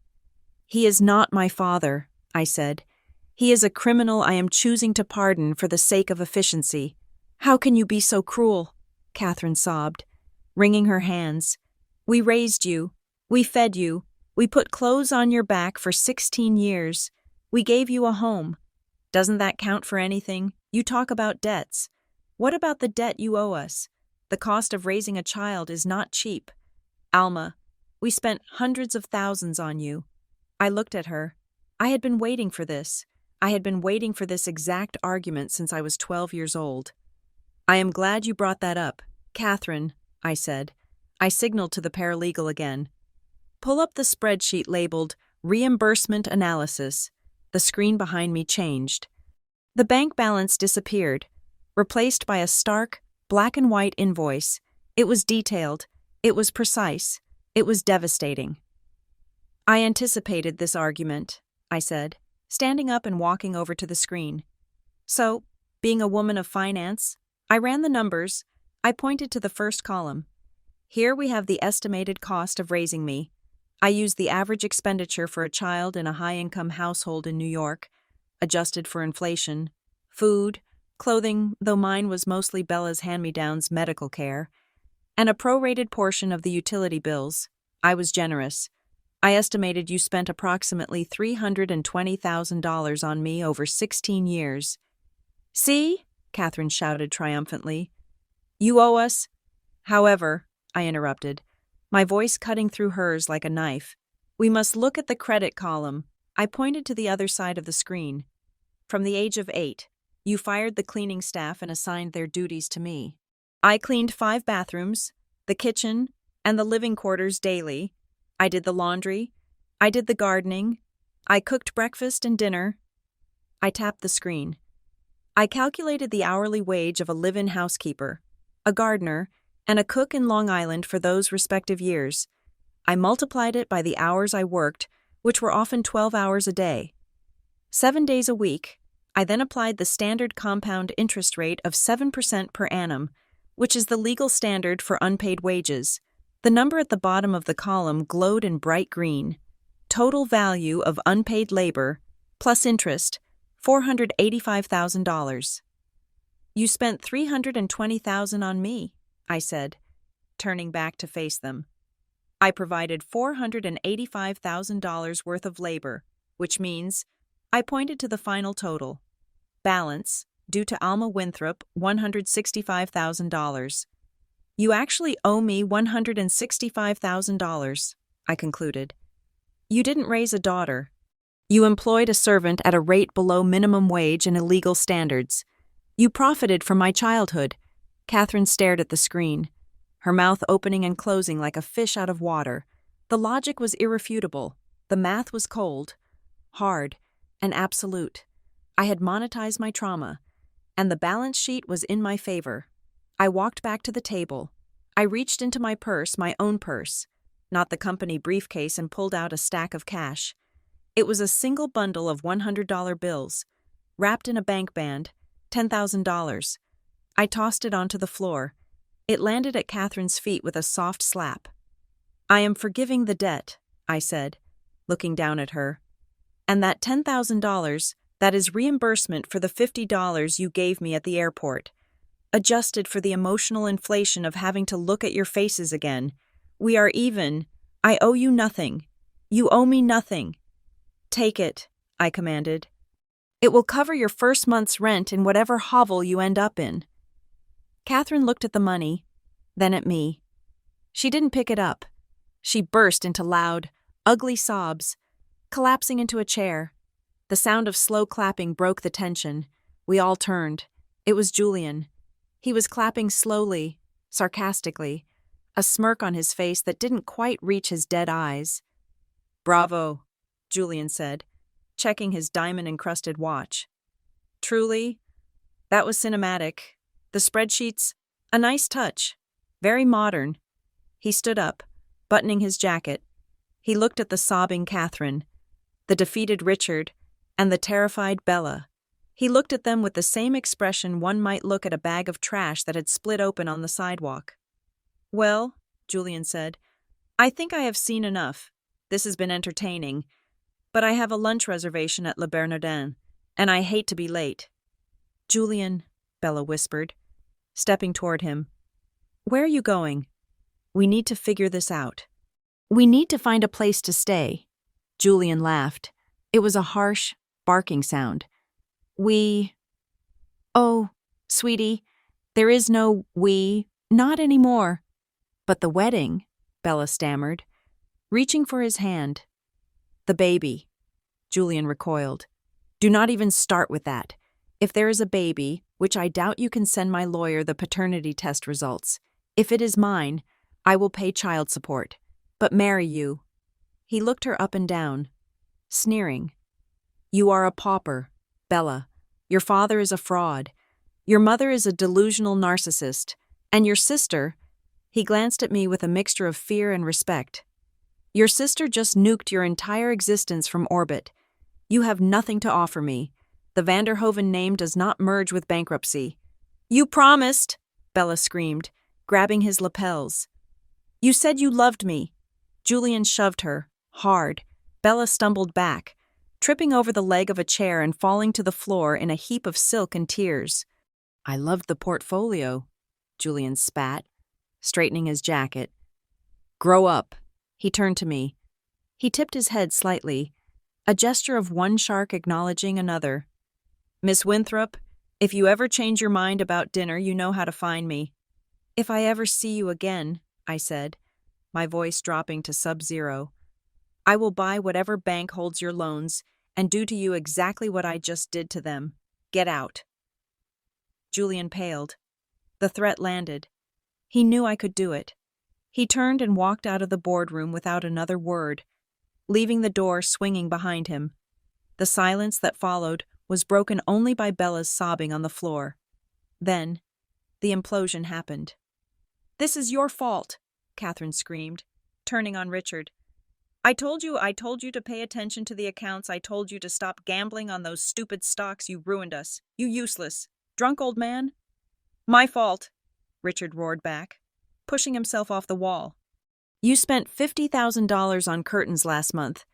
He is not my father, I said. He is a criminal I am choosing to pardon for the sake of efficiency. How can you be so cruel? Catherine sobbed, wringing her hands. We raised you. We fed you. We put clothes on your back for 16 years. We gave you a home. Doesn't that count for anything? You talk about debts. What about the debt you owe us? The cost of raising a child is not cheap. Alma, we spent hundreds of thousands on you. I looked at her. I had been waiting for this. I had been waiting for this exact argument since I was 12 years old. I am glad you brought that up, Catherine, I said. I signaled to the paralegal again. Pull up the spreadsheet labeled Reimbursement Analysis. The screen behind me changed. The bank balance disappeared, replaced by a stark, black and white invoice. It was detailed. It was precise. It was devastating. I anticipated this argument, I said, standing up and walking over to the screen. So, being a woman of finance, I ran the numbers. I pointed to the first column. Here we have the estimated cost of raising me. I used the average expenditure for a child in a high-income household in New York, adjusted for inflation, food, clothing, though mine was mostly Bella's hand-me-downs, medical care, and a prorated portion of the utility bills. I was generous. I estimated you spent approximately $320,000 on me over 16 years. See? Catherine shouted triumphantly. You owe us. However, I interrupted, my voice cutting through hers like a knife. We must look at the credit column. I pointed to the other side of the screen. From the age of 8, you fired the cleaning staff and assigned their duties to me. I cleaned 5 bathrooms, the kitchen, and the living quarters daily. I did the laundry. I did the gardening. I cooked breakfast and dinner. I tapped the screen. I calculated the hourly wage of a live-in housekeeper, a gardener, and a cook in Long Island for those respective years. I multiplied it by the hours I worked, which were often 12 hours a day. 7 days a week. I then applied the standard compound interest rate of 7% per annum, which is the legal standard for unpaid wages. The number at the bottom of the column glowed in bright green. Total value of unpaid labor, plus interest, $485,000. You spent $320,000 on me, I said, turning back to face them. I provided $485,000 worth of labor, which means I pointed to the final total. Balance, due to Alma Winthrop, $165,000. You actually owe me $165,000, I concluded. You didn't raise a daughter. You employed a servant at a rate below minimum wage and illegal standards. You profited from my childhood. Catherine stared at the screen, her mouth opening and closing like a fish out of water. The logic was irrefutable. The math was cold, hard, and absolute. I had monetized my trauma, and the balance sheet was in my favor. I walked back to the table. I reached into my purse, my own purse, not the company briefcase, and pulled out a stack of cash. It was a single bundle of $100 bills, wrapped in a bank band, $10,000. I tossed it onto the floor. It landed at Catherine's feet with a soft slap. I am forgiving the debt, I said, looking down at her. And that $10,000, that is reimbursement for the $50 you gave me at the airport. Adjusted for the emotional inflation of having to look at your faces again. We are even. I owe you nothing. You owe me nothing. Take it, I commanded. It will cover your first month's rent in whatever hovel you end up in. Catherine looked at the money, then at me. She didn't pick it up. She burst into loud, ugly sobs, collapsing into a chair. The sound of slow clapping broke the tension. We all turned. It was Julian. He was clapping slowly, sarcastically, a smirk on his face that didn't quite reach his dead eyes. Bravo, Julian said, checking his diamond-encrusted watch. Truly, that was cinematic. The spreadsheets, a nice touch, very modern. He stood up, buttoning his jacket. He looked at the sobbing Catherine, the defeated Richard, and the terrified Bella. He looked at them with the same expression one might look at a bag of trash that had split open on the sidewalk. Well, Julian said, I think I have seen enough. This has been entertaining, but I have a lunch reservation at Le Bernardin, and I hate to be late. Julian, Bella whispered, stepping toward him. Where are you going? We need to figure this out. We need to find a place to stay. Julian laughed. It was a harsh, barking sound. Oh, sweetie, there is no we, not anymore. But the wedding, Bella stammered, reaching for his hand. The baby, Julian recoiled. Do not even start with that. If there is a baby, which I doubt, you can send my lawyer the paternity test results. If it is mine, I will pay child support. But marry you. He looked her up and down, sneering. You are a pauper, Bella. Your father is a fraud. Your mother is a delusional narcissist. And your sister, he glanced at me with a mixture of fear and respect. Your sister just nuked your entire existence from orbit. You have nothing to offer me. The Vanderhoven name does not merge with bankruptcy. You promised, Bella screamed, grabbing his lapels. You said you loved me. Julian shoved her, hard. Bella stumbled back, tripping over the leg of a chair and falling to the floor in a heap of silk and tears. I loved the portfolio, Julian spat, straightening his jacket. Grow up. He turned to me. He tipped his head slightly, a gesture of one shark acknowledging another. Miss Winthrop, if you ever change your mind about dinner, you know how to find me. If I ever see you again, I said, my voice dropping to sub-zero, I will buy whatever bank holds your loans and do to you exactly what I just did to them. Get out. Julian paled. The threat landed. He knew I could do it. He turned and walked out of the boardroom without another word, leaving the door swinging behind him. The silence that followed was broken only by Bella's sobbing on the floor. Then, the implosion happened. This is your fault, Catherine screamed, turning on Richard. I told you to pay attention to the accounts. I told you to stop gambling on those stupid stocks. You ruined us. You useless, drunk old man. My fault, Richard roared back, pushing himself off the wall. You spent $50,000 on curtains last month.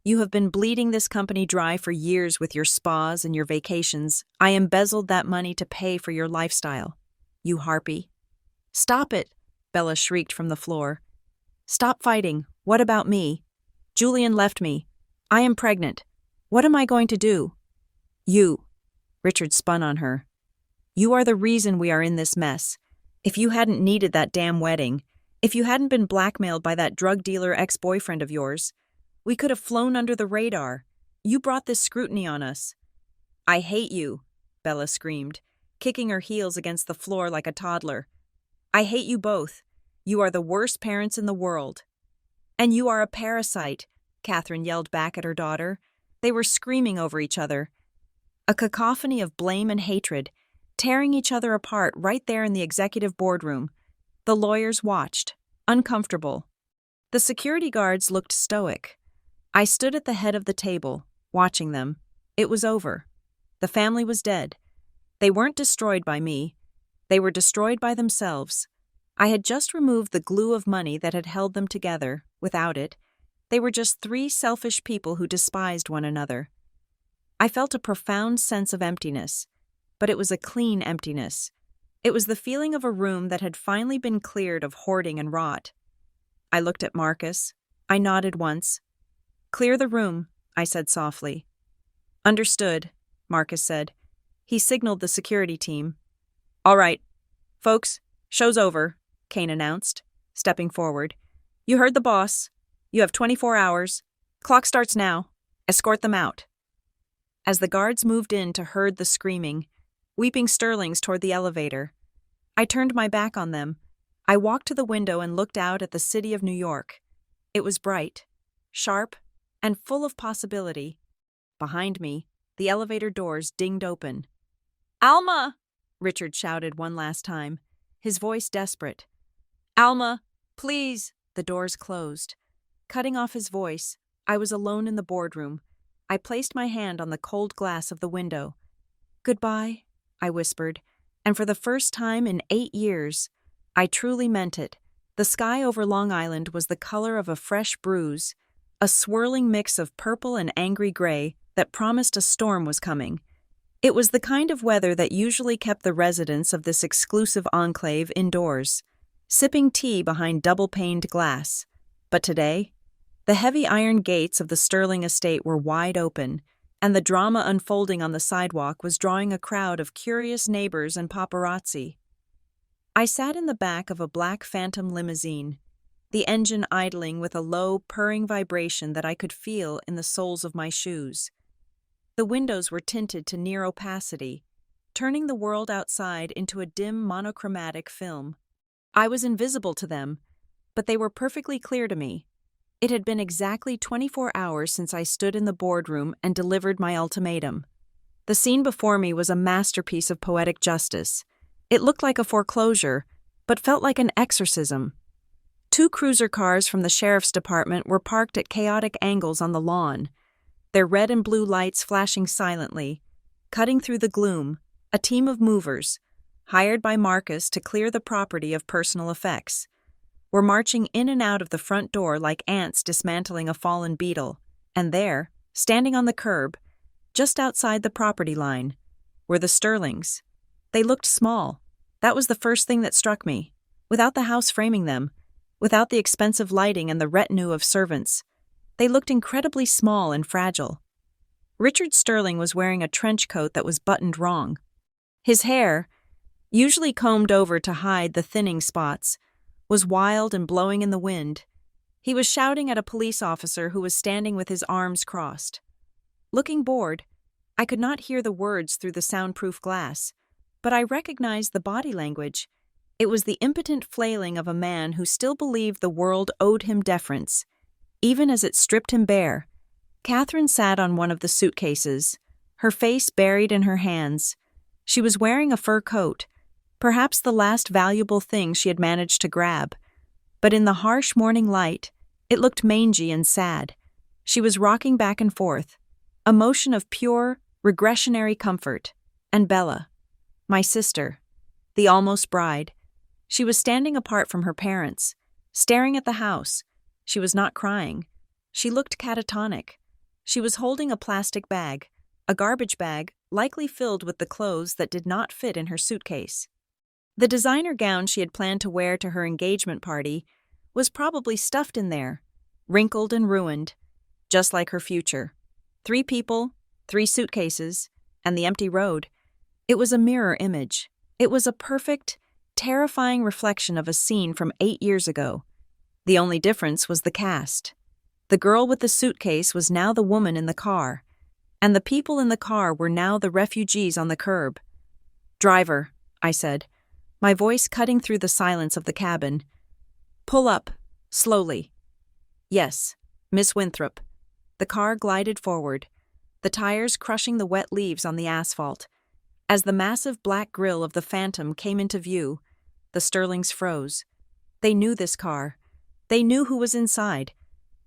You have been bleeding this company dry for years with your spas and your vacations. I embezzled that money to pay for your lifestyle. You harpy. Stop it, Bella shrieked from the floor. Stop fighting. What about me? Julian left me. I am pregnant. What am I going to do? You. Richard spun on her. You are the reason we are in this mess. If you hadn't needed that damn wedding, if you hadn't been blackmailed by that drug dealer ex-boyfriend of yours, we could have flown under the radar. You brought this scrutiny on us. I hate you, Bella screamed, kicking her heels against the floor like a toddler. I hate you both. You are the worst parents in the world. And you are a parasite, Catherine yelled back at her daughter. They were screaming over each other. A cacophony of blame and hatred, tearing each other apart right there in the executive boardroom. The lawyers watched, uncomfortable. The security guards looked stoic. I stood at the head of the table, watching them. It was over. The family was dead. They weren't destroyed by me. They were destroyed by themselves. I had just removed the glue of money that had held them together. Without it, they were just three selfish people who despised one another. I felt a profound sense of emptiness, but it was a clean emptiness. It was the feeling of a room that had finally been cleared of hoarding and rot. I looked at Marcus. I nodded once. Clear the room, I said softly. Understood, Marcus said. He signaled the security team. All right, folks, show's over, Kane announced, stepping forward. You heard the boss. You have 24 hours. Clock starts now. Escort them out. As the guards moved in to herd the screaming, weeping sterlings toward the elevator, I turned my back on them. I walked to the window and looked out at the city of New York. It was bright, sharp, and full of possibility. Behind me, the elevator doors dinged open. Alma! Richard shouted one last time, his voice desperate. Alma, please! The doors closed. Cutting off his voice, I was alone in the boardroom. I placed my hand on the cold glass of the window. Goodbye, I whispered, and for the first time in 8 years, I truly meant it. The sky over Long Island was the color of a fresh bruise, a swirling mix of purple and angry gray that promised a storm was coming. It was the kind of weather that usually kept the residents of this exclusive enclave indoors, sipping tea behind double-paned glass. But today, the heavy iron gates of the Sterling estate were wide open, and the drama unfolding on the sidewalk was drawing a crowd of curious neighbors and paparazzi. I sat in the back of a black Phantom limousine, the engine idling with a low, purring vibration that I could feel in the soles of my shoes. The windows were tinted to near opacity, turning the world outside into a dim monochromatic film. I was invisible to them, but they were perfectly clear to me. It had been exactly 24 hours since I stood in the boardroom and delivered my ultimatum. The scene before me was a masterpiece of poetic justice. It looked like a foreclosure, but felt like an exorcism. 2 cruiser cars from the sheriff's department were parked at chaotic angles on the lawn, their red and blue lights flashing silently. Cutting through the gloom, a team of movers, hired by Marcus to clear the property of personal effects, were marching in and out of the front door like ants dismantling a fallen beetle, and there, standing on the curb, just outside the property line, were the Sterlings. They looked small. That was the first thing that struck me. Without the house framing them, without the expensive lighting and the retinue of servants, they looked incredibly small and fragile. Richard Sterling was wearing a trench coat that was buttoned wrong. His hair, usually combed over to hide the thinning spots, was wild and blowing in the wind. He was shouting at a police officer who was standing with his arms crossed. Looking bored, I could not hear the words through the soundproof glass, but I recognized the body language. It was the impotent flailing of a man who still believed the world owed him deference, even as it stripped him bare. Catherine sat on one of the suitcases, her face buried in her hands. She was wearing a fur coat, perhaps the last valuable thing she had managed to grab. But in the harsh morning light, it looked mangy and sad. She was rocking back and forth, a motion of pure, regressionary comfort. And Bella, my sister, the almost bride, she was standing apart from her parents, staring at the house. She was not crying. She looked catatonic. She was holding a plastic bag, a garbage bag likely filled with the clothes that did not fit in her suitcase. The designer gown she had planned to wear to her engagement party was probably stuffed in there, wrinkled and ruined, just like her future. 3 people, 3 suitcases, and the empty road. It was a mirror image. It was a perfect, terrifying reflection of a scene from 8 years ago. The only difference was the cast. The girl with the suitcase was now the woman in the car, and the people in the car were now the refugees on the curb. "Driver," I said, my voice cutting through the silence of the cabin. "Pull up, slowly." "Yes, Miss Winthrop." The car glided forward, the tires crushing the wet leaves on the asphalt. As the massive black grille of the Phantom came into view, the Sterlings froze. They knew this car. They knew who was inside.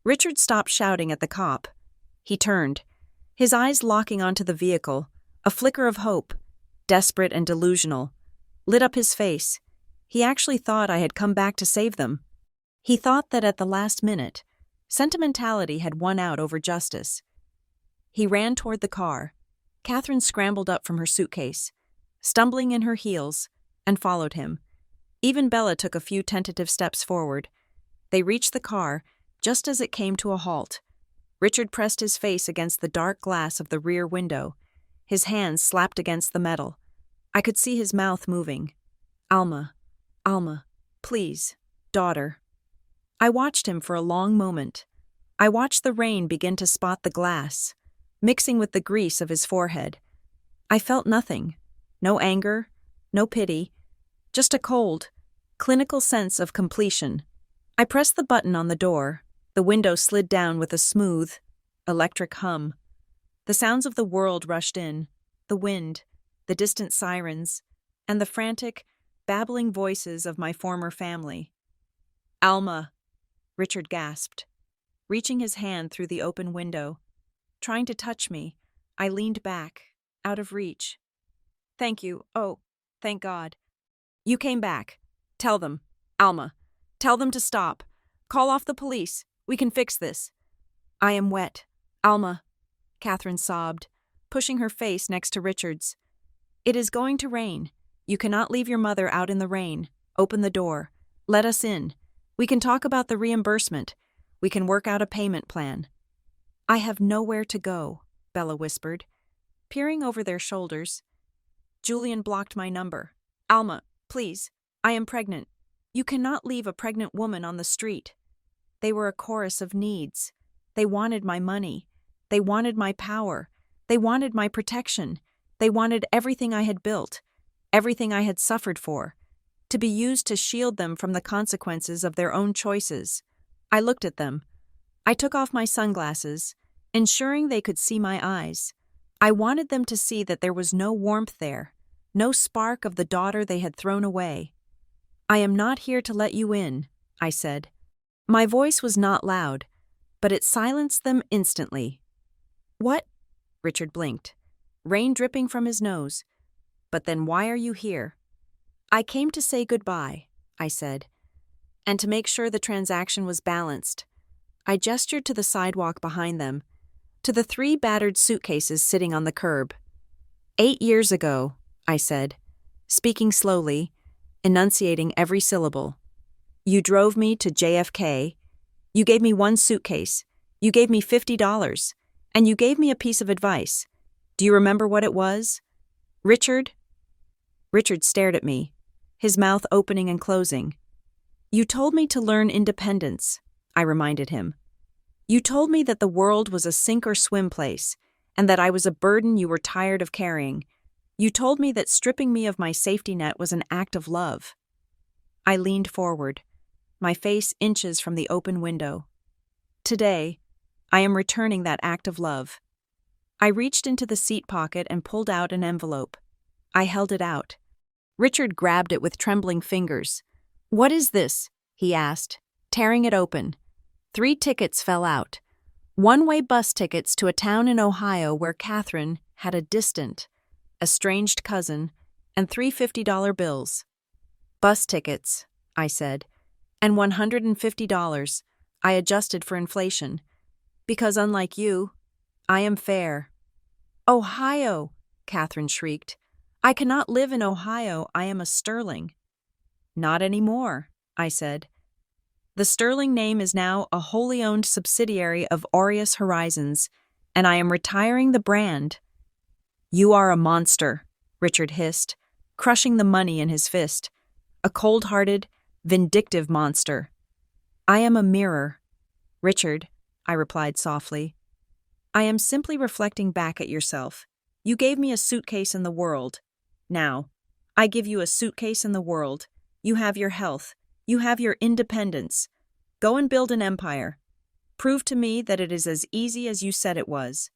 Richard stopped shouting at the cop. He turned, his eyes locking onto the vehicle. A flicker of hope, desperate and delusional, lit up his face. He actually thought I had come back to save them. He thought that at the last minute, sentimentality had won out over justice. He ran toward the car. Catherine scrambled up from her suitcase, stumbling in her heels, and followed him. Even Bella took a few tentative steps forward. They reached the car just as it came to a halt. Richard pressed his face against the dark glass of the rear window. His hands slapped against the metal. I could see his mouth moving. Alma, please, daughter." I watched him for a long moment. I watched the rain begin to spot the glass, mixing with the grease of his forehead. I felt nothing. No anger, no pity, just a cold, clinical sense of completion. I pressed the button on the door. The window slid down with a smooth, electric hum. The sounds of the world rushed in, the wind, the distant sirens, and the frantic, babbling voices of my former family. "Alma," Richard gasped, reaching his hand through the open window. Trying to touch me, I leaned back, out of reach. "Thank you. Oh, thank God. You came back. Tell them, Alma. Tell them to stop. Call off the police. We can fix this." "I am wet. Alma," Catherine sobbed, pushing her face next to Richard's. "It is going to rain. You cannot leave your mother out in the rain. Open the door. Let us in. We can talk about the reimbursement. We can work out a payment plan." "I have nowhere to go," Bella whispered, peering over their shoulders. "Julian blocked my number. Alma, please. I am pregnant. You cannot leave a pregnant woman on the street." They were a chorus of needs. They wanted my money. They wanted my power. They wanted my protection. They wanted everything I had built, everything I had suffered for, to be used to shield them from the consequences of their own choices. I looked at them. I took off my sunglasses, ensuring they could see my eyes. I wanted them to see that there was no warmth there, no spark of the daughter they had thrown away. "I am not here to let you in," I said. My voice was not loud, but it silenced them instantly. "What?" Richard blinked, rain dripping from his nose. "But then why are you here?" "I came to say goodbye," I said, "and to make sure the transaction was balanced." I gestured to the sidewalk behind them, to the 3 battered suitcases sitting on the curb. "8 years ago," I said, speaking slowly, enunciating every syllable. "You drove me to JFK. You gave me 1 suitcase. You gave me $50. And you gave me a piece of advice. Do you remember what it was?" "Richard?" Richard stared at me, his mouth opening and closing. "You told me to learn independence," I reminded him. "You told me that the world was a sink-or-swim place, and that I was a burden you were tired of carrying. You told me that stripping me of my safety net was an act of love." I leaned forward, my face inches from the open window. "Today, I am returning that act of love." I reached into the seat pocket and pulled out an envelope. I held it out. Richard grabbed it with trembling fingers. "What is this?" he asked, tearing it open. 3 tickets fell out. One-way bus tickets to a town in Ohio where Catherine had a distant, estranged cousin, and 3 $50 bills. "Bus tickets," I said, "and $150. I adjusted for inflation. Because unlike you, I am fair." "Ohio!" Catherine shrieked. "I cannot live in Ohio. I am a Sterling." "Not anymore," I said. "The Sterling name is now a wholly owned subsidiary of Aureus Horizons, and I am retiring the brand." "You are a monster," Richard hissed, crushing the money in his fist. "A cold-hearted, vindictive monster." "I am a mirror, Richard," I replied softly. "I am simply reflecting back at yourself. You gave me a suitcase in the world. Now, I give you a suitcase in the world. You have your health. You have your independence. Go and build an empire. Prove to me that it is as easy as you said it was."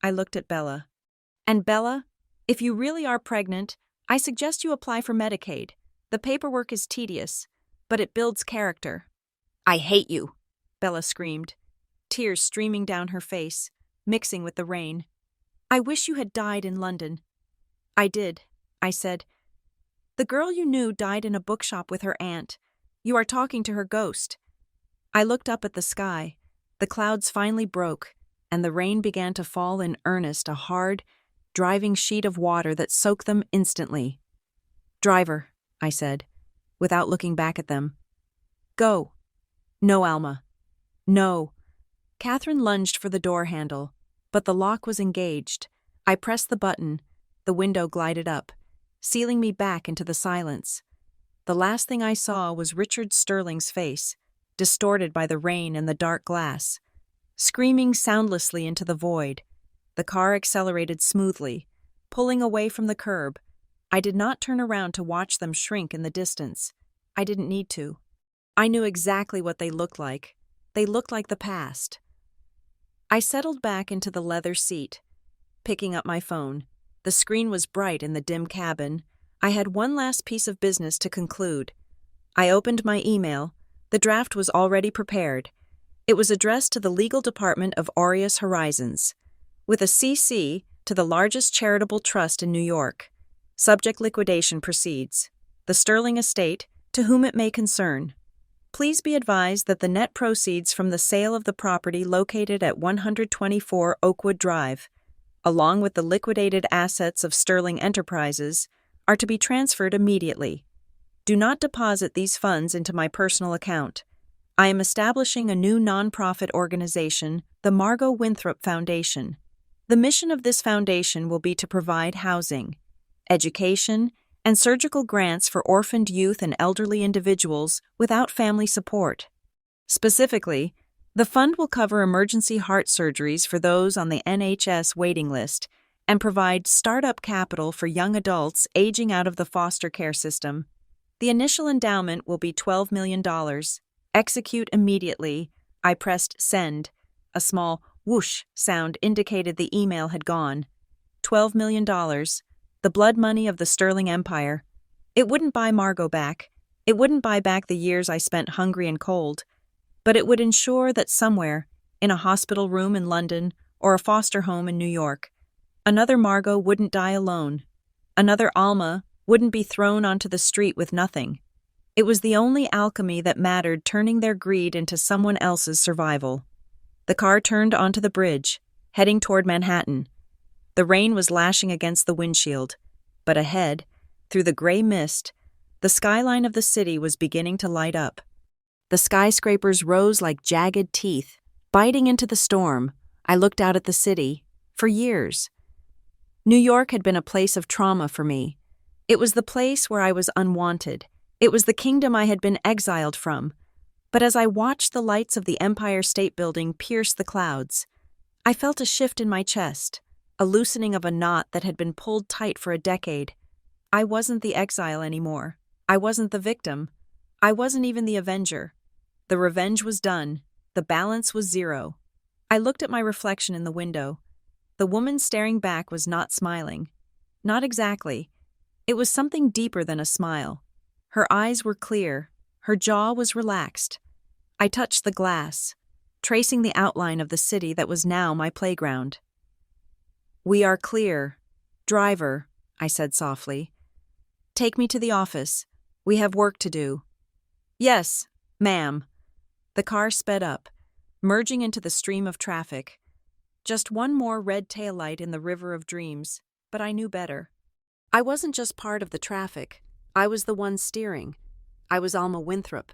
I looked at Bella. "And Bella, if you really are pregnant, I suggest you apply for Medicaid. The paperwork is tedious, but it builds character." "I hate you," Bella screamed, tears streaming down her face, mixing with the rain. "I wish you had died in London." "I did," I said. "The girl you knew died in a bookshop with her aunt. You are talking to her ghost." I looked up at the sky. The clouds finally broke, and the rain began to fall in earnest, a hard, driving sheet of water that soaked them instantly. "Driver," I said, without looking back at them. "Go." "No, Alma. No." Catherine lunged for the door handle, but the lock was engaged. I pressed the button. The window glided up, sealing me back into the silence. The last thing I saw was Richard Sterling's face, distorted by the rain and the dark glass. Screaming soundlessly into the void, the car accelerated smoothly, pulling away from the curb. I did not turn around to watch them shrink in the distance. I didn't need to. I knew exactly what they looked like. They looked like the past. I settled back into the leather seat, picking up my phone. The screen was bright in the dim cabin. I had one last piece of business to conclude. I opened my email. The draft was already prepared. It was addressed to the legal department of Aureus Horizons, with a CC to the largest charitable trust in New York. Subject liquidation proceeds. The Sterling estate, to whom it may concern. Please be advised that the net proceeds from the sale of the property located at 124 Oakwood Drive, along with the liquidated assets of Sterling Enterprises, are to be transferred immediately. Do not deposit these funds into my personal account. I am establishing a new nonprofit organization, the Margot Winthrop Foundation. The mission of this foundation will be to provide housing, education, and surgical grants for orphaned youth and elderly individuals without family support. Specifically, the fund will cover emergency heart surgeries for those on the NHS waiting list and provide startup capital for young adults aging out of the foster care system. The initial endowment will be $12 million. Execute immediately. I pressed send. A small whoosh sound indicated the email had gone. $12 million, the blood money of the Sterling Empire. It wouldn't buy Margot back. It wouldn't buy back the years I spent hungry and cold. But it would ensure that somewhere, in a hospital room in London or a foster home in New York, another Margot wouldn't die alone. Another Alma wouldn't be thrown onto the street with nothing. It was the only alchemy that mattered, turning their greed into someone else's survival. The car turned onto the bridge, heading toward Manhattan. The rain was lashing against the windshield, but ahead, through the gray mist, the skyline of the city was beginning to light up. The skyscrapers rose like jagged teeth, biting into the storm. I looked out at the city. For years, New York had been a place of trauma for me. It was the place where I was unwanted. It was the kingdom I had been exiled from. But as I watched the lights of the Empire State Building pierce the clouds, I felt a shift in my chest, a loosening of a knot that had been pulled tight for a decade. I wasn't the exile anymore. I wasn't the victim. I wasn't even the avenger. The revenge was done. The balance was zero. I looked at my reflection in the window. The woman staring back was not smiling. Not exactly. It was something deeper than a smile. Her eyes were clear. Her jaw was relaxed. I touched the glass, tracing the outline of the city that was now my playground. "We are clear. Driver," I said softly. "Take me to the office. We have work to do." "Yes, ma'am." The car sped up, merging into the stream of traffic. Just one more red taillight in the river of dreams, but I knew better. I wasn't just part of the traffic. I was the one steering. I was Alma Winthrop.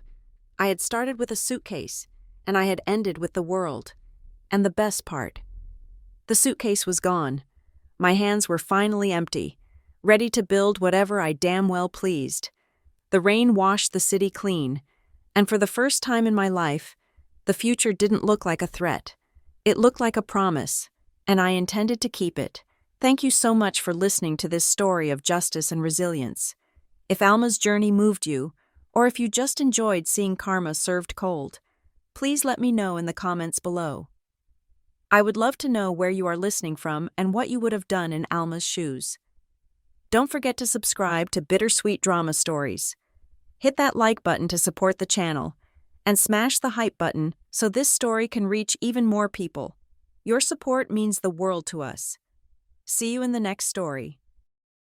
I had started with a suitcase, and I had ended with the world. And the best part, the suitcase was gone. My hands were finally empty, ready to build whatever I damn well pleased. The rain washed the city clean, and for the first time in my life, the future didn't look like a threat. It looked like a promise, and I intended to keep it. Thank you so much for listening to this story of justice and resilience. If Alma's journey moved you, or if you just enjoyed seeing karma served cold, please let me know in the comments below. I would love to know where you are listening from and what you would have done in Alma's shoes. Don't forget to subscribe to BitterSweet Drama Stories. Hit that like button to support the channel, and smash the hype button so this story can reach even more people. Your support means the world to us. See you in the next story.